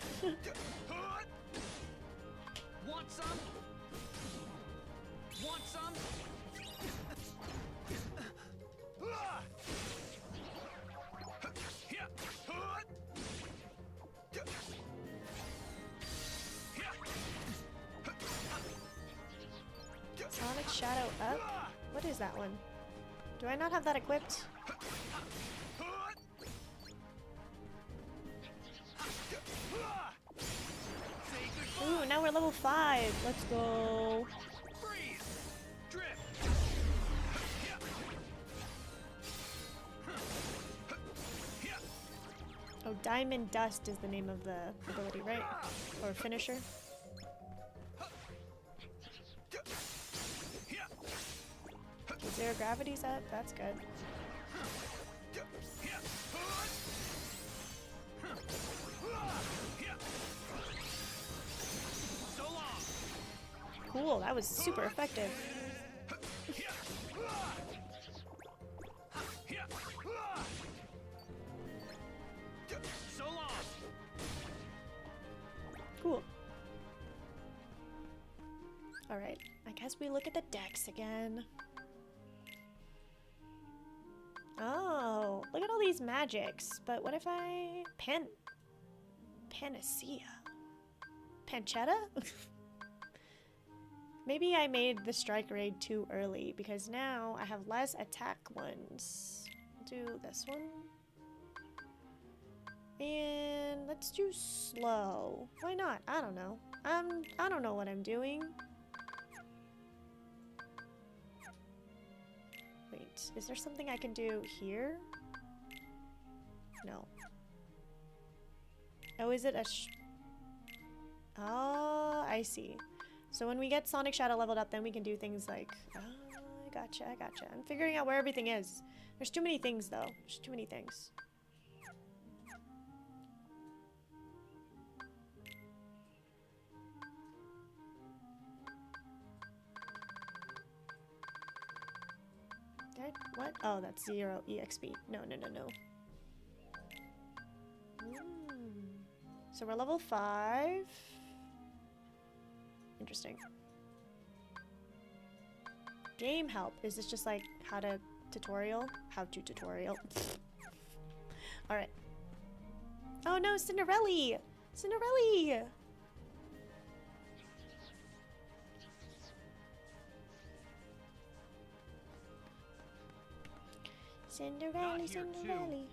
I: Want some? Want some?
A: Sonic Shadow up? What is that one? Do I not have that equipped? Ooh, now we're level 5. Let's go. Oh, Diamond Dust is the name of the ability, right? Or finisher? Zero gravity's up. That's good. Cool, that was super effective. Cool. Alright, I guess we look at the decks again. Oh, look at all these magics. But what if I... Panacea? Pancetta? Maybe I made the strike raid too early because now I have less attack ones. Do this one. And let's do slow. Why not? I don't know. I don't know what I'm doing. Wait, is there something I can do here? No. Oh, is it a oh, I see. So when we get Sonic Shadow leveled up, then we can do things like... Oh, I gotcha, I gotcha. I'm figuring out where everything is. There's too many things, though. There's too many things. What? Oh, that's 0 EXP. No, no, no, no. So we're level 5. Interesting. Game help. Is this just like how to tutorial? How to tutorial. Alright. Oh no, Cinderella! Cinderella! Cinderella, Cinderella.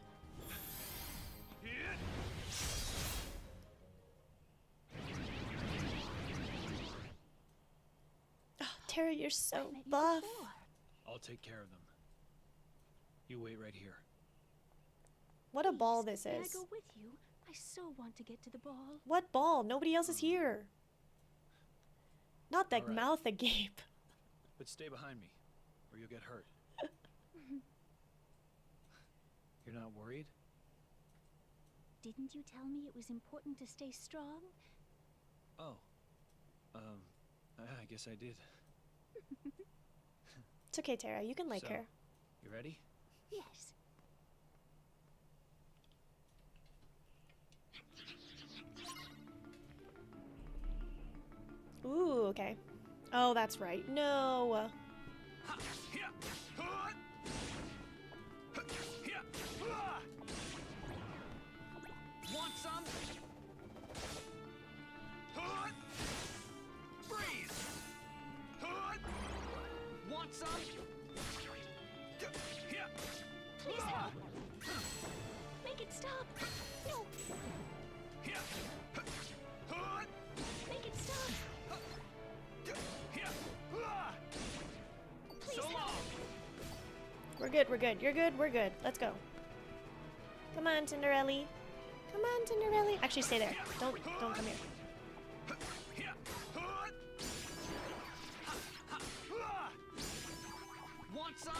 A: Oh, Terra, you're so buff.
E: I'll take care of them. You wait right here.
A: What a ball this
L: Can I
A: is.
L: go with you? I so want to get to the ball.
A: What ball? Nobody else is here. Not that
E: All right.
A: mouth agape.
E: But stay behind me, or you'll get hurt. You're not worried?
L: Didn't you tell me it was important to stay strong?
E: Oh. I guess I did.
A: It's okay, Terra. You can like
E: So,
A: her.
E: You ready?
L: Yes.
A: Ooh, okay. Oh, that's right. No.
B: Want some? Freeze! Want some?
L: Please help! Make it stop! No! Make it stop! Please help!
A: We're good, we're good. You're good, we're good. Let's go. Come on, Cinderella. Come on, Cinderella. Actually, stay there. Don't come here.
B: Want some?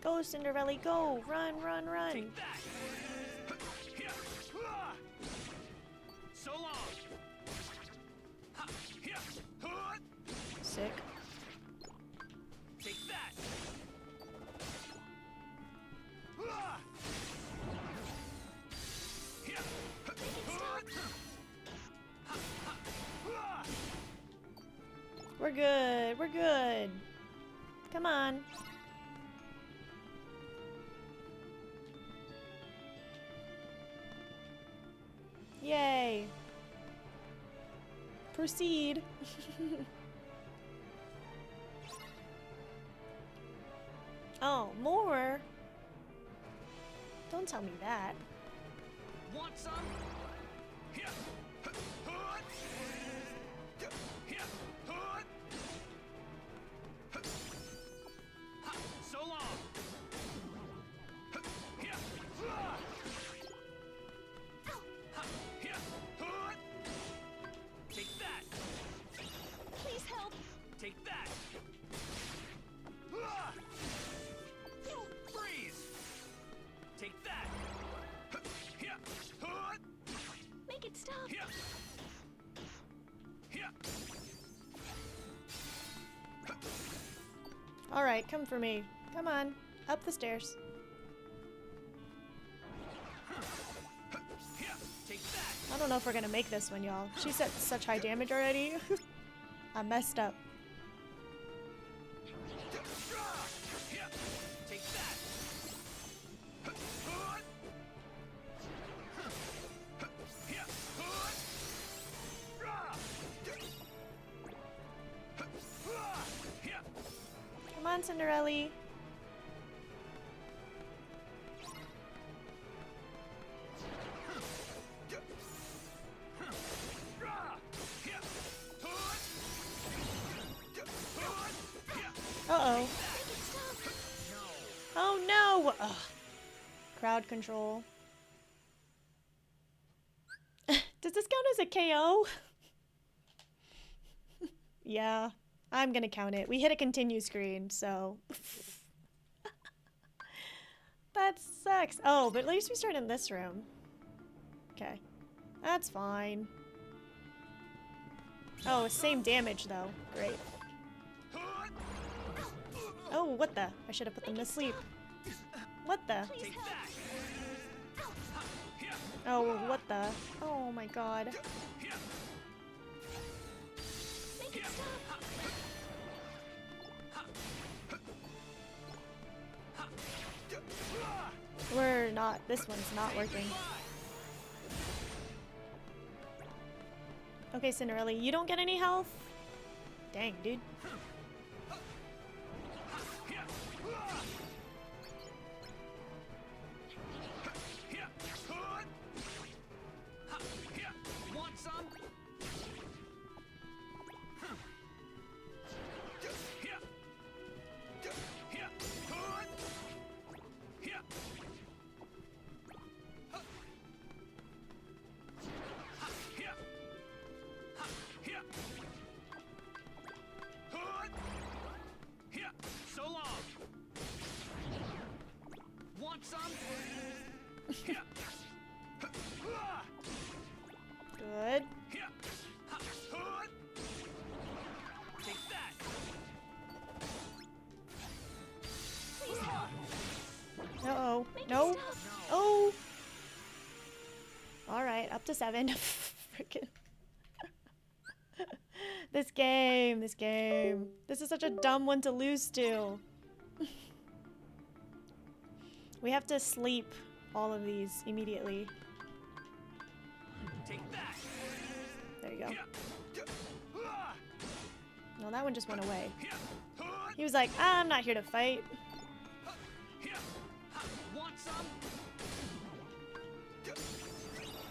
A: Go, Cinderella, go. Run, run, run.
B: So long.
A: Sick.
B: Take that.
A: We're good, we're good. Come on. Yay. Proceed. Oh, more? Don't tell me that.
I: Want some? Here. So long. Take that.
L: Please help.
I: Take that. Freeze. Take that.
L: Make it stop.
A: All right, come for me. Come on, up the stairs.
I: Take that.
A: I don't know if we're gonna make this one, y'all. She said such high damage already. I messed up.
I: Take that.
A: Come on, Cinderella. Uh-oh. Oh no! Ugh. Crowd control. Does this count as a KO? Yeah, I'm gonna count it. We hit a continue screen, so... That sucks. Oh, but at least we start in this room. Okay. That's fine. Oh, same damage though. Great. Oh, what the? I should have put them to sleep. What the? Oh, what the? Oh my god. We're not. This one's not working. Okay, Cinderella, you don't get any health? Dang, dude.
I: Want some? So long. Want some?
A: Good.
I: Take that.
A: Uh-oh. No. Oh. Alright, up to 7. Frickin'. This game. This is such a dumb one to lose to. We have to sleep all of these immediately.
I: Take that.
A: There you go. No, that one just went away. He was like, I'm not here to fight.
I: Want some?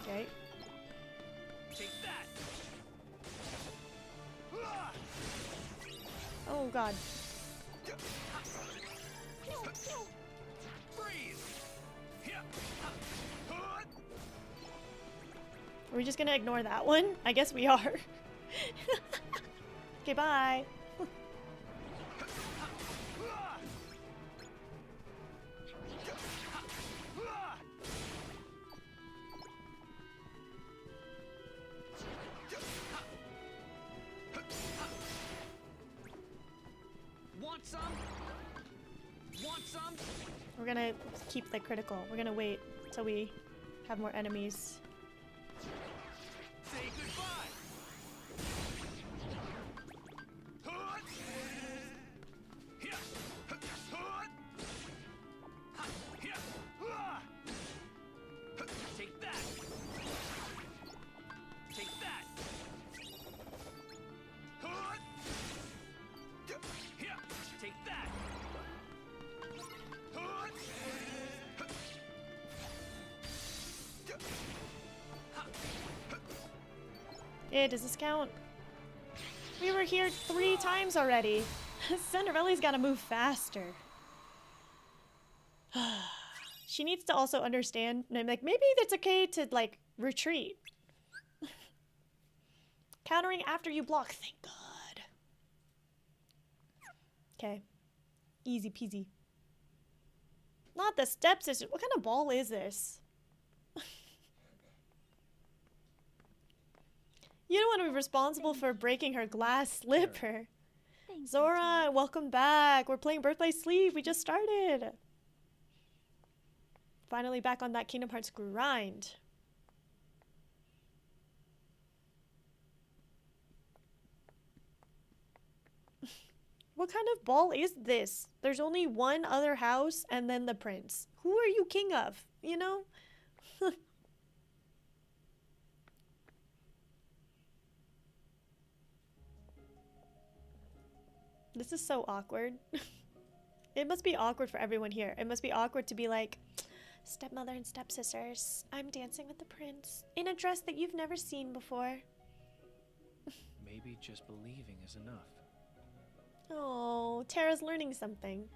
A: Okay.
I: Take that.
A: Oh god.
I: Freeze.
A: Are we just gonna ignore that one? I guess we are. Okay, bye.
I: Want some? Want some?
A: We're gonna keep the critical. We're gonna wait till we have more enemies.
I: Say goodbye. Take that. Take that.
A: Does this count? We were here 3 times already. Cinderella's gotta move faster. She needs to also understand, and I'm like, maybe it's okay to, like, retreat. Countering after you block, thank God. Okay. Easy peasy. Not the stepsister. What kind of ball is this? You don't want to be responsible for breaking her glass slipper. Zora, welcome back. We're playing Birth by Sleep. We just started. Finally back on that Kingdom Hearts grind. What kind of ball is this? There's only one other house and then the prince. Who are you king of? You know? This is so awkward. It must be awkward for everyone here. It must be awkward to be like, stepmother and stepsisters, I'm dancing with the prince in a dress that you've never seen before.
E: Maybe just believing is enough.
A: Oh, Tara's learning something.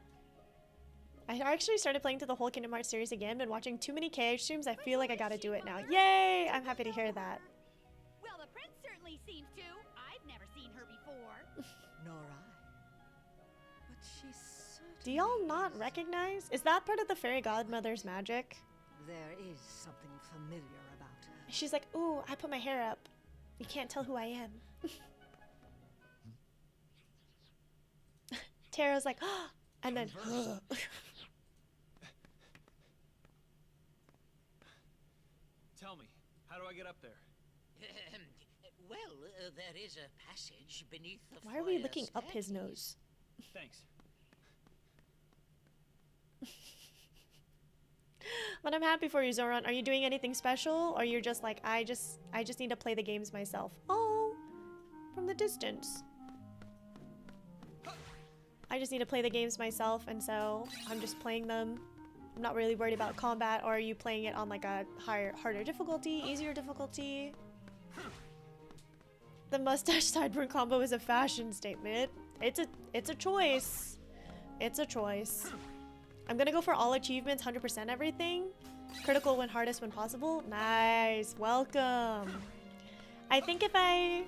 A: I actually started playing through the whole Kingdom Hearts series again. Been watching too many KH streams. I feel like I gotta do it now. Yay! I'm happy to hear that.
N: Well, the prince certainly seems to. I've never seen her before.
J: Nor I. But she's certainly...
A: Do y'all not recognize? Is that part of the fairy godmother's magic?
J: There is something familiar about her.
A: She's like, ooh, I put my hair up. You can't tell who I am. Tara's like, oh, and then,
I: Tell me, how do I get up there?
O: Well, there is a passage beneath the
A: why are we
O: foyer
A: looking up his
O: staircase.
A: nose?
I: Thanks.
A: But I'm happy for you, Zoran. Are you doing anything special? Or you're just like, I just need to play the games myself. Oh, from the distance. I just need to play the games myself, and so I'm just playing them. I'm not really worried about combat. Or are you playing it on like a harder difficulty, easier difficulty? The mustache sideburn combo is a fashion statement. It's a choice. It's a choice. I'm gonna go for all achievements, 100% everything. Critical when hardest when possible. Nice, welcome. I think if I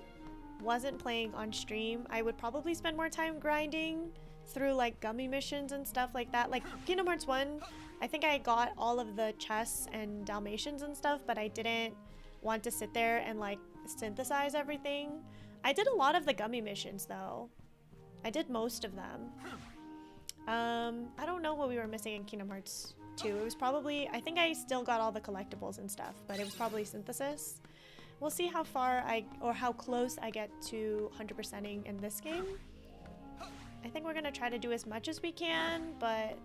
A: wasn't playing on stream, I would probably spend more time grinding through like gummy missions and stuff like that. Like Kingdom Hearts 1, I think I got all of the chests and Dalmatians and stuff, but I didn't want to sit there and like synthesize everything. I did a lot of the gummy missions though. I did most of them. I don't know what we were missing in Kingdom Hearts 2. It was probably, I think I still got all the collectibles and stuff, but it was probably synthesis. We'll see how far or how close I get to 100%ing in this game. I think we're gonna try to do as much as we can, but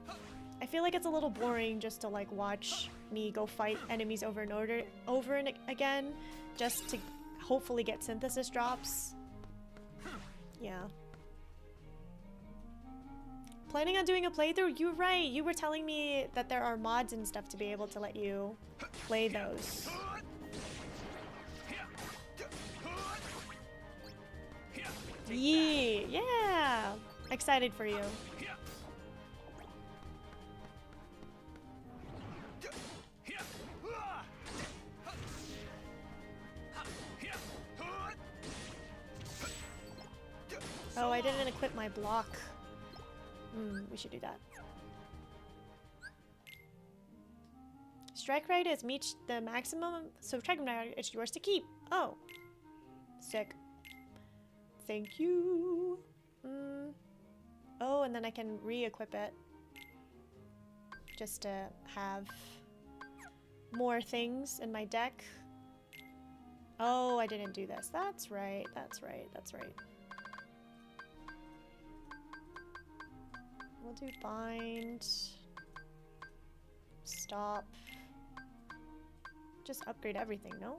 A: I feel like it's a little boring just to like watch me go fight enemies over and again, just to hopefully get synthesis drops. Yeah. Planning on doing a playthrough? You're right. You were telling me that there are mods and stuff to be able to let you play those. Yeah. Excited for you. Oh, I didn't equip my block. We should do that. Strike rate has reached the maximum, so strike rate is yours to keep. Oh. Sick. Thank you. Oh, and then I can re-equip it. Just to have more things in my deck. Oh, I didn't do this. That's right, that's right, that's right. We'll do bind. Stop. Just upgrade everything, no?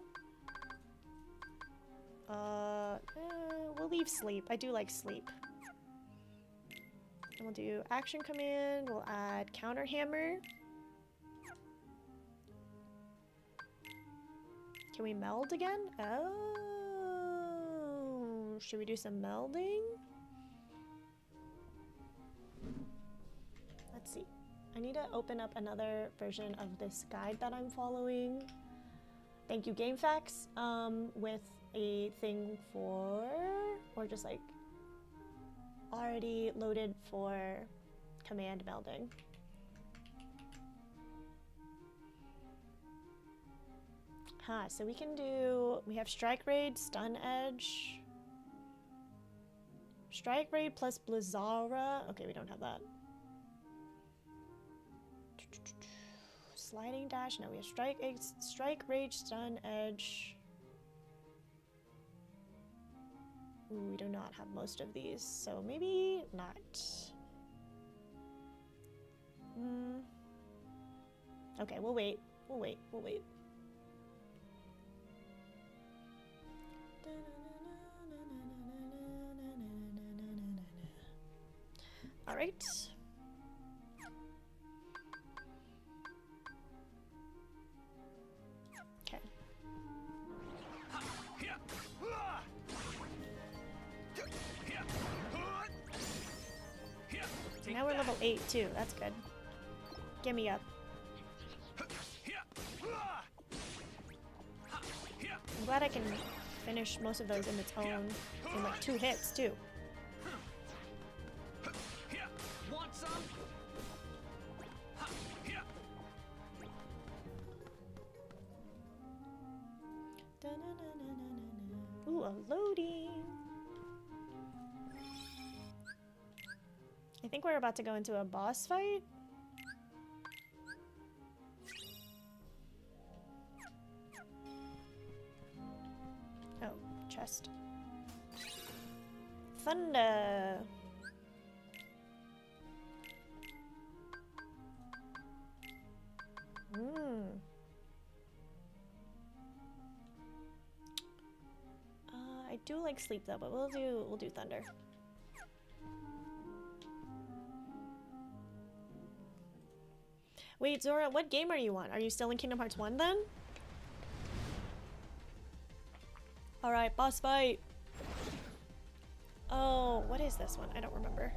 A: We'll leave sleep. I do like sleep. And we'll do action command. We'll add counter hammer. Can we meld again? Oh. Should we do some melding? Let's see. I need to open up another version of this guide that I'm following. Thank you, GameFAQs. With a thing for, or just like already loaded for command melding. Huh, so we can do, we have Strike Raid, Stun Edge. Strike Raid plus Blizzara. Okay, we don't have that. Sliding Dash, no, we have Strike Rage, Stun Edge. Ooh, we do not have most of these, so maybe not. Okay, we'll wait. We'll wait. We'll wait. All right. Okay. Now we're level 8 too. That's good. Get me up. I'm glad I can finish most of those in its own in like 2 hits too.
I: Want some?
A: Ooh, a loading. I think we're about to go into a boss fight. Oh, chest. Thunder. I do like sleep though, but we'll do thunder. Wait, Zora, what game are you on? Are you still in Kingdom Hearts 1 then? Alright, boss fight. Oh, what is this one? I don't remember.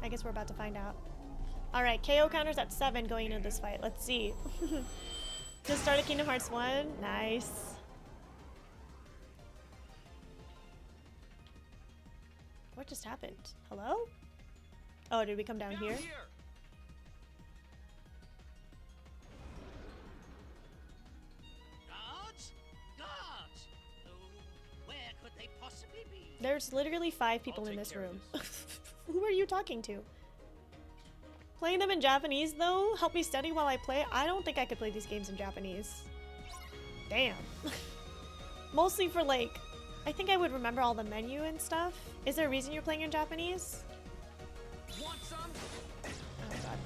A: I guess we're about to find out. Alright, KO counter's at 7 going into this fight. Let's see. Just started Kingdom Hearts 1. Nice. What just happened? Hello? Oh, did we come down here?
O: Guards? Guards! Oh, where could they possibly be?
A: There's literally 5 people in this room. Who are you talking to? Playing them in Japanese though? Help me study while I play? I don't think I could play these games in Japanese. Damn. Mostly for like, I think I would remember all the menu and stuff. Is there a reason you're playing in Japanese?
I: Want some?
A: Oh god.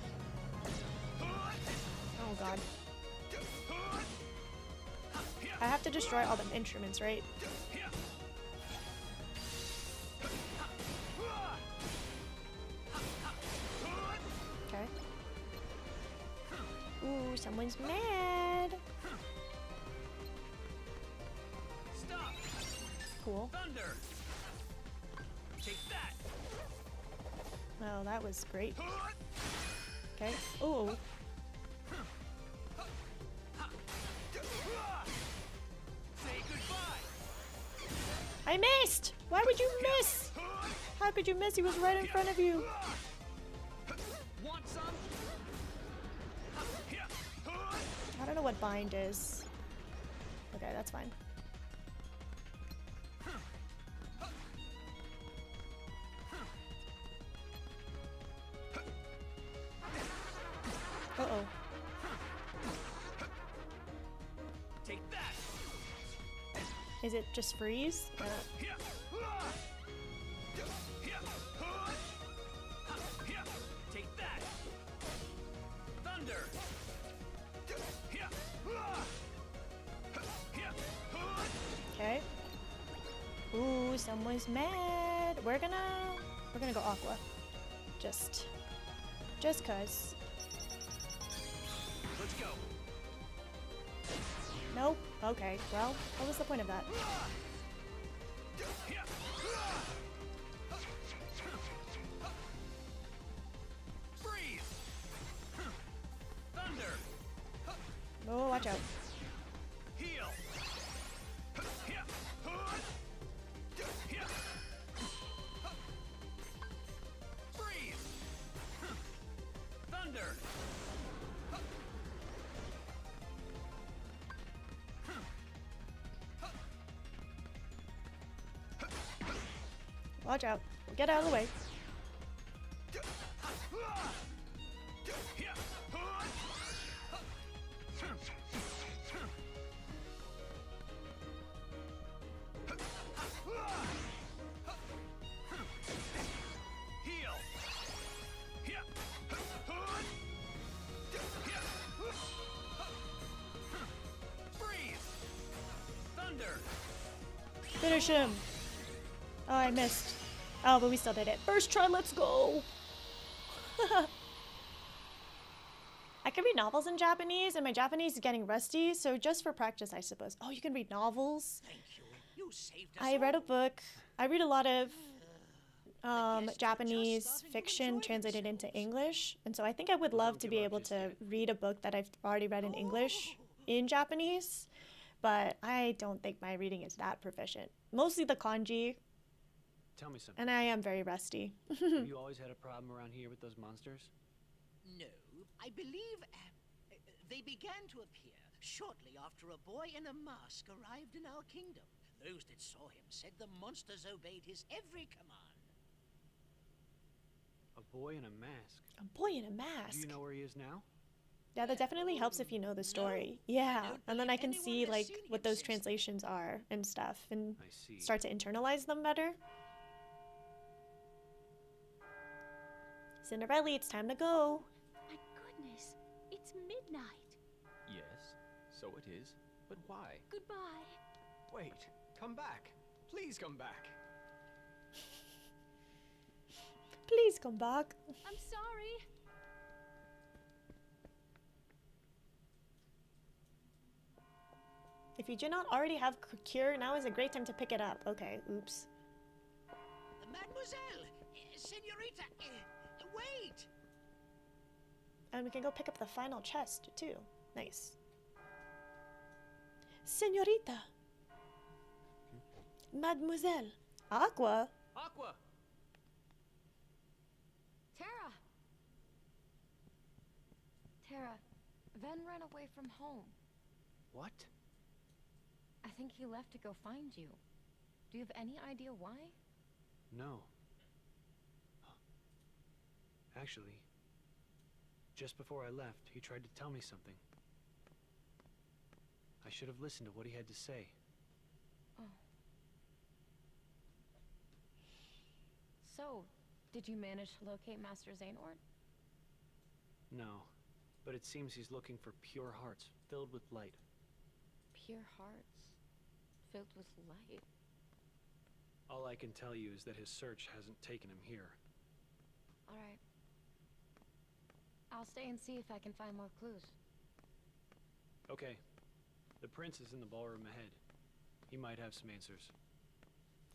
A: Oh god. I have to destroy all the instruments, right? Okay. Ooh, someone's mad.
I: Stop.
A: Cool.
I: Thunder. Take that.
A: Oh, that was great. Okay. Ooh.
I: Say goodbye.
A: I missed! Why would you miss? How could you miss? He was right in front of you.
I: Want some?
A: I don't know what bind is. Okay, that's fine. Uh-oh.
I: Take that.
A: Is it just freeze?
I: Take that. Thunder.
A: Okay. Ooh, someone's mad. We're gonna go Aqua. Just cause.
I: Let's go.
A: Nope. Okay. Well, what was the point of that?
I: Freeze! Thunder!
A: Oh, watch out.
I: Heal! Freeze! Thunder!
A: Watch out. Get out of the way.
I: Heal! Freeze! Thunder!
A: Finish him. Oh, I missed. Oh, but we still did it. First try, let's go. I can read novels in Japanese, and my Japanese is getting rusty, so just for practice, I suppose. Oh, you can read novels?
O: Thank you. You saved us
A: I read a
O: all.
A: book. I read a lot of Japanese fiction translated into English, and so I think I would love to be able to read a book that I've already read in English in Japanese, but I don't think my reading is that proficient. Mostly the kanji,
G: Tell me something.
A: and I am very rusty.
G: Have you always had a problem around here with those monsters?
O: No, I believe they began to appear shortly after a boy in a mask arrived in our kingdom. Those that saw him said the monsters obeyed his every command.
G: A boy in a mask?
A: A boy in a
G: Do
A: mask.
G: you know where he is now?
A: Yeah, that definitely helps if you know the story. Yeah, and then I can see like what those translations are and stuff, and
G: I see.
A: start to internalize them better. Cinderella, it's time to go.
L: My goodness, it's midnight.
P: Yes, so it is. But why?
L: Goodbye.
P: Wait, come back. Please come back.
A: Please come back.
L: I'm sorry.
A: If you do not already have Cure, now is a great time to pick it up. Okay, oops.
O: Mademoiselle, Senorita, wait!
A: And we can go pick up the final chest, too. Nice. Senorita. Mademoiselle. Aqua.
P: Aqua!
D: Terra! Terra, Ven ran away from home.
P: What?
D: I think he left to go find you. Do you have any idea why?
G: No. Actually, just before I left, he tried to tell me something. I should have listened to what he had to say.
D: Oh. So, did you manage to locate Master Xehanort?
G: No, but it seems he's looking for pure hearts filled with light.
D: Pure hearts, filled with light.
G: All I can tell you is that his search hasn't taken him here.
D: All right. I'll stay and see if I can find more clues.
G: Okay. The prince is in the ballroom ahead. He might have some answers.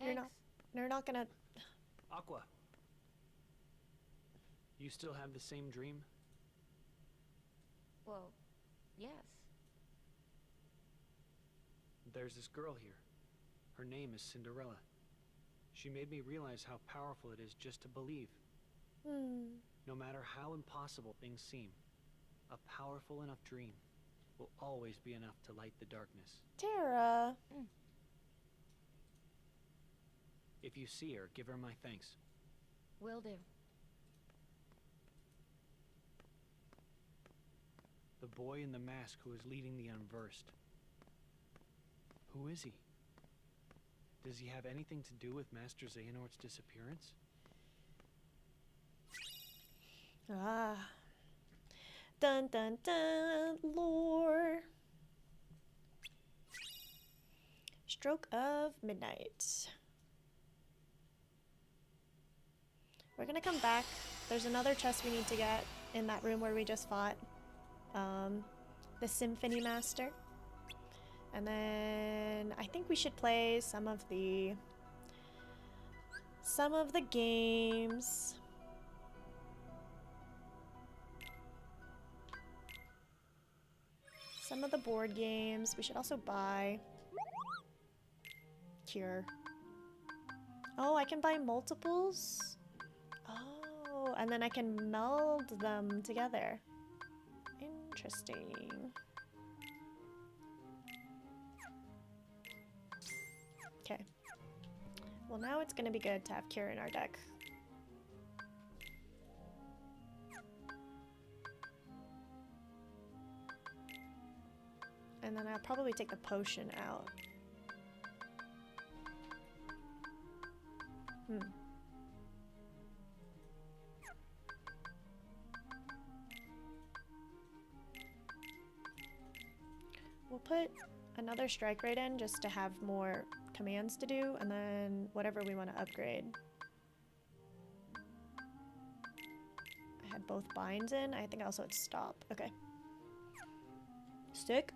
A: You're not gonna...
G: Aqua! You still have the same dream?
D: Well, yes.
G: There's this girl here. Her name is Cinderella. She made me realize how powerful it is just to believe. No matter how impossible things seem, a powerful enough dream will always be enough to light the darkness.
A: Terra.
G: If you see her, give her my thanks.
D: Will do.
G: The boy in the mask who is leading the unversed. Who is he? Does he have anything to do with Master Xehanort's disappearance?
A: Ah. Dun dun dun. Lore. Stroke of midnight. We're gonna come back. There's another chest we need to get in that room where we just fought the Symphony Master. And then I think we should play some of the some of the games. Some of the board games. We should also buy Cure. Oh, I can buy multiples? Oh, and then I can meld them together. Interesting. Okay. Well, now it's gonna be good to have Cure in our deck. And then I'll probably take the potion out. We'll put another strike rate in just to have more commands to do, and then whatever we want to upgrade. I had both binds in. I think also it's stop. Okay. Stick.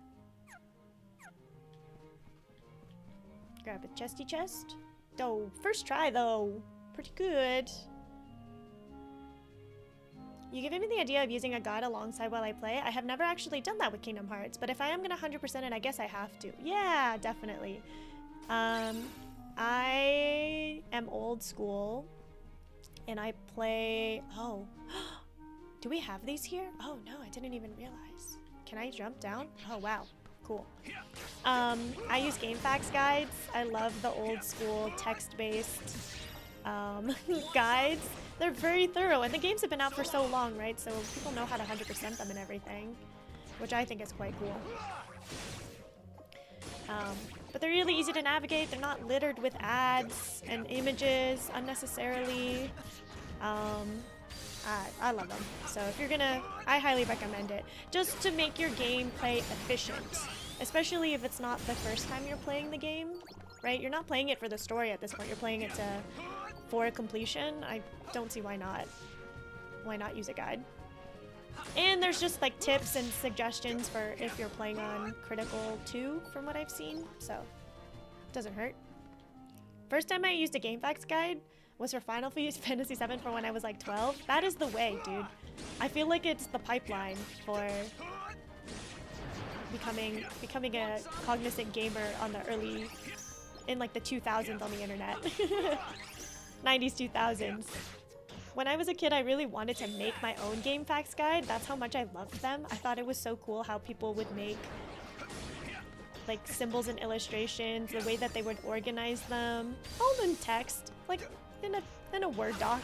A: Grab a chesty chest. Oh, first try though. Pretty good. You giving me the idea of using a god alongside while I play? I have never actually done that with Kingdom Hearts, but if I am gonna 100% it, I guess I have to. Yeah, definitely. I am old school, and I play... Oh, do we have these here? Oh no, I didn't even realize. Can I jump down? Oh wow, cool. I use GameFAQs guides. I love the old school text-based guides. They're very thorough, and the games have been out for so long, right? So people know how to 100% them and everything, which I think is quite cool. But they're really easy to navigate. They're not littered with ads and images unnecessarily. I love them. So if you're gonna, I highly recommend it. Just to make your gameplay efficient, especially if it's not the first time you're playing the game, right? You're not playing it for the story at this point. You're playing it for completion. I don't see why not. Why not use a guide? And there's just like tips and suggestions for if you're playing on Critical 2 from what I've seen, so it doesn't hurt. First time I used a GameFAQs guide was for Final Fantasy VII for when I was like 12. That is the way, dude. I feel like it's the pipeline for becoming a cognizant gamer on the early, in like the 2000s on the internet. 90s, 2000s. When I was a kid, I really wanted to make my own GameFAQs guide. That's how much I loved them. I thought it was so cool how people would make like symbols and illustrations, the way that they would organize them, all in text, like in a Word doc.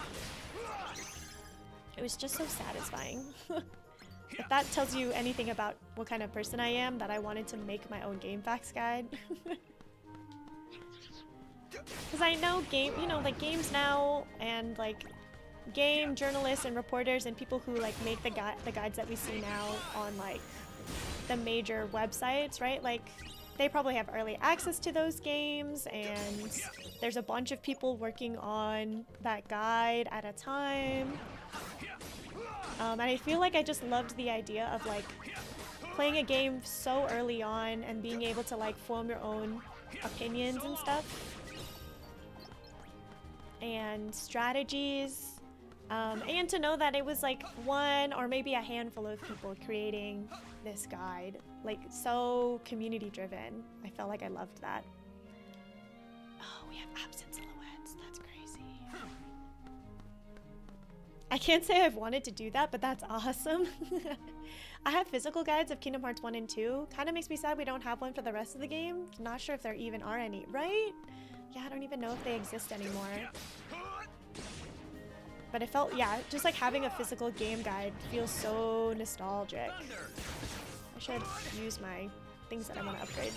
A: It was just so satisfying. If that tells you anything about what kind of person I am, that I wanted to make my own GameFAQs guide. Because I know like games now, and like game journalists and reporters and people who like make the guides that we see now on like the major websites, right? Like they probably have early access to those games, and there's a bunch of people working on that guide at a time. And I feel like I just loved the idea of like playing a game so early on and being able to like form your own opinions and stuff. And strategies, and to know that it was like one or maybe a handful of people creating this guide, like so community driven. I felt like I loved that. Oh, we have absent silhouettes. That's crazy. I can't say I've wanted to do that, but that's awesome. I have physical guides of Kingdom Hearts 1 and 2. Kind of makes me sad we don't have one for the rest of the game. Not sure if there even are any, right? Yeah, I don't even know if they exist anymore. But it felt, yeah, just like having a physical game guide feels so nostalgic. I should use my things that I want to upgrade.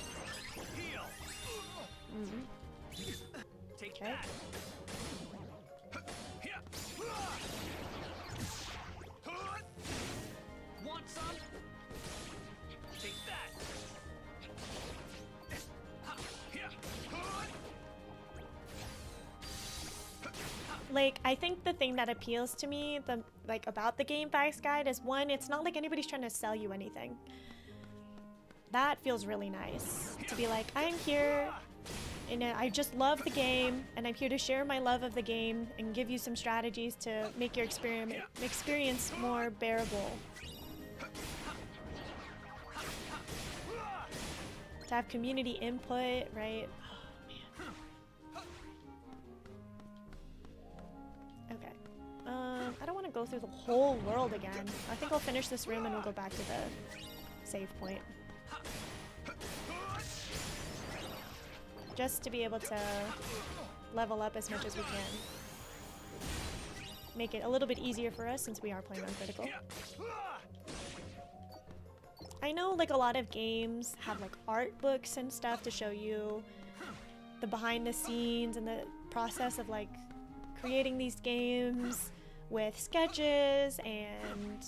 A: Okay.
I: Want some? Take that.
A: Like, I think the thing that appeals to me about the GameFAQs guide is, one, it's not like anybody's trying to sell you anything. That feels really nice. To be like, I'm here And I just love the game, and I'm here to share my love of the game and give you some strategies to make your experience more bearable. To have community input, right? Oh, man. Okay. I don't want to go through the whole world again. I think I'll finish this room and we'll go back to the save point. Just to be able to level up as much as we can. Make it a little bit easier for us since we are playing on critical. I know like a lot of games have like art books and stuff to show you the behind the scenes and the process of like creating these games with sketches and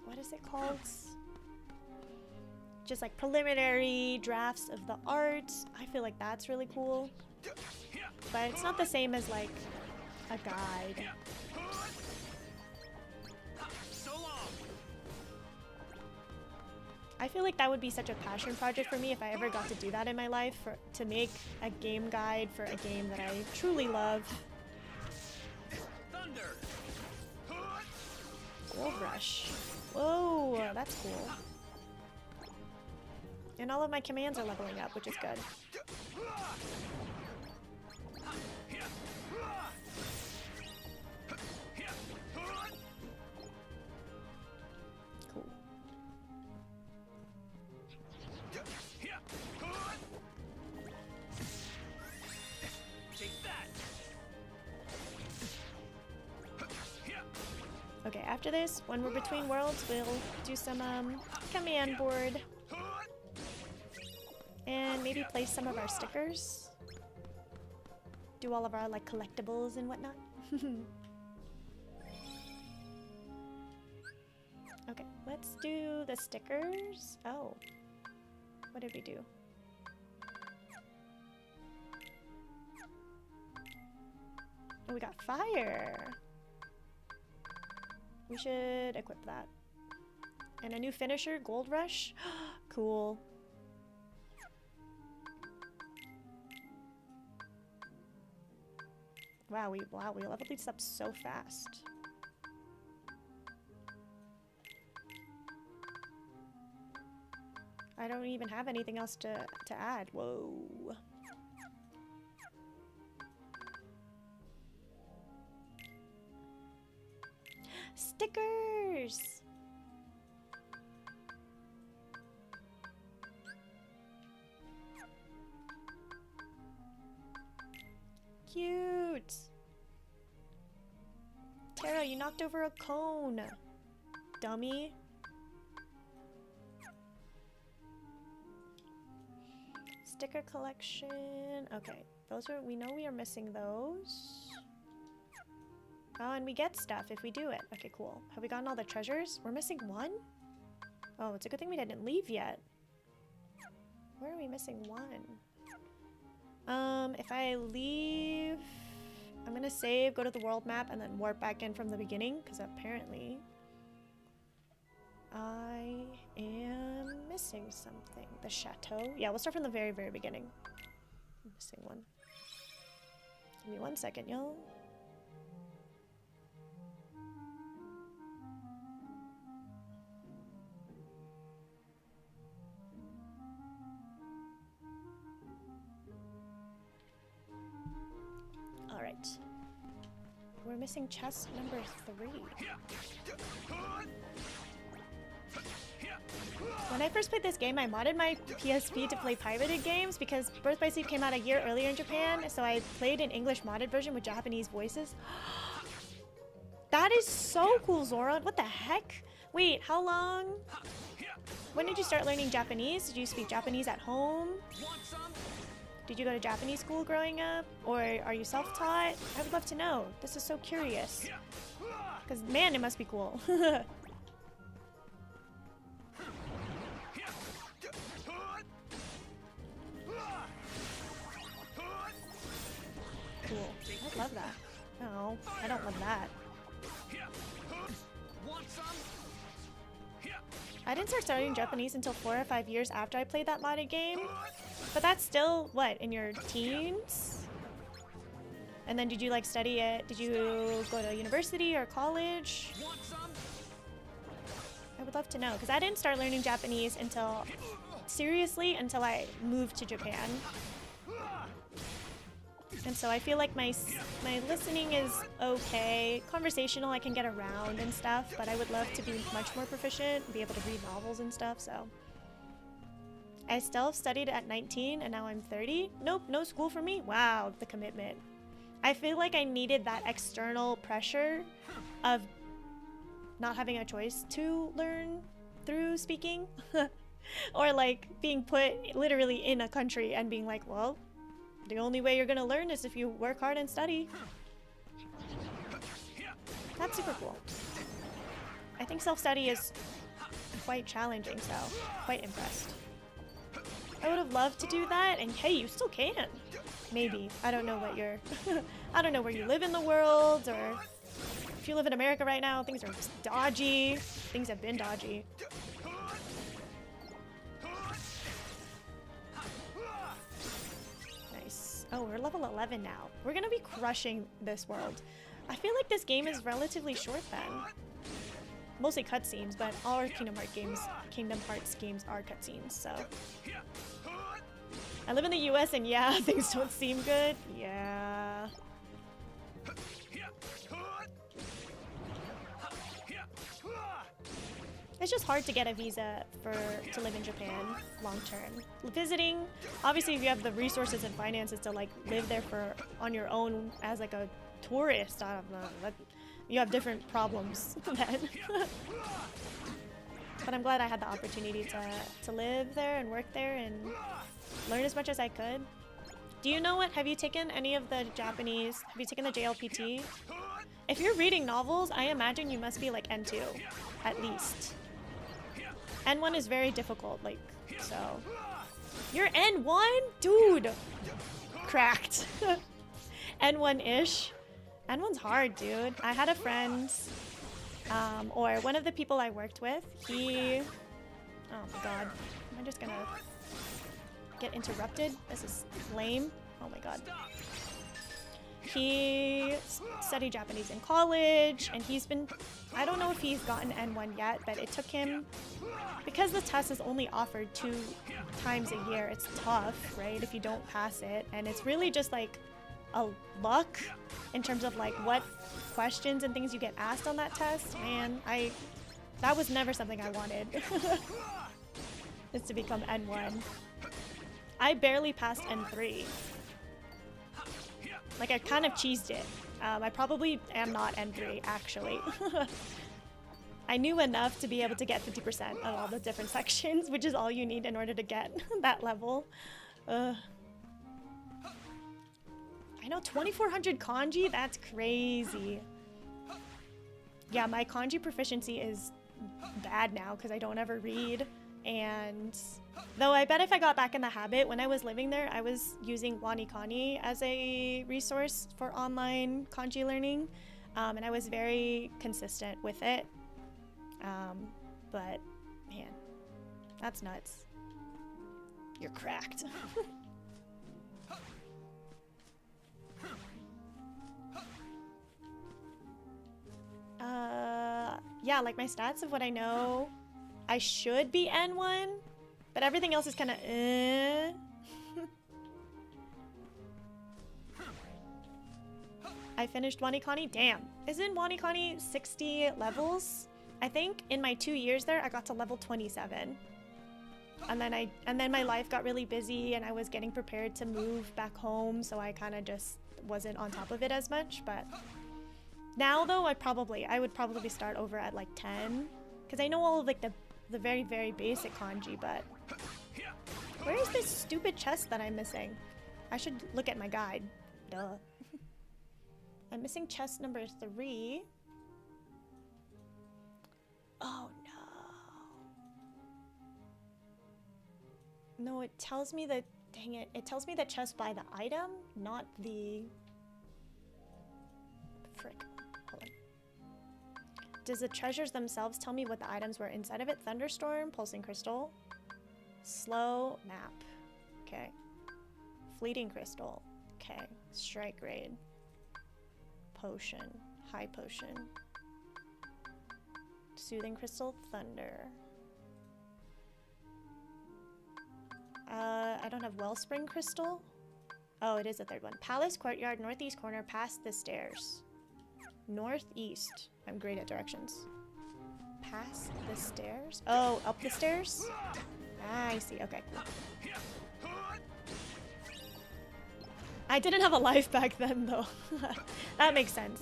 A: what is it called? Just like preliminary drafts of the art. I feel like that's really cool. But it's not the same as like a guide. I feel like that would be such a passion project for me if I ever got to do that in my life, to make a game guide for a game that I truly love. Gold Rush. Whoa, that's cool. And all of my commands are leveling up, which is good. Cool. Okay, after this, when we're between worlds, we'll do some command board. And maybe place some of our stickers. Do all of our like collectibles and whatnot. Okay, let's do the stickers. Oh, what did we do? Oh, we got fire. We should equip that. And a new finisher, Gold Rush. Cool. Wow, we leveled these up so fast. I don't even have anything else to add. Whoa. Stickers! Cute! Tara, you knocked over a cone! Dummy. Sticker collection. Okay, those are, we know we are missing those. Oh, and we get stuff if we do it. Okay, cool. Have we gotten all the treasures? We're missing one? Oh, it's a good thing we didn't leave yet. Where are we missing one? If I leave, I'm gonna save, go to the world map, and then warp back in from the beginning, because apparently I am missing something. The chateau? Yeah, we'll start from the very, very beginning. I'm missing one. Give me 1 second, y'all. Alright. We're missing chest number 3. When I first played this game, I modded my PSP to play pirated games because Birth by Sleep came out a year earlier in Japan, so I played an English modded version with Japanese voices. That is so cool, Zoran. What the heck? Wait, how long? When did you start learning Japanese? Did you speak Japanese at home? Did you go to Japanese school growing up? Or are you self-taught? I would love to know. This is so curious. Because, man, it must be cool. Cool. I love that. No, I don't love that. I didn't start studying Japanese until 4 or 5 years after I played that modded game. But that's still, what, in your teens? And then did you like study it? Did you go to university or college? I would love to know, because I didn't start learning Japanese until, seriously, until I moved to Japan. And so I feel like my listening is okay. Conversational, I can get around and stuff, but I would love to be much more proficient, be able to read novels and stuff, so. I still studied at 19 and now I'm 30. Nope, no school for me. Wow, the commitment. I feel like I needed that external pressure of not having a choice to learn through speaking. Or like being put literally in a country and being like, well, the only way you're gonna learn is if you work hard and study. That's super cool. I think self-study is quite challenging, so quite impressed. I would have loved to do that, and hey, you still can. Maybe. I don't know what you're... I don't know where you live in the world, or if you live in America right now, things are just dodgy. Things have been dodgy. Nice. Oh, we're level 11 now. We're gonna be crushing this world. I feel like this game is relatively short then. Mostly cutscenes, but all our Kingdom Hearts games are cutscenes, so. I live in the US and yeah, things don't seem good. Yeah. It's just hard to get a visa to live in Japan long term. Visiting, obviously if you have the resources and finances to like live there on your own as like a tourist, I don't know, you have different problems then. But I'm glad I had the opportunity to live there and work there and learn as much as I could. Do you know what? Have you taken any of the Japanese? Have you taken the JLPT? If you're reading novels, I imagine you must be like N2, at least. N1 is very difficult, like, so. You're N1? Dude! Cracked. N1-ish. N1's hard, dude. I had a friend, or one of the people I worked with, he... Oh my god. Am I just gonna get interrupted? This is lame. Oh my god. He studied Japanese in college, and he's been... I don't know if he's gotten N1 yet, but it took him... Because the test is only offered 2 times a year, it's tough, right, if you don't pass it. And it's really just like a luck in terms of like what questions and things you get asked on that test. Man, that was never something I wanted. Is to become N1. I barely passed N3. Like, I kind of cheesed it. I probably am not N3, actually. I knew enough to be able to get 50% on all the different sections, which is all you need in order to get that level. I know, 2400 kanji? That's crazy. Yeah, my kanji proficiency is bad now because I don't ever read. And though I bet if I got back in the habit, when I was living there, I was using WaniKani as a resource for online kanji learning. And I was very consistent with it. But man, that's nuts. You're cracked. Yeah, like my stats of what I know, I should be N1, but everything else is kind of I finished WaniKani. Damn. Isn't WaniKani 60 levels? I think in my 2 years there, I got to level 27. And then my life got really busy and I was getting prepared to move back home, so I kind of just wasn't on top of it as much, but now though, I would probably start over at like 10, because I know all of like the very, very basic kanji, but where is this stupid chest that I'm missing? I should look at my guide. Duh. I'm missing chest number 3. Oh no. No, it tells me that, dang it, it tells me the chest by the item, not the... Frick. Hold on. Does the treasures themselves tell me what the items were inside of it? Thunderstorm, pulsing crystal, slow map. Okay. Fleeting crystal. Okay. Strike raid. Potion. High potion. Soothing crystal, thunder. I don't have wellspring crystal. Oh, it is the third one. Palace courtyard, northeast corner, past the stairs. Northeast. I'm great at directions. Past the stairs? Oh, up the stairs? Ah, I see. Okay, cool. I didn't have a life back then, though. That makes sense.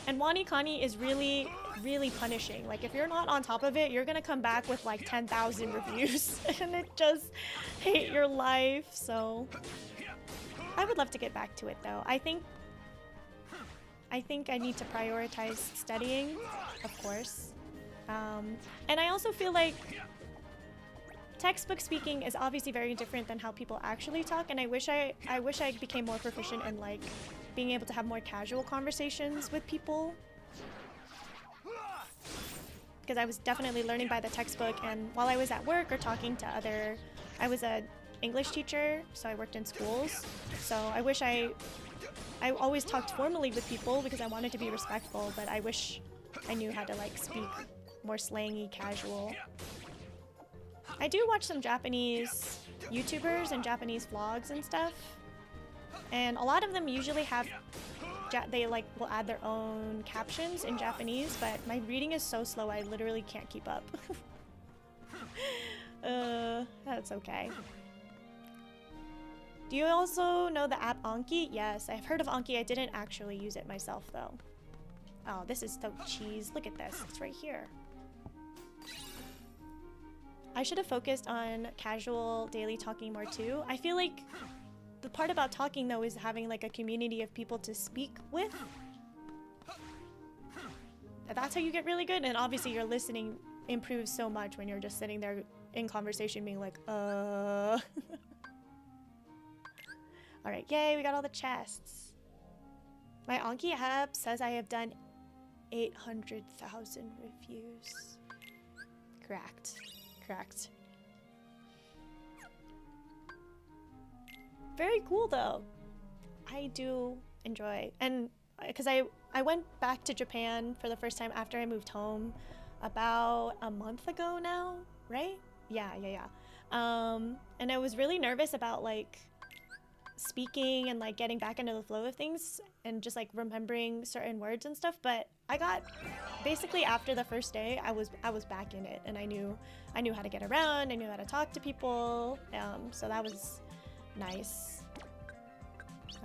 A: And Wani Kani is really, really punishing. Like, if you're not on top of it, you're gonna come back with like 10,000 reviews. And it just hate your life, so... I would love to get back to it, though. I think I need to prioritize studying, of course. And I also feel like textbook speaking is obviously very different than how people actually talk, and I wish I became more proficient in like being able to have more casual conversations with people. Because I was definitely learning by the textbook, and while I was at work or talking to other, I was a English teacher, so I worked in schools. So I wish I always talked formally with people because I wanted to be respectful, but I wish I knew how to like speak more slangy, casual. I do watch some Japanese YouTubers and Japanese vlogs and stuff, and a lot of them usually have they like will add their own captions in Japanese, but my reading is so slow I literally can't keep up. That's okay. Do you also know the app Anki? Yes, I've heard of Anki. I didn't actually use it myself though. Oh, this is so cheese. Look at this. It's right here. I should have focused on casual daily talking more too. I feel like the part about talking though is having like a community of people to speak with. That's how you get really good, and obviously your listening improves so much when you're just sitting there in conversation being like, Alright, yay, we got all the chests. My Anki app says I have done 800,000 reviews. Correct. Correct. Very cool though. I do enjoy, and because I went back to Japan for the first time after I moved home about a month ago now, right? Yeah. And I was really nervous about like speaking and like getting back into the flow of things and just like remembering certain words and stuff, but I got basically after the first day I was back in it, and I knew how to get around, I knew how to talk to people, so that was nice.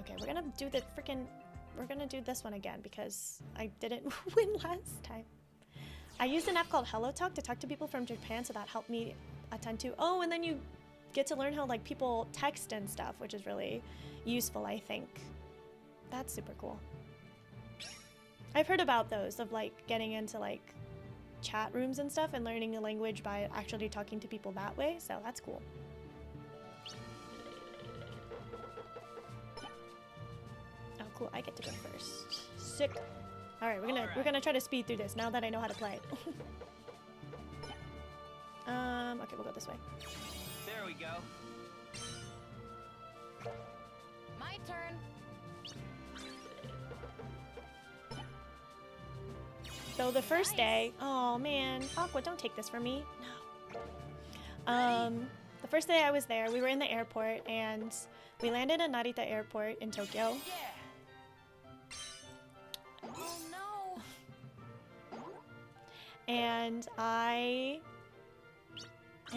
A: Okay, we're gonna do this one again because I didn't win last time. I used an app called HelloTalk to talk to people from Japan, so that helped me a ton too. Oh, and then you get to learn how like people text and stuff, which is really useful, I think. That's super cool. I've heard about those, of like getting into like chat rooms and stuff and learning the language by actually talking to people that way, so that's cool. Oh cool, I get to go first. Sick. Alright, we're gonna try to speed through this now that I know how to play. Okay, we'll go this way.
B: There we go.
D: My turn.
A: So the first day, oh man, Aqua, don't take this from me. No. The first day I was there, we were in the airport and we landed at Narita Airport in Tokyo.
D: Oh no.
A: And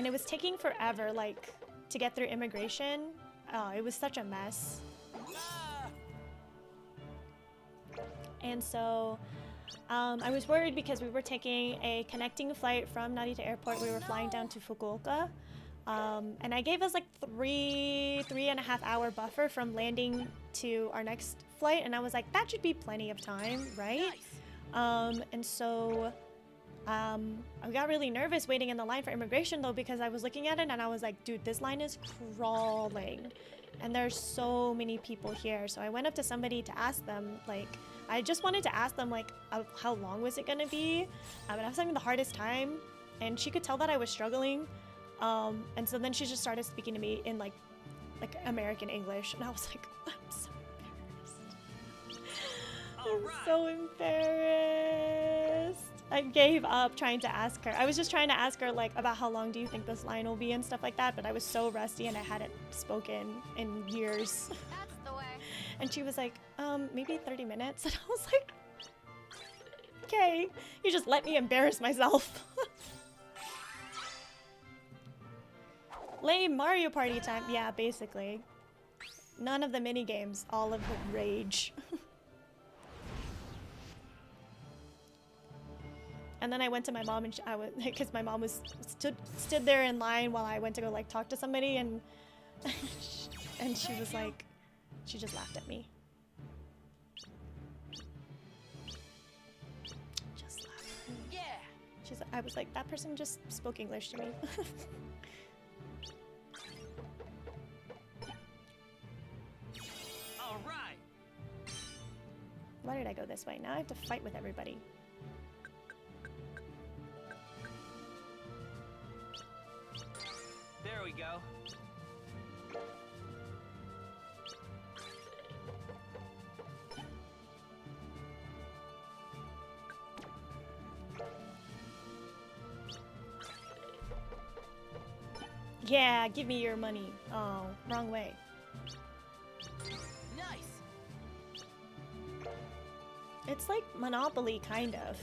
A: it was taking forever, like, to get through immigration. Oh, it was such a mess. And so, I was worried because we were taking a connecting flight from Narita Airport. We were flying down to Fukuoka. And I gave us like three and a half hour buffer from landing to our next flight. And I was like, that should be plenty of time, right? And so, I got really nervous waiting in the line for immigration though, because I was looking at it and I was like, dude, this line is crawling and there's so many people here. So I went up to somebody to ask them like, I just wanted to ask them like how long was it gonna be, and I was having the hardest time, and she could tell that I was struggling, and so then she just started speaking to me in like American English, and I was like, I'm so embarrassed. I'm so embarrassed. I gave up trying to ask her. I was just trying to ask her like about how long do you think this line will be and stuff like that, but I was so rusty and I hadn't spoken in years.
D: That's the way.
A: And she was like, maybe 30 minutes. And I was like, okay, you just let me embarrass myself. Lame Mario Party time. Yeah, basically. None of the mini games, all of the rage. And then I went to my mom, and because my mom was stood there in line while I went to go like talk to somebody, and and she was like, she just laughed at me. Just laughed at me. Yeah. I was like, that person just spoke English to me.
B: All right.
A: Why did I go this way? Now I have to fight with everybody.
B: There we go.
A: Yeah, give me your money. Oh, wrong way.
B: Nice.
A: It's like Monopoly, kind of.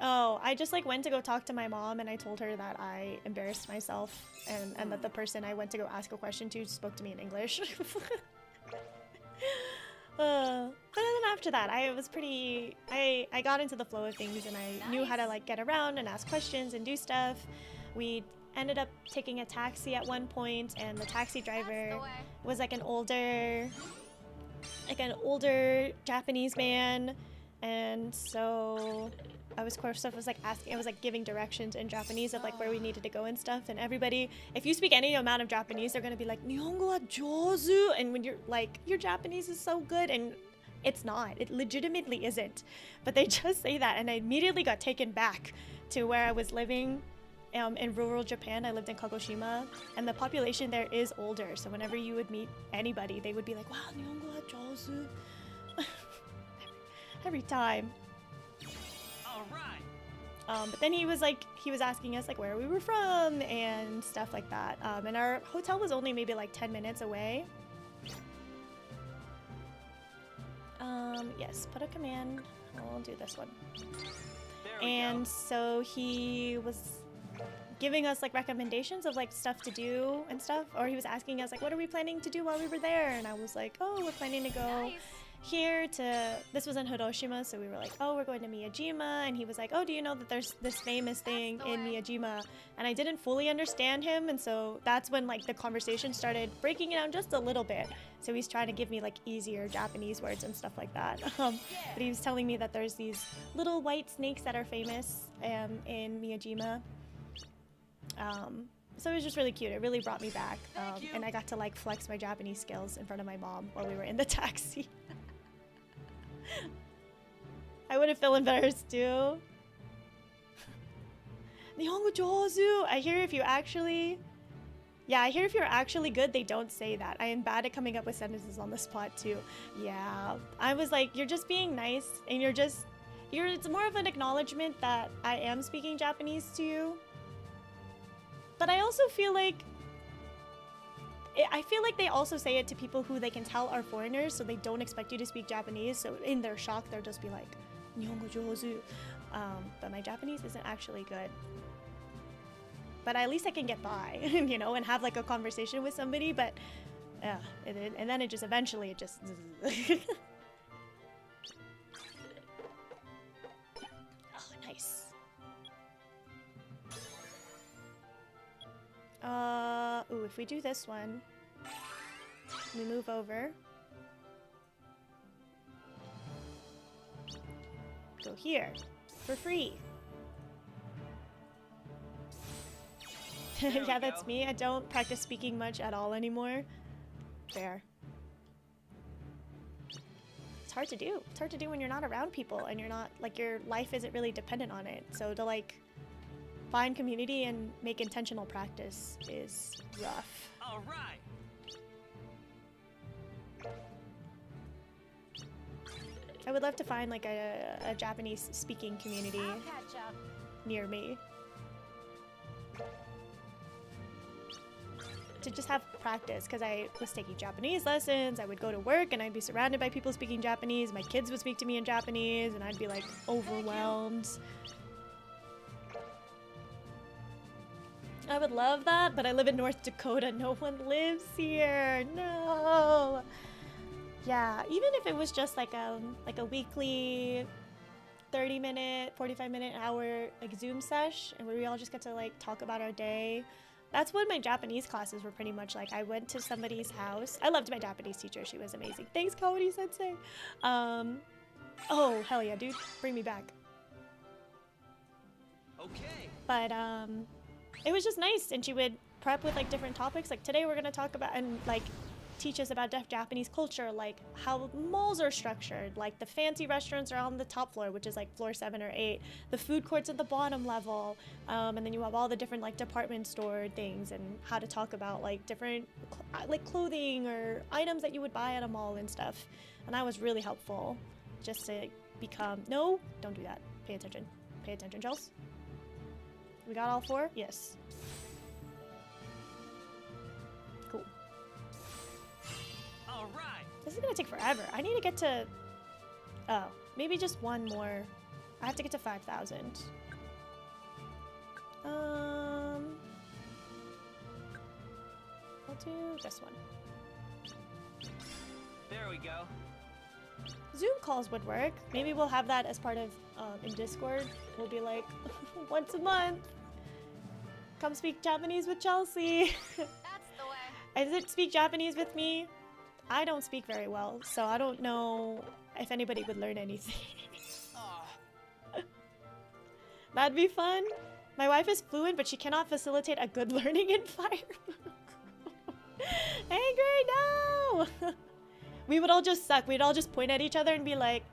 A: Oh, I just like went to go talk to my mom, and I told her that I embarrassed myself, and that the person I went to go ask a question to spoke to me in English. But then after that, I was pretty... I got into the flow of things, and I knew how to like get around and ask questions and do stuff. We ended up taking a taxi at one point, and the taxi driver was like an older Japanese man, and so I was like asking, I was like giving directions in Japanese of like where we needed to go and stuff, and everybody, if you speak any amount of Japanese, they're gonna be like, Nihongo wa jouzu, and when you're like, your Japanese is so good, and it's not, it legitimately isn't, but they just say that, and I immediately got taken back to where I was living in rural Japan. I lived in Kagoshima, and the population there is older, so whenever you would meet anybody, they would be like, wow, Nihongo wa jouzu. Every time. But then he was asking us like where we were from and stuff like that. And our hotel was only maybe like 10 minutes away. Yes, put a command. I'll do this one. And so he was giving us like recommendations of like stuff to do and stuff. Or he was asking us like, what are we planning to do while we were there? And I was like, oh, we're planning to go here to, this was in Hiroshima, so we were like, oh, we're going to Miyajima, and he was like, oh, do you know that there's this famous thing in Miyajima? And I didn't fully understand him, and so that's when like the conversation started breaking down just a little bit. So he's trying to give me like easier Japanese words and stuff like that. But he was telling me that there's these little white snakes that are famous in Miyajima. So it was just really cute. It really brought me back, and I got to like flex my Japanese skills in front of my mom while we were in the taxi. I wouldn't feel embarrassed too. Nihongo jouzu. I hear if you're actually good, they don't say that. I am bad at coming up with sentences on the spot too. Yeah, I was like, you're just being nice, and it's more of an acknowledgement that I am speaking Japanese to you. But I also feel like they also say it to people who they can tell are foreigners, so they don't expect you to speak Japanese. So in their shock, they'll just be like, Nihongo jouzu. But my Japanese isn't actually good. But at least I can get by, you know, and have like a conversation with somebody. But yeah, and then it just eventually. Oh, nice. Ooh, if we do this one, we move over. Go here, for free. Yeah, that's me. I don't practice speaking much at all anymore. There. it's hard to do. It's hard to do when you're not around people and you're not, like, your life isn't really dependent on it. So to, like, find community and make intentional practice is rough.
I: All right.
A: I would love to find, like, a Japanese speaking community
N: I'll catch up.
A: near me to just have practice, because I was taking Japanese lessons. I would go to work and I'd be surrounded by people speaking Japanese. My kids would speak to me in Japanese and I'd be like overwhelmed. I would love that, but I live in North Dakota. No one lives here. No. Yeah, even if it was just like a weekly 30-minute, 45-minute, hour like Zoom sesh, and where we all just get to like talk about our day. That's what my Japanese classes were pretty much like. I went to somebody's house. I loved my Japanese teacher. She was amazing. Thanks, Kawadi Sensei. Oh, hell yeah, dude. Bring me back.
I: Okay.
A: But it was just nice, and she would prep with like different topics. Like today we're gonna talk about and like teach us about Japanese culture, like how malls are structured. Like the fancy restaurants are on the top floor, which is like floor 7 or 8. The food court's at the bottom level, and then you have all the different like department store things and how to talk about like different like clothing or items that you would buy at a mall and stuff. And that was really helpful, just to become. No, don't do that. Pay attention. Pay attention, Chels. We got all 4? Yes. Cool.
I: All right.
A: This is gonna take forever. I need to get to... Oh, maybe just one more. I have to get to 5,000. I'll do this one.
I: There we go.
A: Zoom calls would work. Maybe we'll have that as part of in Discord. We'll be like, once a month, come speak Japanese with Chelsea.
N: That's the way.
A: Is it speak Japanese with me? I don't speak very well, so I don't know if anybody would learn anything. That'd be fun. My wife is fluent, but she cannot facilitate a good learning environment. Angry, no! We would all just suck. We'd all just point at each other and be like,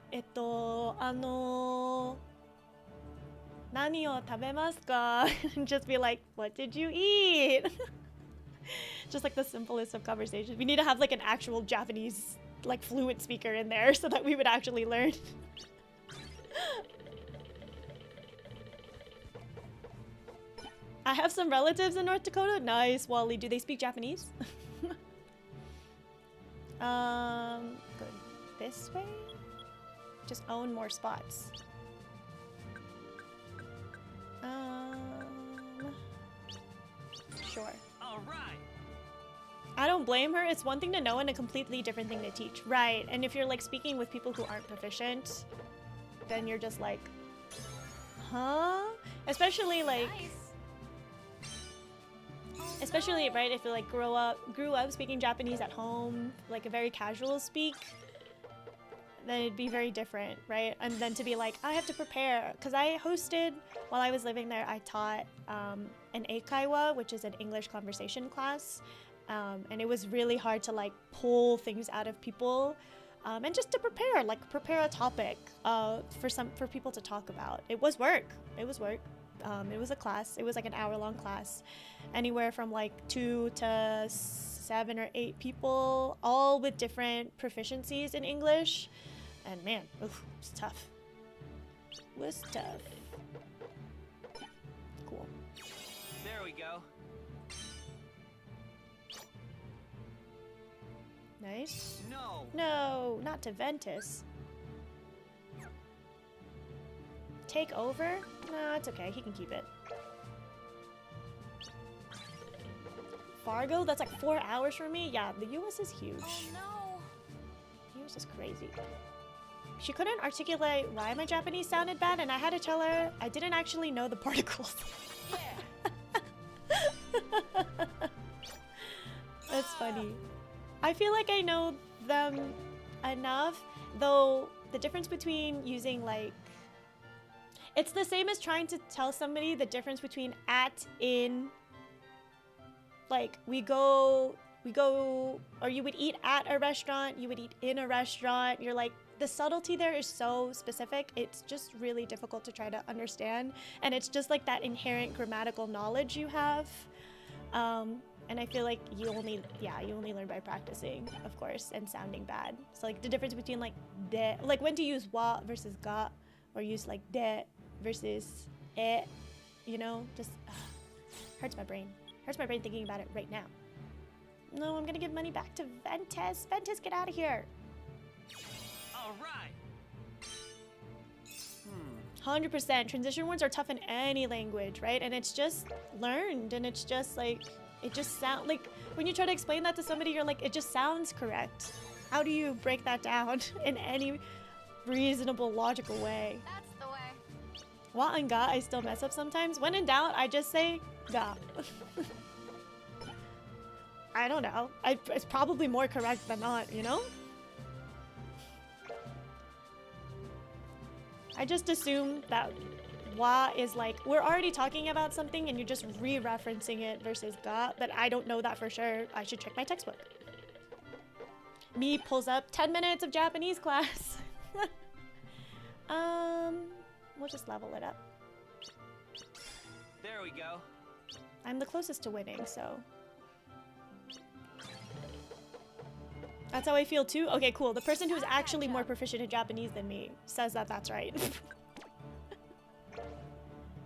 A: nani o tabemasu ka? And just be like, what did you eat? Just like the simplest of conversations. We need to have like an actual Japanese, like fluent speaker in there so that we would actually learn. I have some relatives in North Dakota. Nice, Wally. Do they speak Japanese? Go this way? Just own more spots. Sure.
I: All right.
A: I don't blame her. It's one thing to know and a completely different thing to teach. Right. And if you're like speaking with people who aren't proficient, then you're just like, huh? Especially like, especially right, if you like grew up speaking Japanese at home, like a very casual speak, then it'd be very different, right? And then to be like, I have to prepare, because I hosted, while I was living there, I taught an eikaiwa, which is an English conversation class, and it was really hard to like pull things out of people, and just to prepare a topic for people to talk about. It was work. It was work. It was a class. It was like an hour-long class, anywhere from like 2 to 7 or 8 people, all with different proficiencies in English. And man, oof, it was tough. It was tough. Cool.
I: There we go.
A: Nice.
I: No.
A: No, not to Ventus. Take over? No, it's okay. He can keep it. Fargo? That's like 4 hours for me? Yeah, the US is huge.
N: Oh no.
A: The US is crazy. She couldn't articulate why my Japanese sounded bad, and I had to tell her I didn't actually know the particles. That's funny. I feel like I know them enough, though the difference between using like... It's the same as trying to tell somebody the difference between at, in. Like, we go, or you would eat at a restaurant, you would eat in a restaurant. You're like, the subtlety there is so specific. It's just really difficult to try to understand, and it's just like that inherent grammatical knowledge you have. And I feel like you only learn by practicing, of course, and sounding bad. So like the difference between like de, like when to use wa versus ga, or use like de versus e, you know, just hurts my brain. Hurts my brain thinking about it right now. No, I'm gonna give money back to Ventus. Ventus, get out of here.
I: All right.
A: 100%. Transition words are tough in any language, right? And it's just learned, and it's just like, it just sounds like when you try to explain that to somebody, you're like, it just sounds correct. How do you break that down in any reasonable, logical way?
D: That's the way.
A: Wa and ga, I still mess up sometimes. When in doubt, I just say ga. I don't know. It's probably more correct than not, you know? I just assume that wa is like, we're already talking about something and you're just re-referencing it versus ga, but I don't know that for sure. I should check my textbook. Me pulls up 10 minutes of Japanese class. We'll just level it up.
G: There we go.
A: I'm the closest to winning, so. That's how I feel too? Okay, cool. The person who's actually more proficient in Japanese than me says that that's right.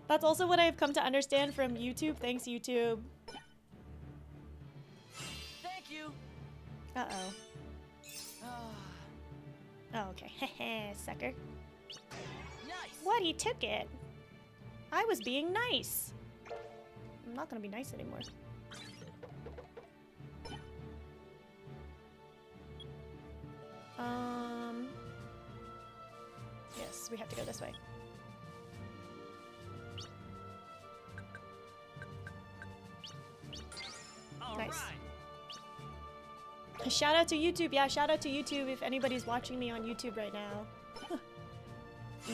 A: That's also what I've come to understand from YouTube. Thanks, YouTube.
B: Thank you.
A: Uh-oh. Oh, okay. Heh, sucker.
B: Nice.
A: What? He took it. I was being nice. I'm not gonna be nice anymore. Yes, we have to go this way.
I: All
A: nice.
I: Right.
A: Shout out to YouTube. Yeah, shout out to YouTube if anybody's watching me on YouTube right now.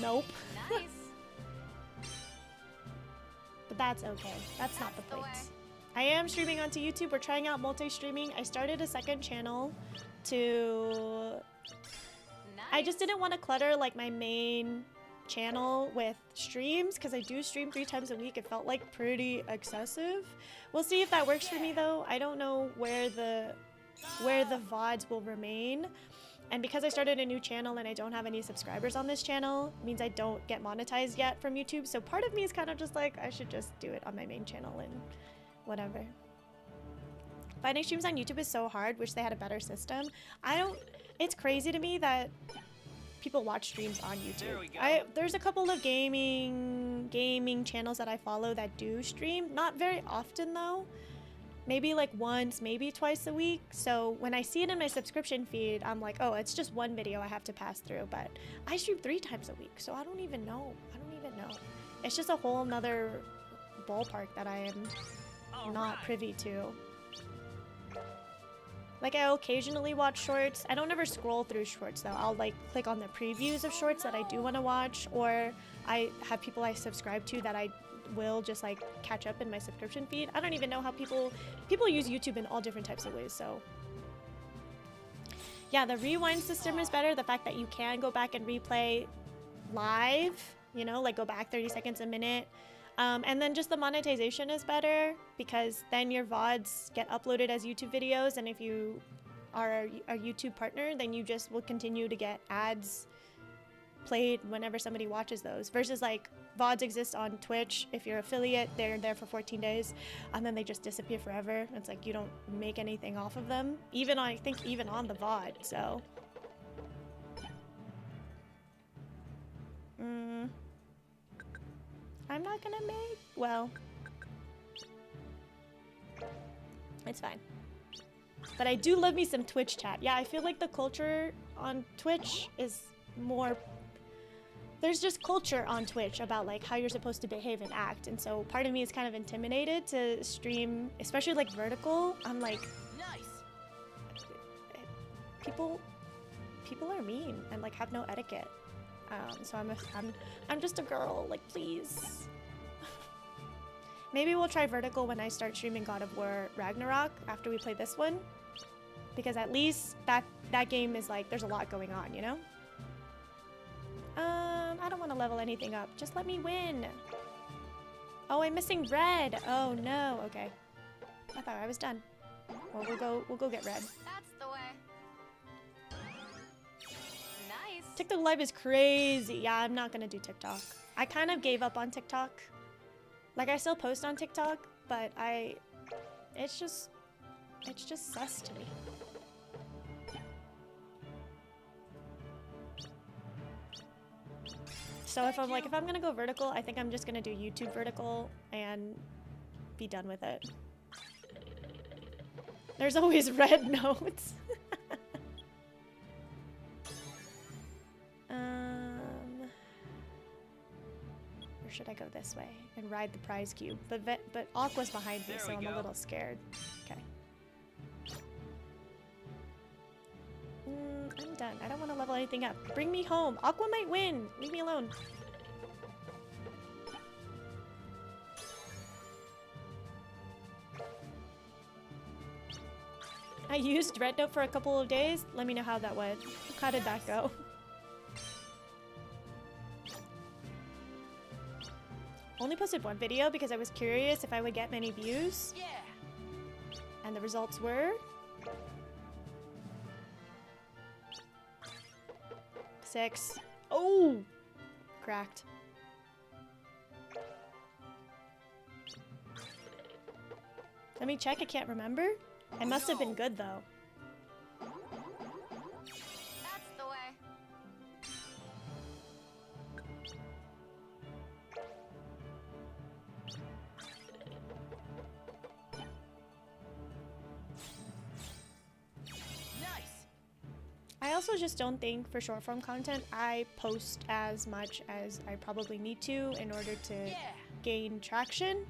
A: Nope.
D: Nice.
A: But that's okay. That's not the point. I am streaming onto YouTube. We're trying out multi-streaming. I started a second channel to... I just didn't want to clutter like my main channel with streams because I do stream 3 times a week. It felt like pretty excessive. We'll see if that works for me though. I don't know where the VODs will remain. And because I started a new channel and I don't have any subscribers on this channel, means I don't get monetized yet from YouTube. So part of me is kind of just like, I should just do it on my main channel and whatever. Finding streams on YouTube is so hard. Wish they had a better system. It's crazy to me that people watch streams on YouTube.
G: There we go.
A: There's a couple of gaming channels that I follow that do stream. Not very often though. Maybe like once, maybe twice a week. So when I see it in my subscription feed, I'm like, oh, it's just one video I have to pass through. But I stream 3 times a week, so I don't even know. It's just a whole nother ballpark that I am not privy to. Like, I occasionally watch shorts. I don't ever scroll through shorts though. I'll like click on the previews of shorts that I do want to watch, or I have people I subscribe to that I will just like catch up in my subscription feed. I don't even know how people use YouTube in all different types of ways, so. Yeah, the rewind system is better. The fact that you can go back and replay live, you know, like go back 30 seconds a minute. And then just the monetization is better because then your VODs get uploaded as YouTube videos, and if you are a YouTube partner, then you just will continue to get ads played whenever somebody watches those, versus like VODs exist on Twitch. If you're affiliate, they're there for 14 days and then they just disappear forever. It's like you don't make anything off of them, I think even on the VOD, so. I'm not gonna make, well, it's fine. But I do love me some Twitch chat. Yeah, I feel like the culture on Twitch is more, there's just culture on Twitch about like how you're supposed to behave and act. And so part of me is kind of intimidated to stream, especially like vertical. I'm like, people are mean and like have no etiquette. So I'm just a girl, like please. Maybe we'll try vertical when I start streaming God of War Ragnarok after we play this one, because at least that game is like there's a lot going on, you know. I don't want to level anything up. Just let me win. Oh, I'm missing red. Oh no. Okay. I thought I was done. Well, we'll go get red.
D: That's the way. Nice.
A: TikTok Live is crazy. Yeah, I'm not gonna do TikTok. I kind of gave up on TikTok. Like, I still post on TikTok, but it's just sus to me. So if I'm gonna go vertical, I think I'm just gonna do YouTube vertical and be done with it. There's always red notes. Or should I go this way and ride the prize cube? But Aqua's behind me, so I'm a little scared. Okay. I'm done. I don't want to level anything up. Bring me home. Aqua might win. Leave me alone. I used Red Note for a couple of days. Let me know how that went. How did that go? Only posted one video because I was curious if I would get many views.
B: Yeah.
A: And the results were 6. Oh! Cracked. Let me check. I can't remember. It must have been good though.
D: That's the way.
B: Nice.
A: I also just don't think for short form content I post as much as I probably need to in order to gain traction.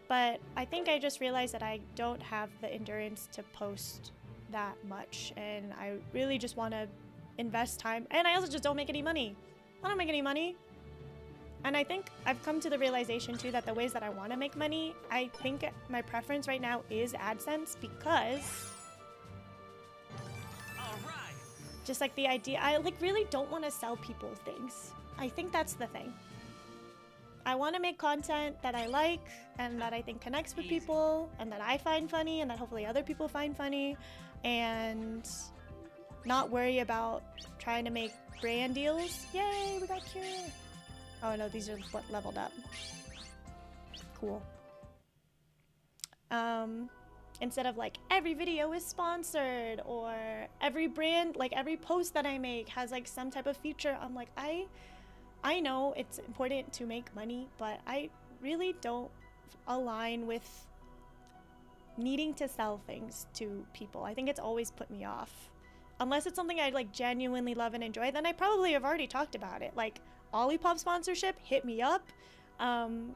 A: But I think I just realized that I don't have the endurance to post that much, and I really just want to invest time. And I also just don't make any money. I don't make any money. And I think I've come to the realization too that the ways that I want to make money, I think my preference right now is AdSense, because just like the idea, I like really don't want to sell people things. I think that's the thing. I want to make content that I like and that I think connects with people and that I find funny and that hopefully other people find funny, and not worry about trying to make brand deals. Yay, we got Cure. Oh no, these are what leveled up. Cool. Instead of like every video is sponsored or every brand, like every post that I make has like some type of feature. I'm like, I know it's important to make money, but I really don't align with needing to sell things to people. I think it's always put me off. Unless it's something I like genuinely love and enjoy, then I probably have already talked about it. Like Olipop sponsorship, hit me up.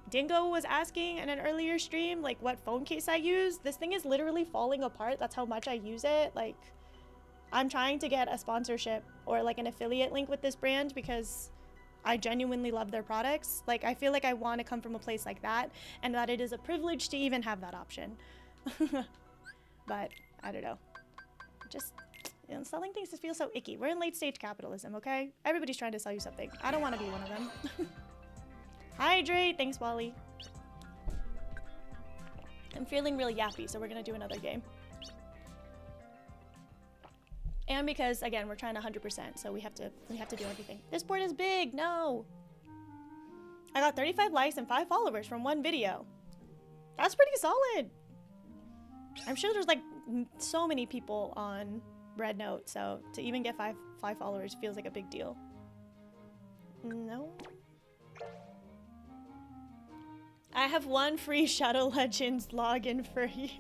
A: Dingo was asking in an earlier stream like what phone case I use. This thing is literally falling apart. That's how much I use it. Like, I'm trying to get a sponsorship or like an affiliate link with this brand because I genuinely love their products. Like, I feel like I want to come from a place like that, and that it is a privilege to even have that option. But I don't know. Just, you know, selling things just feels so icky. We're in late stage capitalism, okay? Everybody's trying to sell you something. I don't want to be one of them. Hydrate! Thanks, Wally. I'm feeling really yappy, so we're gonna do another game. And because, again, we're trying to 100%, so we have to do everything. This board is big! No! I got 35 likes and 5 followers from one video. That's pretty solid! I'm sure there's, like, so many people on Red Note, so to even get 5 followers feels like a big deal. No? I have one free Shadow Legends login for you.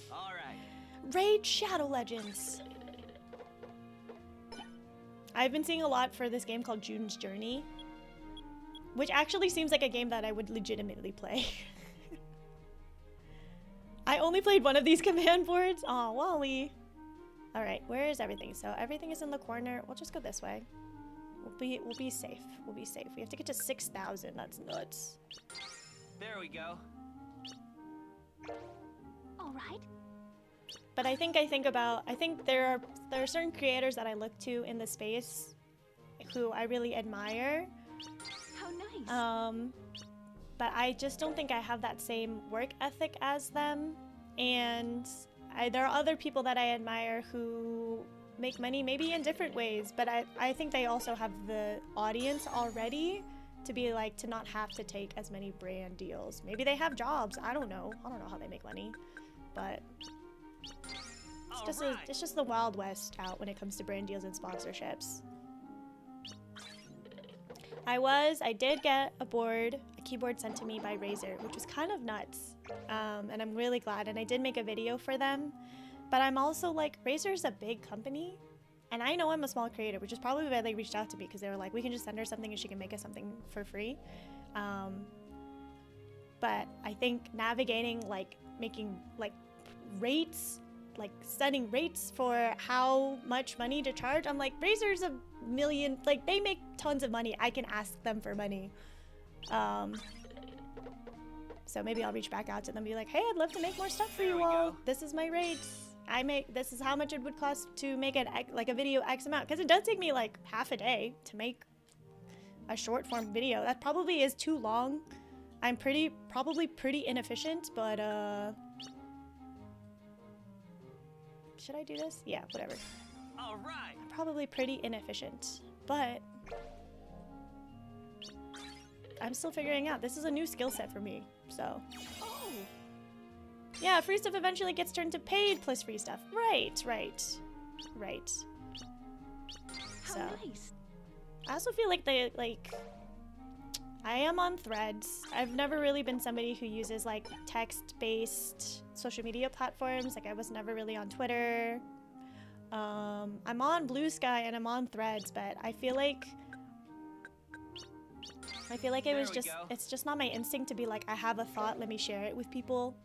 B: Alright.
A: Raid Shadow Legends. I've been seeing a lot for this game called June's Journey, which actually seems like a game that I would legitimately play. I only played one of these command boards. Aw, Wally. Alright, where is everything? So everything is in the corner. We'll just go this way. We'll be safe. We'll be safe. We have to get to 6,000. That's nuts.
B: There we go.
L: All right.
A: But I think there are certain creators that I look to in the space who I really admire.
L: How nice.
A: But I just don't think I have that same work ethic as them. And there are other people that I admire who make money maybe in different ways, but I think they also have the audience already to be like, to not have to take as many brand deals. Maybe they have jobs. I don't know how they make money, but it's just the Wild West out when it comes to brand deals and sponsorships. I did get a keyboard sent to me by Razer, which was kind of nuts. And I'm really glad, and I did make a video for them. But I'm also like, Razer's a big company, and I know I'm a small creator, which is probably why they reached out to me, because they were like, we can just send her something and she can make us something for free. But I think navigating, like, making, like, rates, like, setting rates for how much money to charge, I'm like, Razer's a million, like, they make tons of money. I can ask them for money. So maybe I'll reach back out to them and be like, hey, I'd love to make more stuff for you all. This is my rates. This is how much it would cost to make a video X amount. Because it does take me like half a day to make a short form video. That probably is too long. I'm probably pretty inefficient, but should I do this? Yeah, whatever.
B: All right.
A: I'm probably pretty inefficient, but I'm still figuring out. This is a new skill set for me, so. Oh. Yeah, free stuff eventually gets turned to paid plus free stuff. Right.
L: How nice.
A: I also feel like I am on Threads. I've never really been somebody who uses like text-based social media platforms. Like I was never really on Twitter. I'm on Blue Sky and I'm on Threads, but I feel like it's just not my instinct to be like, I have a thought, let me share it with people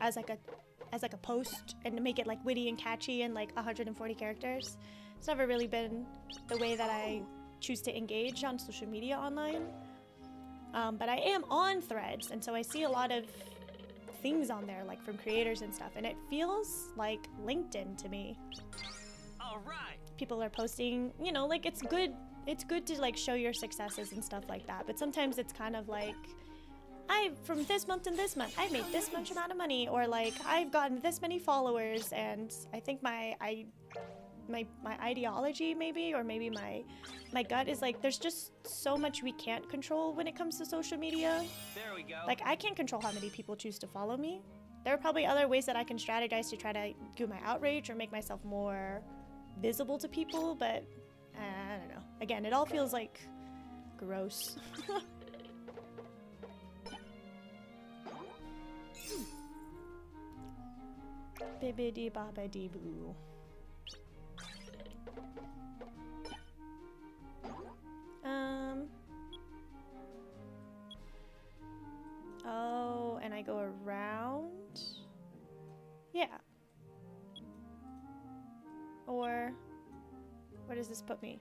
A: as like a post and to make it like witty and catchy and like 140 characters. It's never really been the way that I choose to engage on social media online. But I am on Threads, and so I see a lot of things on there, like from creators and stuff, and it feels like LinkedIn to me.
B: All right.
A: People are posting, you know, like it's good to like show your successes and stuff like that, but sometimes it's kind of like, from this month and this month, I made this much amount of money, or like I've gotten this many followers, and I think my ideology maybe, or maybe my gut is like, there's just so much we can't control when it comes to social media.
B: There we go.
A: Like I can't control how many people choose to follow me. There are probably other ways that I can strategize to try to do my outreach or make myself more visible to people, but I don't know. Again, it all feels like gross. Bibbidi bobbidi boo. Oh, and I go around? Yeah. Or, where does this put me?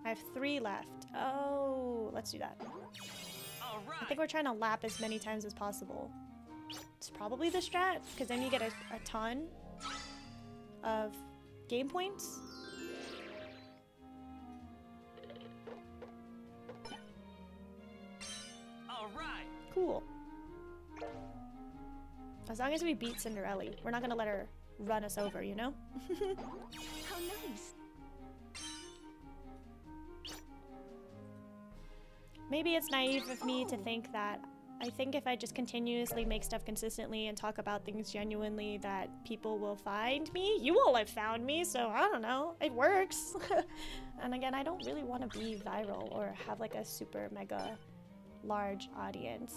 A: I have 3 left. Oh, let's do that.
B: All right.
A: I think we're trying to lap as many times as possible. It's probably the strat, because then you get a ton of game points.
B: All right.
A: Cool. As long as we beat Cinderella, we're not gonna let her run us over, you know?
L: How nice.
A: Maybe it's naive of me to think that I think if I just continuously make stuff consistently and talk about things genuinely, that people will find me. You all have found me, so I don't know. It works. And again, I don't really want to be viral or have like a super mega large audience.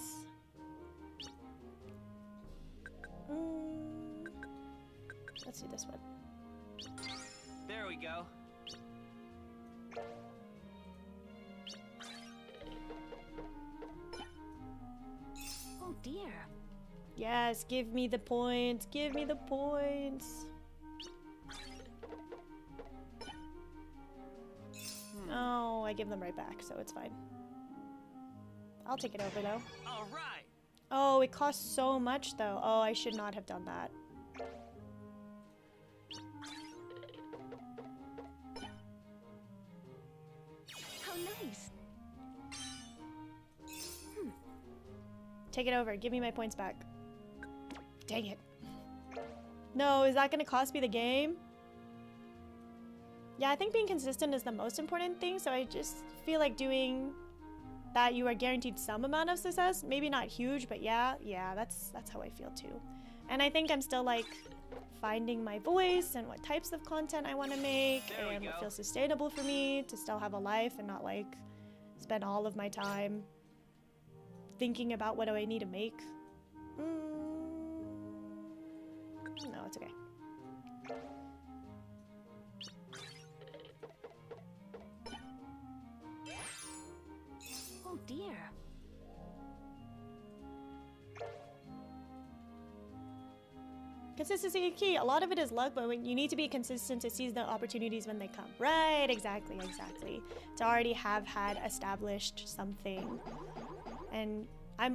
A: Let's do this one.
B: There we go.
L: Oh dear.
A: Yes, give me the points. Give me the points. Oh, I give them right back, so it's fine. I'll take it over though.
B: All right.
A: Oh, it costs so much though. Oh, I should not have done that. Take it over. Give me my points back. Dang it. No, is that gonna cost me the game? Yeah, I think being consistent is the most important thing, so I just feel like doing that you are guaranteed some amount of success. Maybe not huge, but yeah, that's how I feel too. And I think I'm still like finding my voice and what types of content I want to make and what feels sustainable for me to still have a life and not like spend all of my time thinking about what do I need to make. No, it's okay.
L: Oh dear.
A: Consistency is key. A lot of it is luck, but when you need to be consistent to seize the opportunities when they come. Right, exactly. To already have had established something. And I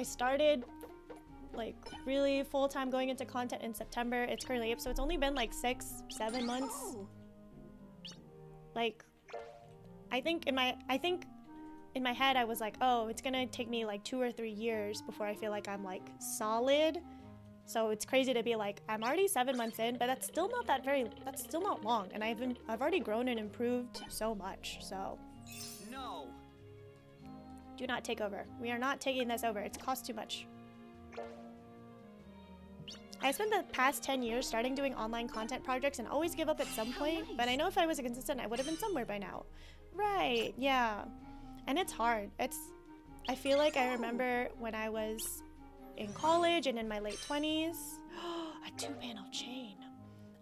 A: started like really full-time going into content in September. It's currently up, so it's only been like 6-7 months.
L: Oh.
A: Like, I think in my head I was like, oh, it's gonna take me like 2 or 3 years before I feel like I'm like solid. So it's crazy to be like, I'm already 7 months in, but that's still not that's still not long. And I've already grown and improved so much, so.
I: No.
A: Do not take over. We are not taking this over. It's cost too much. I spent the past 10 years starting doing online content projects and always give up at some point, but I know if I was consistent, I would have been somewhere by now. Right, yeah. And it's hard. I feel like I remember when I was in college and in my late 20s, a 2-panel chain.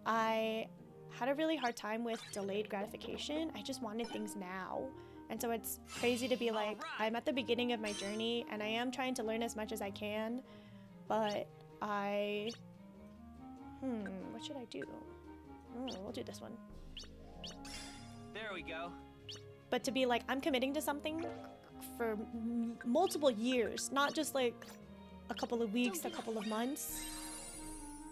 A: I had a really hard time with delayed gratification. I just wanted things now. And so it's crazy to be like, I'm at the beginning of my journey and I am trying to learn as much as I can, but what should I do? We'll do this one.
I: There we go.
A: But to be like, I'm committing to something for multiple years, not just like a couple of weeks, a couple of months.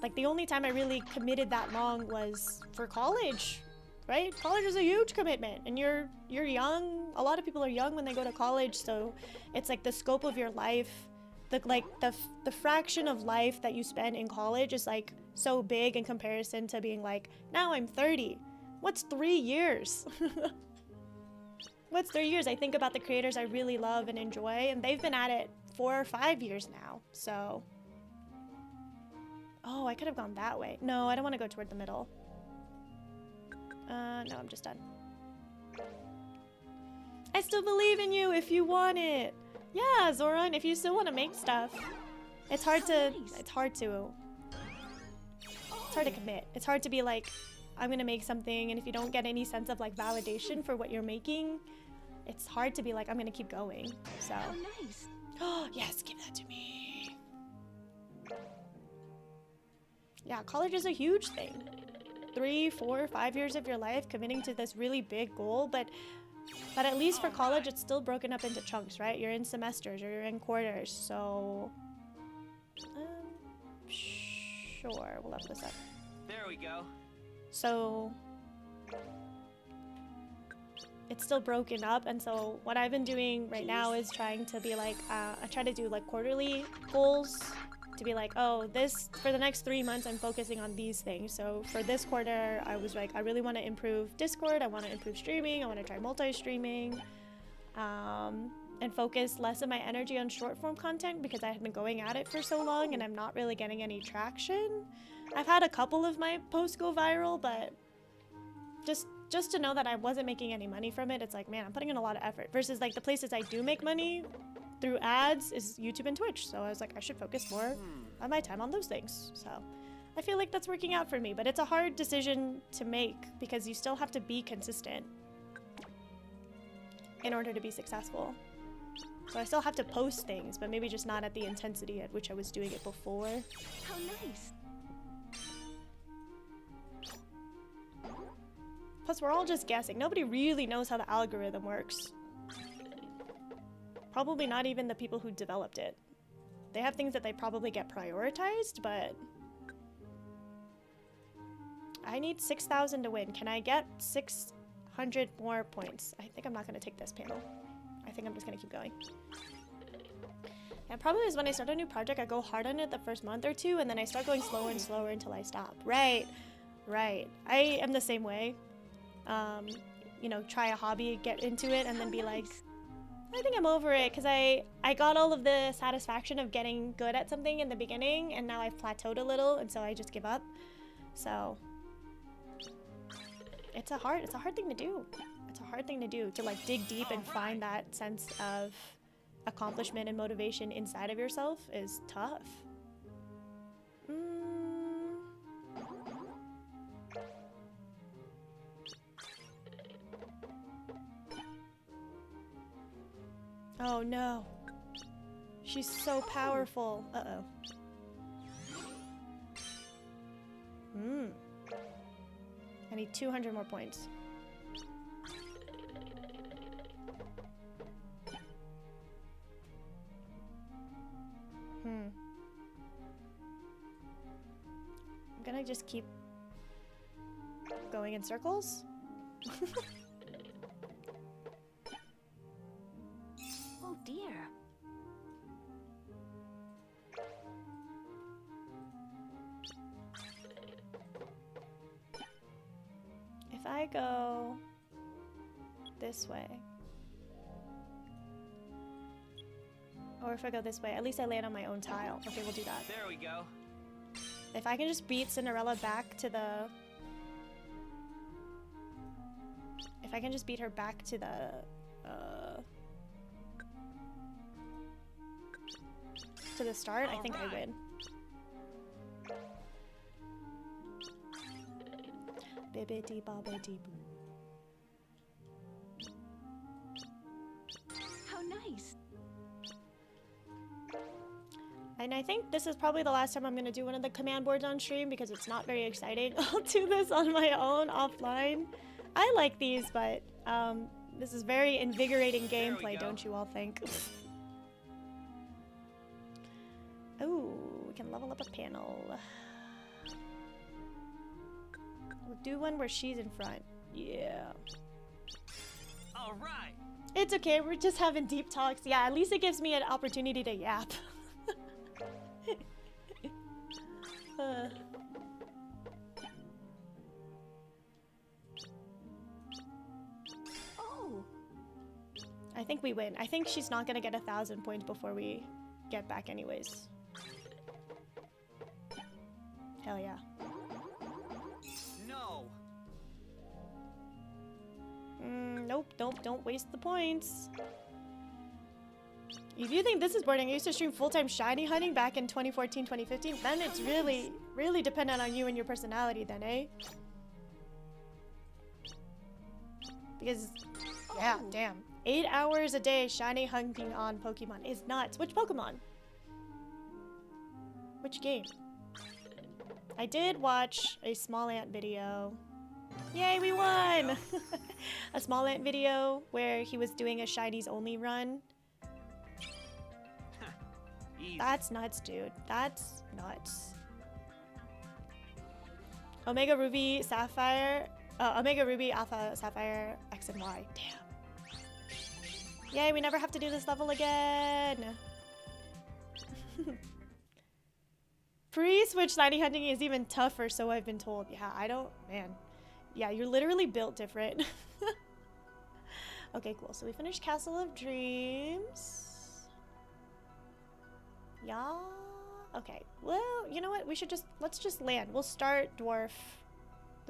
A: Like the only time I really committed that long was for college, right? College is a huge commitment and you're young. A lot of people are young when they go to college, so it's like the scope of your life, the fraction of life that you spend in college is like so big in comparison to being like, now I'm 30. What's 3 years? What's 3 years? I think about the creators I really love and enjoy, and they've been at it 4 or 5 years now, so. Oh, I could have gone that way. No, I don't want to go toward the middle. No, I'm just done. I still believe in you if you want it. Yeah, Zoran, if you still want to make stuff. It's hard to commit. It's hard to be like, I'm gonna make something, and if you don't get any sense of like validation for what you're making, it's hard to be like, I'm gonna keep going. So.
L: How nice.
A: Oh, yes, give that to me. Yeah, college is a huge thing. 3, 4, 5 years of your life committing to this really big goal, but at least for college, it's still broken up into chunks, right? You're in semesters or you're in quarters, so sure, we'll level this up.
I: There we go.
A: So it's still broken up, and so what I've been doing right now is trying to be like, I try to do like quarterly goals to be like, oh, for the next 3 months I'm focusing on these things. So for this quarter, I was like, I really want to improve Discord, I want to improve streaming, I want to try multi-streaming, and focus less of my energy on short form content because I had been going at it for so long and I'm not really getting any traction. I've had a couple of my posts go viral, but just to know that I wasn't making any money from it, it's like, man, I'm putting in a lot of effort. Versus like the places I do make money through ads is YouTube and Twitch. So I was like, I should focus more of my time on those things. So I feel like that's working out for me, but it's a hard decision to make because you still have to be consistent in order to be successful. So I still have to post things, but maybe just not at the intensity at which I was doing it before.
L: How nice.
A: Plus, we're all just guessing. Nobody really knows how the algorithm works. Probably not even the people who developed it. They have things that they probably get prioritized, but I need 6,000 to win. Can I get 600 more points? I think I'm not going to take this panel. I think I'm just gonna keep going. And probably is when I start a new project, I go hard on it the first month or two, and then I start going slower and slower until I stop. Right. I am the same way. You know, try a hobby, get into it, and then be like, I think I'm over it, because I got all of the satisfaction of getting good at something in the beginning, and now I've plateaued a little, and so I just give up. So it's a hard thing to do. It's a hard thing to do, to like dig deep and find that sense of accomplishment and motivation inside of yourself is tough. Oh no. She's so powerful. Uh-oh. I need 200 more points. I'm gonna just keep going in circles.
L: Oh dear.
A: If I go this way, or if I go this way, at least I land on my own tile. Okay, we'll do that.
H: There we go.
A: If I can just beat Cinderella back to the... If I can just beat her back to the... to the start, I think I win. Bibbidi bobbidi boo.
L: How nice.
A: And I think this is probably the last time I'm going to do one of the command boards on stream because it's not very exciting. I'll do this on my own offline. I like these, but this is very invigorating gameplay, don't you all think? Oh, we can level up a panel. We'll do one where she's in front. Yeah.
H: All right.
A: It's okay, we're just having deep talks. Yeah, at least it gives me an opportunity to yap.
L: Oh.
A: I think we win. I think she's not gonna get 1,000 points before we get back anyways. Hell yeah.
H: No.
A: Nope, don't waste the points. If you think this is boring, I used to stream full-time shiny hunting back in 2014, 2015, then it's really dependent on you and your personality then, eh? Because, yeah, damn. 8 hours a day shiny hunting on Pokemon is nuts. Which Pokemon? Which game? I did watch a Small Ant video. Yay, we won! A Small Ant video where he was doing a shinies only run. That's nuts, dude. That's nuts. Omega Ruby Sapphire. Omega Ruby Alpha Sapphire X and Y. Damn. Yay, we never have to do this level again. Pre-switch shiny hunting is even tougher, so I've been told. Yeah, I don't... Man. Yeah, you're literally built different. Okay, cool. So we finished Castle of Dreams. Yeah. Okay. Well, you know what? We should let's just land. We'll start the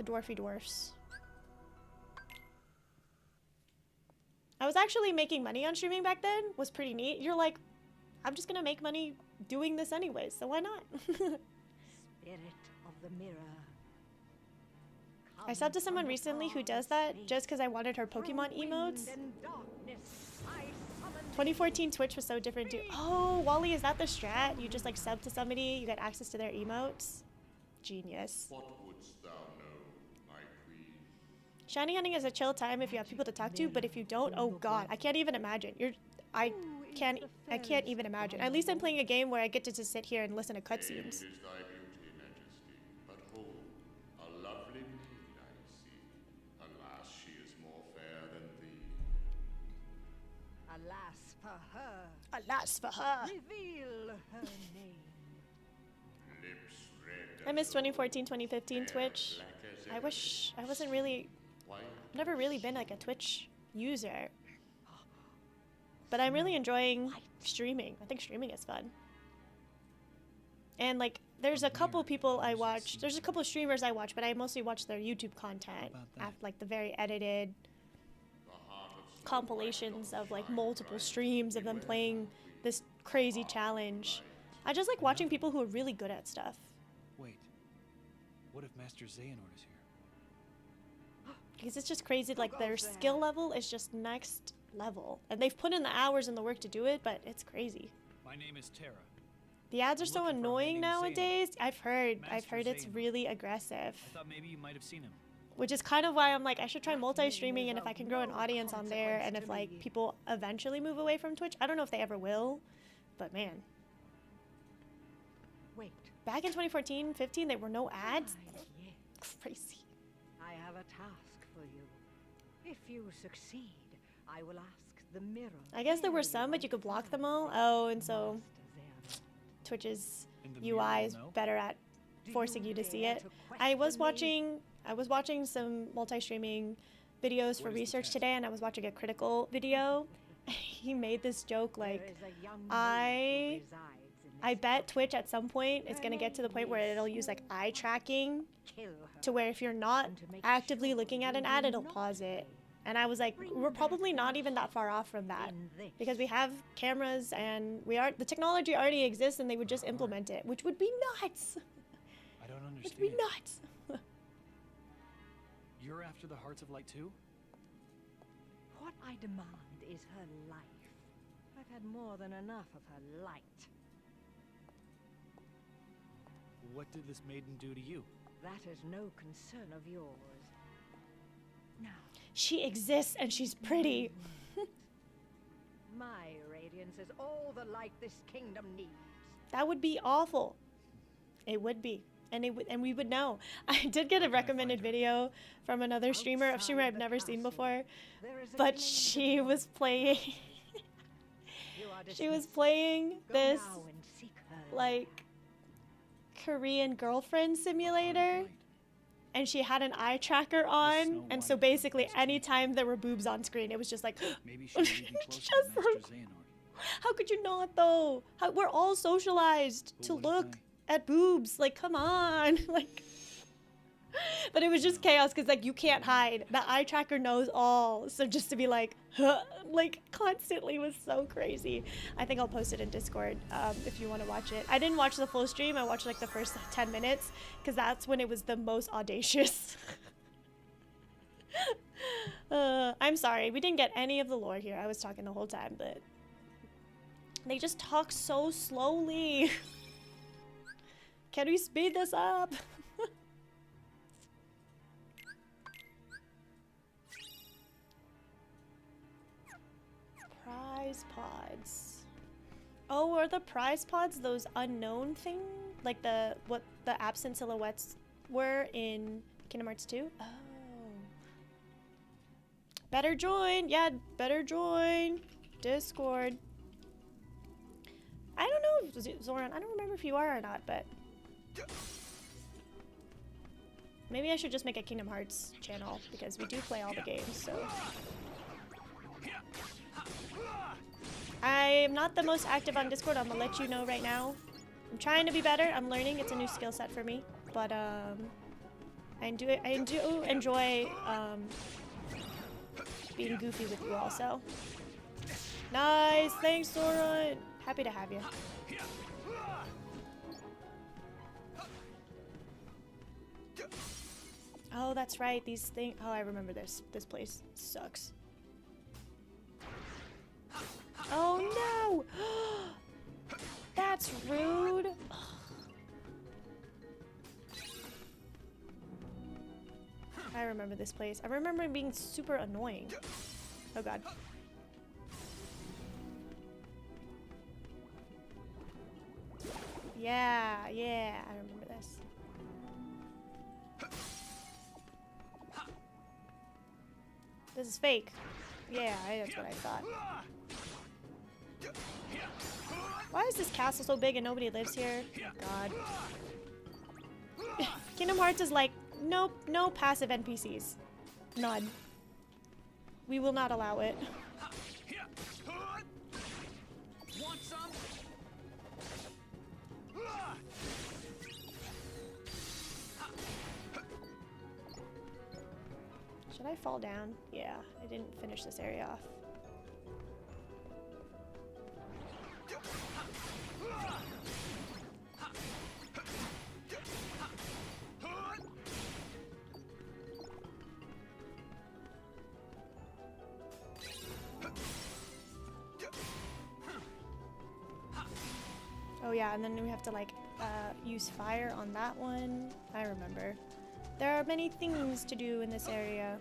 A: dwarfy dwarfs. I was actually making money on streaming back then. Was pretty neat. You're like, I'm just gonna make money doing this anyways, so why not?
J: Spirit of the mirror.
A: I subbed to someone recently who does that just because I wanted her Pokemon emotes. 2014 Twitch was so different too. Oh, Wally, is that the strat? You just like sub to somebody, you get access to their emotes? Genius.
C: What wouldst thou know, my queen?
A: Shiny hunting is a chill time if you have people to talk to, but if you don't, oh god, I can't even imagine. I can't even imagine. At least I'm playing a game where I get to just sit here and listen to cutscenes.
C: It is thy beauty, Majesty, but hold, a lovely maid I see. Alas, she is more fair than thee.
J: Alas for her.
A: Alas for her.
J: Reveal her name.
A: I miss 2014, 2015 Twitch. I wish I wasn't really, never really been like a Twitch user. But I'm really enjoying streaming. I think streaming is fun. And like, there's a couple people I watch. There's a couple of streamers I watch, but I mostly watch their YouTube content. After, like the very edited compilations of like multiple streams of them playing this crazy challenge. I just like watching people who are really good at stuff.
E: Wait. What if Master Xehanort is here?
A: Because it's just crazy, like their skill level is just next level. And they've put in the hours and the work to do it, but it's crazy.
E: My name is Terra.
A: The ads are so annoying nowadays. I've heard
E: Master
A: it's
E: Xehanort.
A: really aggressive.
E: I thought maybe you might have seen him.
A: Which is kind of why I'm like, I should try multi-streaming, and if I can grow an audience on there, and if like people eventually move away from Twitch, I don't know if they ever will, but man.
J: Wait.
A: Back in 2014, 15, there were no ads. Crazy.
J: I have a task for you. If you succeed, I will ask the mirror.
A: I guess there were some, but you could block them all. Oh, and so Twitch's UI is better at forcing you to see it. I was watching some multi-streaming videos for research today, and I was watching a critical video. He made this joke like, I bet Twitch at some point is gonna get to the point where it'll use like eye tracking to where if you're not actively looking at an ad, it'll pause it. And I was like, we're probably not even that far off from that, because we have cameras and the technology already exists, and they would just implement it, which would be nuts.
E: I don't understand.
A: Which would be nuts.
E: You're after the Hearts of Light too?
J: What I demand is her life. I've had more than enough of her light.
E: What did this maiden do to you?
J: That is no concern of yours. Now,
A: She exists and she's pretty.
J: my radiance is all the light this kingdom needs.
A: That would be awful. It would be. And we would know. I did get a recommended video from another streamer, a streamer I've never seen before, but she was playing this like Korean girlfriend simulator, and she had an eye tracker on, and so basically anytime there were boobs on screen, it was just like
E: Maybe she was even closer to Master Xehanort.
A: How could you not though? We're all socialized to look at boobs. Like, come on. Like, but it was just chaos because like you can't hide. The eye tracker knows all. So just to be like, huh, like constantly was so crazy. I think I'll post it in Discord if you want to watch it. I didn't watch the full stream. I watched like the first 10 minutes because that's when it was the most audacious. I'm sorry. We didn't get any of the lore here. I was talking the whole time, but they just talk so slowly. Can we speed this up? Prize pods. Oh, are the prize pods those unknown thing? Like what the absent silhouettes were in Kingdom Hearts 2? Oh. Better join. Yeah, better join. Discord. I don't know, Zoran. I don't remember if you are or not, but maybe I should just make a Kingdom Hearts channel because we do play all the games, so. I'm not the most active on Discord, I'm gonna let you know right now. I'm trying to be better, I'm learning, it's a new skill set for me. But I do enjoy being goofy with you also. Nice, thanks Zoran. Happy to have you. Oh, that's right. These things. Oh, I remember this. This place sucks. Oh no! That's rude. I remember this place. I remember it being super annoying. Oh god. Yeah, I remember this. This is fake. Yeah, that's what I thought. Why is this castle so big and nobody lives here? Oh, God. Kingdom Hearts is like, nope, no passive NPCs. None. We will not allow it.
I: Want some?
A: Should I fall down? Yeah, I didn't finish this area off. Oh yeah, and then we have to like use fire on that one. I remember. There are many things to do in this area.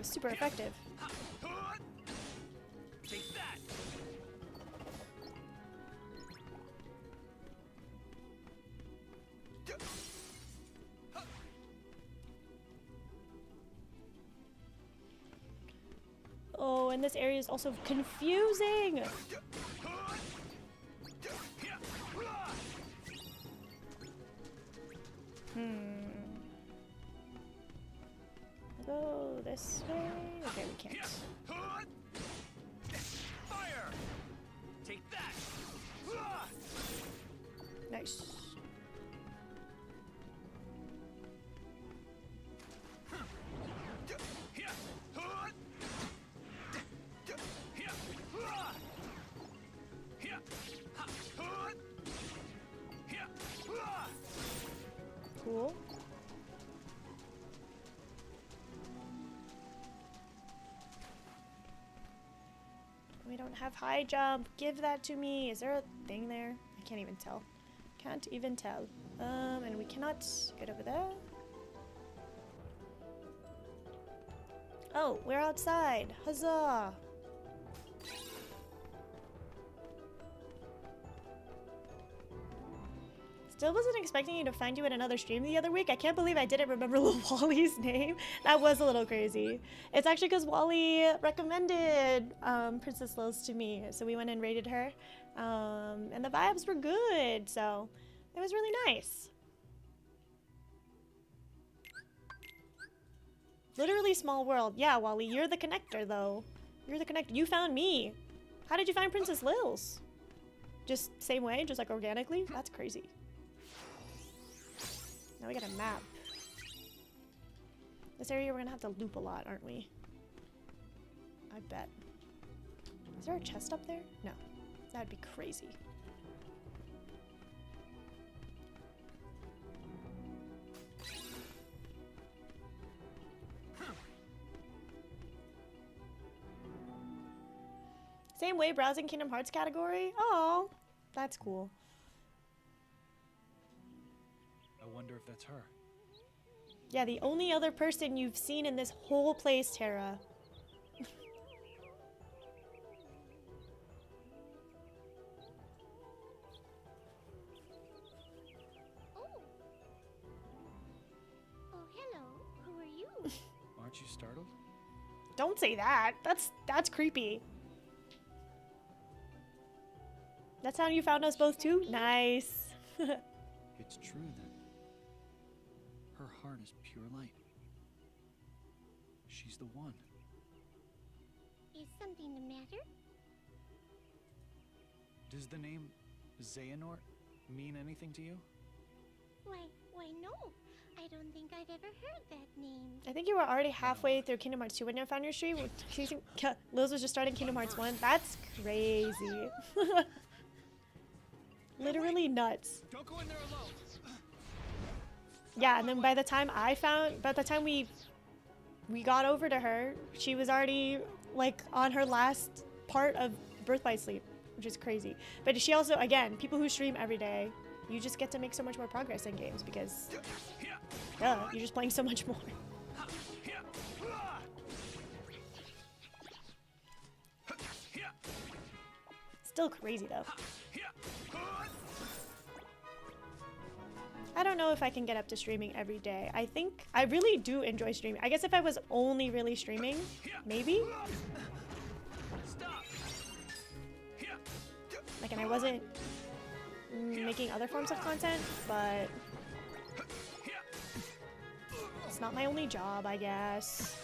A: Super effective.
I: Take that.
A: Oh, and this area is also confusing. Go this way. Okay, we can't.
I: Fire! Take that.
A: Nice. Cool. We don't have high jump. Give that to me. Is there a thing there? I can't even tell. Can't even tell. And we cannot get over there. Oh, we're outside. Huzzah! Still wasn't expecting you to find you in another stream the other week. I can't believe I didn't remember Wally's name. That was a little crazy. It's actually because Wally recommended Princess Lils to me. So we went and raided her. And the vibes were good. So it was really nice. Literally small world. Yeah, Wally, you're the connector though. You're the connector. You found me. How did you find Princess Lils? Just same way? Just like organically? That's crazy. Now we got a map. This area we're gonna have to loop a lot, aren't we? I bet. Is there a chest up there? No. That'd be crazy. Same way, browsing Kingdom Hearts category? Oh, that's cool.
E: I wonder if that's her.
A: Yeah, the only other person you've seen in this whole place, Terra.
L: Oh, hello. Who are you?
E: Aren't you startled?
A: Don't say that. That's creepy. That's how you found us both too? Nice.
E: It's true then. Her heart is pure light. She's the one.
L: Is something the matter?
E: Does the name Xehanort mean anything to you?
L: Why no. I don't think I've ever heard that name.
A: I think you were already halfway through Kingdom Hearts 2 when you found your stream. Liz was just starting Kingdom Hearts 1. That's crazy. Literally nuts.
I: Don't go in there alone.
A: Yeah, and then by the time we got over to her, she was already like on her last part of Birth by Sleep, which is crazy. But she also, again, people who stream every day, you just get to make so much more progress in games because you're just playing so much more. Still crazy though. I don't know if I can get up to streaming every day. I think I really do enjoy streaming. I guess if I was only really streaming, maybe. Like, and I wasn't making other forms of content, but it's not my only job, I guess.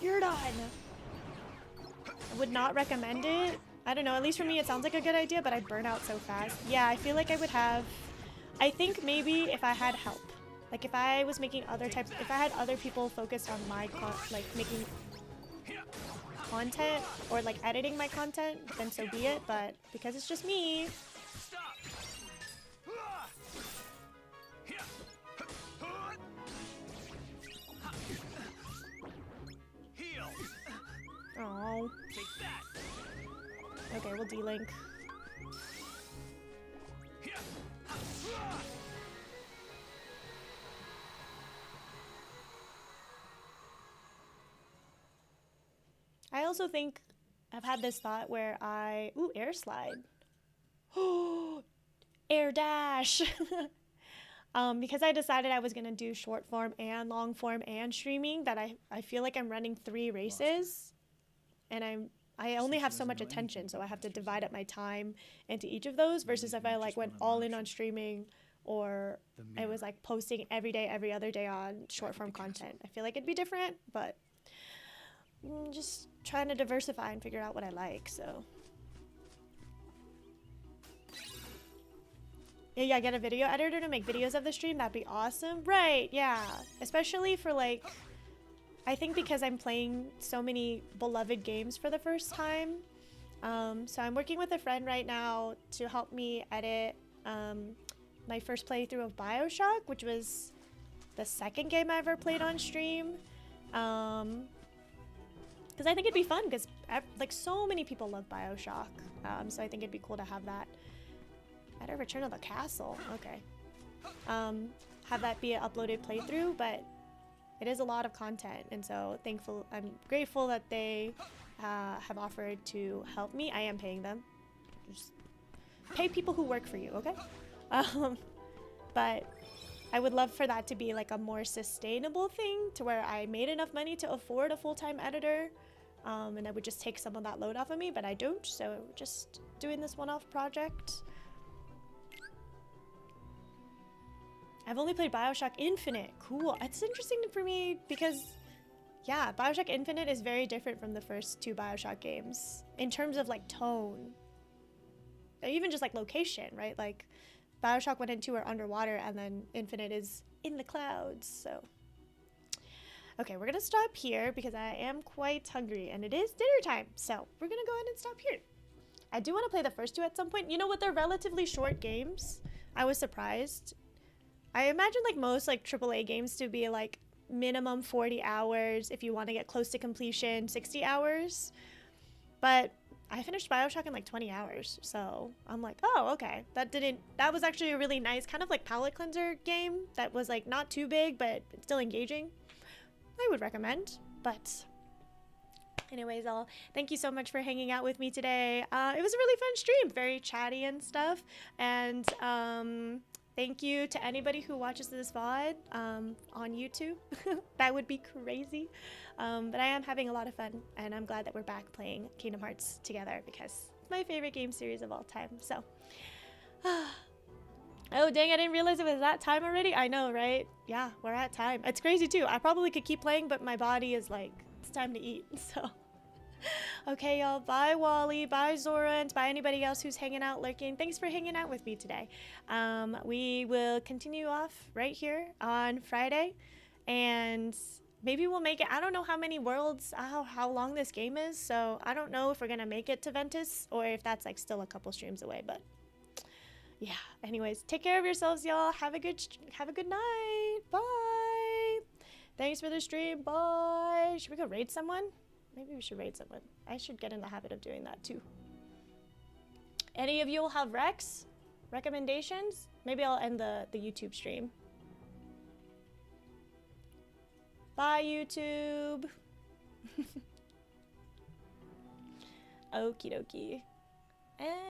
A: You're done. I would not recommend it. I don't know, at least for me it sounds like a good idea, but I burn out so fast. Yeah, I feel like I would have, I think maybe if I had help. Like if I was making other types, if I had other people focused on my, like making content or like editing my content, then so be it, but because it's just me. Oh. Okay, we'll D-Link. I also think I've had this thought where ooh, air slide. Oh, air dash. Because I decided I was gonna do short form and long form and streaming, that I feel like I'm running 3 races, and I only have so much attention, so I have to divide up my time into each of those, versus if I like went all in on streaming, or I was like posting every day, every other day on short form content. I feel like it'd be different, but just trying to diversify and figure out what I like, so. Yeah, get a video editor to make videos of the stream. That'd be awesome. Right, yeah. Especially for like, I think because I'm playing so many beloved games for the first time. So I'm working with a friend right now to help me edit my first playthrough of BioShock, which was the second game I ever played on stream. Because I think it'd be fun, because like so many people love BioShock. So I think it'd be cool to have that. At a Return of the Castle, okay. Have that be an uploaded playthrough, but it is a lot of content, and so I'm grateful that they have offered to help me. I am paying them. Just pay people who work for you, okay? But I would love for that to be like a more sustainable thing, to where I made enough money to afford a full-time editor, and that would just take some of that load off of me, but I don't, so just doing this one-off project. I've only played BioShock Infinite. Cool. It's interesting for me because, yeah, BioShock Infinite is very different from the first 2 BioShock games in terms of like tone, even just like location, right? Like BioShock 1 and 2 are underwater, and then Infinite is in the clouds. So, okay, we're gonna stop here because I am quite hungry and it is dinner time. So we're gonna go ahead and stop here. I do want to play the first 2 at some point. You know what? They're relatively short games. I was surprised. I imagine like most like AAA games to be like minimum 40 hours. If you want to get close to completion, 60 hours. But I finished BioShock in like 20 hours. So I'm like, oh, okay. That was actually a really nice kind of like palate cleanser game that was like not too big, but still engaging. I would recommend, but anyways, thank you so much for hanging out with me today. It was a really fun stream, very chatty and stuff. And, thank you to anybody who watches this VOD on YouTube. That would be crazy. But I am having a lot of fun, and I'm glad that we're back playing Kingdom Hearts together because it's my favorite game series of all time. So, oh dang, I didn't realize it was that time already. I know, right? Yeah, we're at time. It's crazy too. I probably could keep playing, but my body is like, it's time to eat. So. Okay, y'all. Bye, Wally. Bye, Zora. And bye, anybody else who's hanging out, lurking. Thanks for hanging out with me today. We will continue off right here on Friday. And maybe we'll make it. I don't know how many worlds, how long this game is. So I don't know if we're going to make it to Ventus or if that's like still a couple streams away. But yeah, anyways, take care of yourselves, y'all. Have a good night. Bye. Thanks for the stream. Bye. Should we go raid someone? Maybe we should raid someone. I should get in the habit of doing that too. Any of you will have Rex recommendations? Maybe I'll end the YouTube stream. Bye, YouTube. Okie dokie. And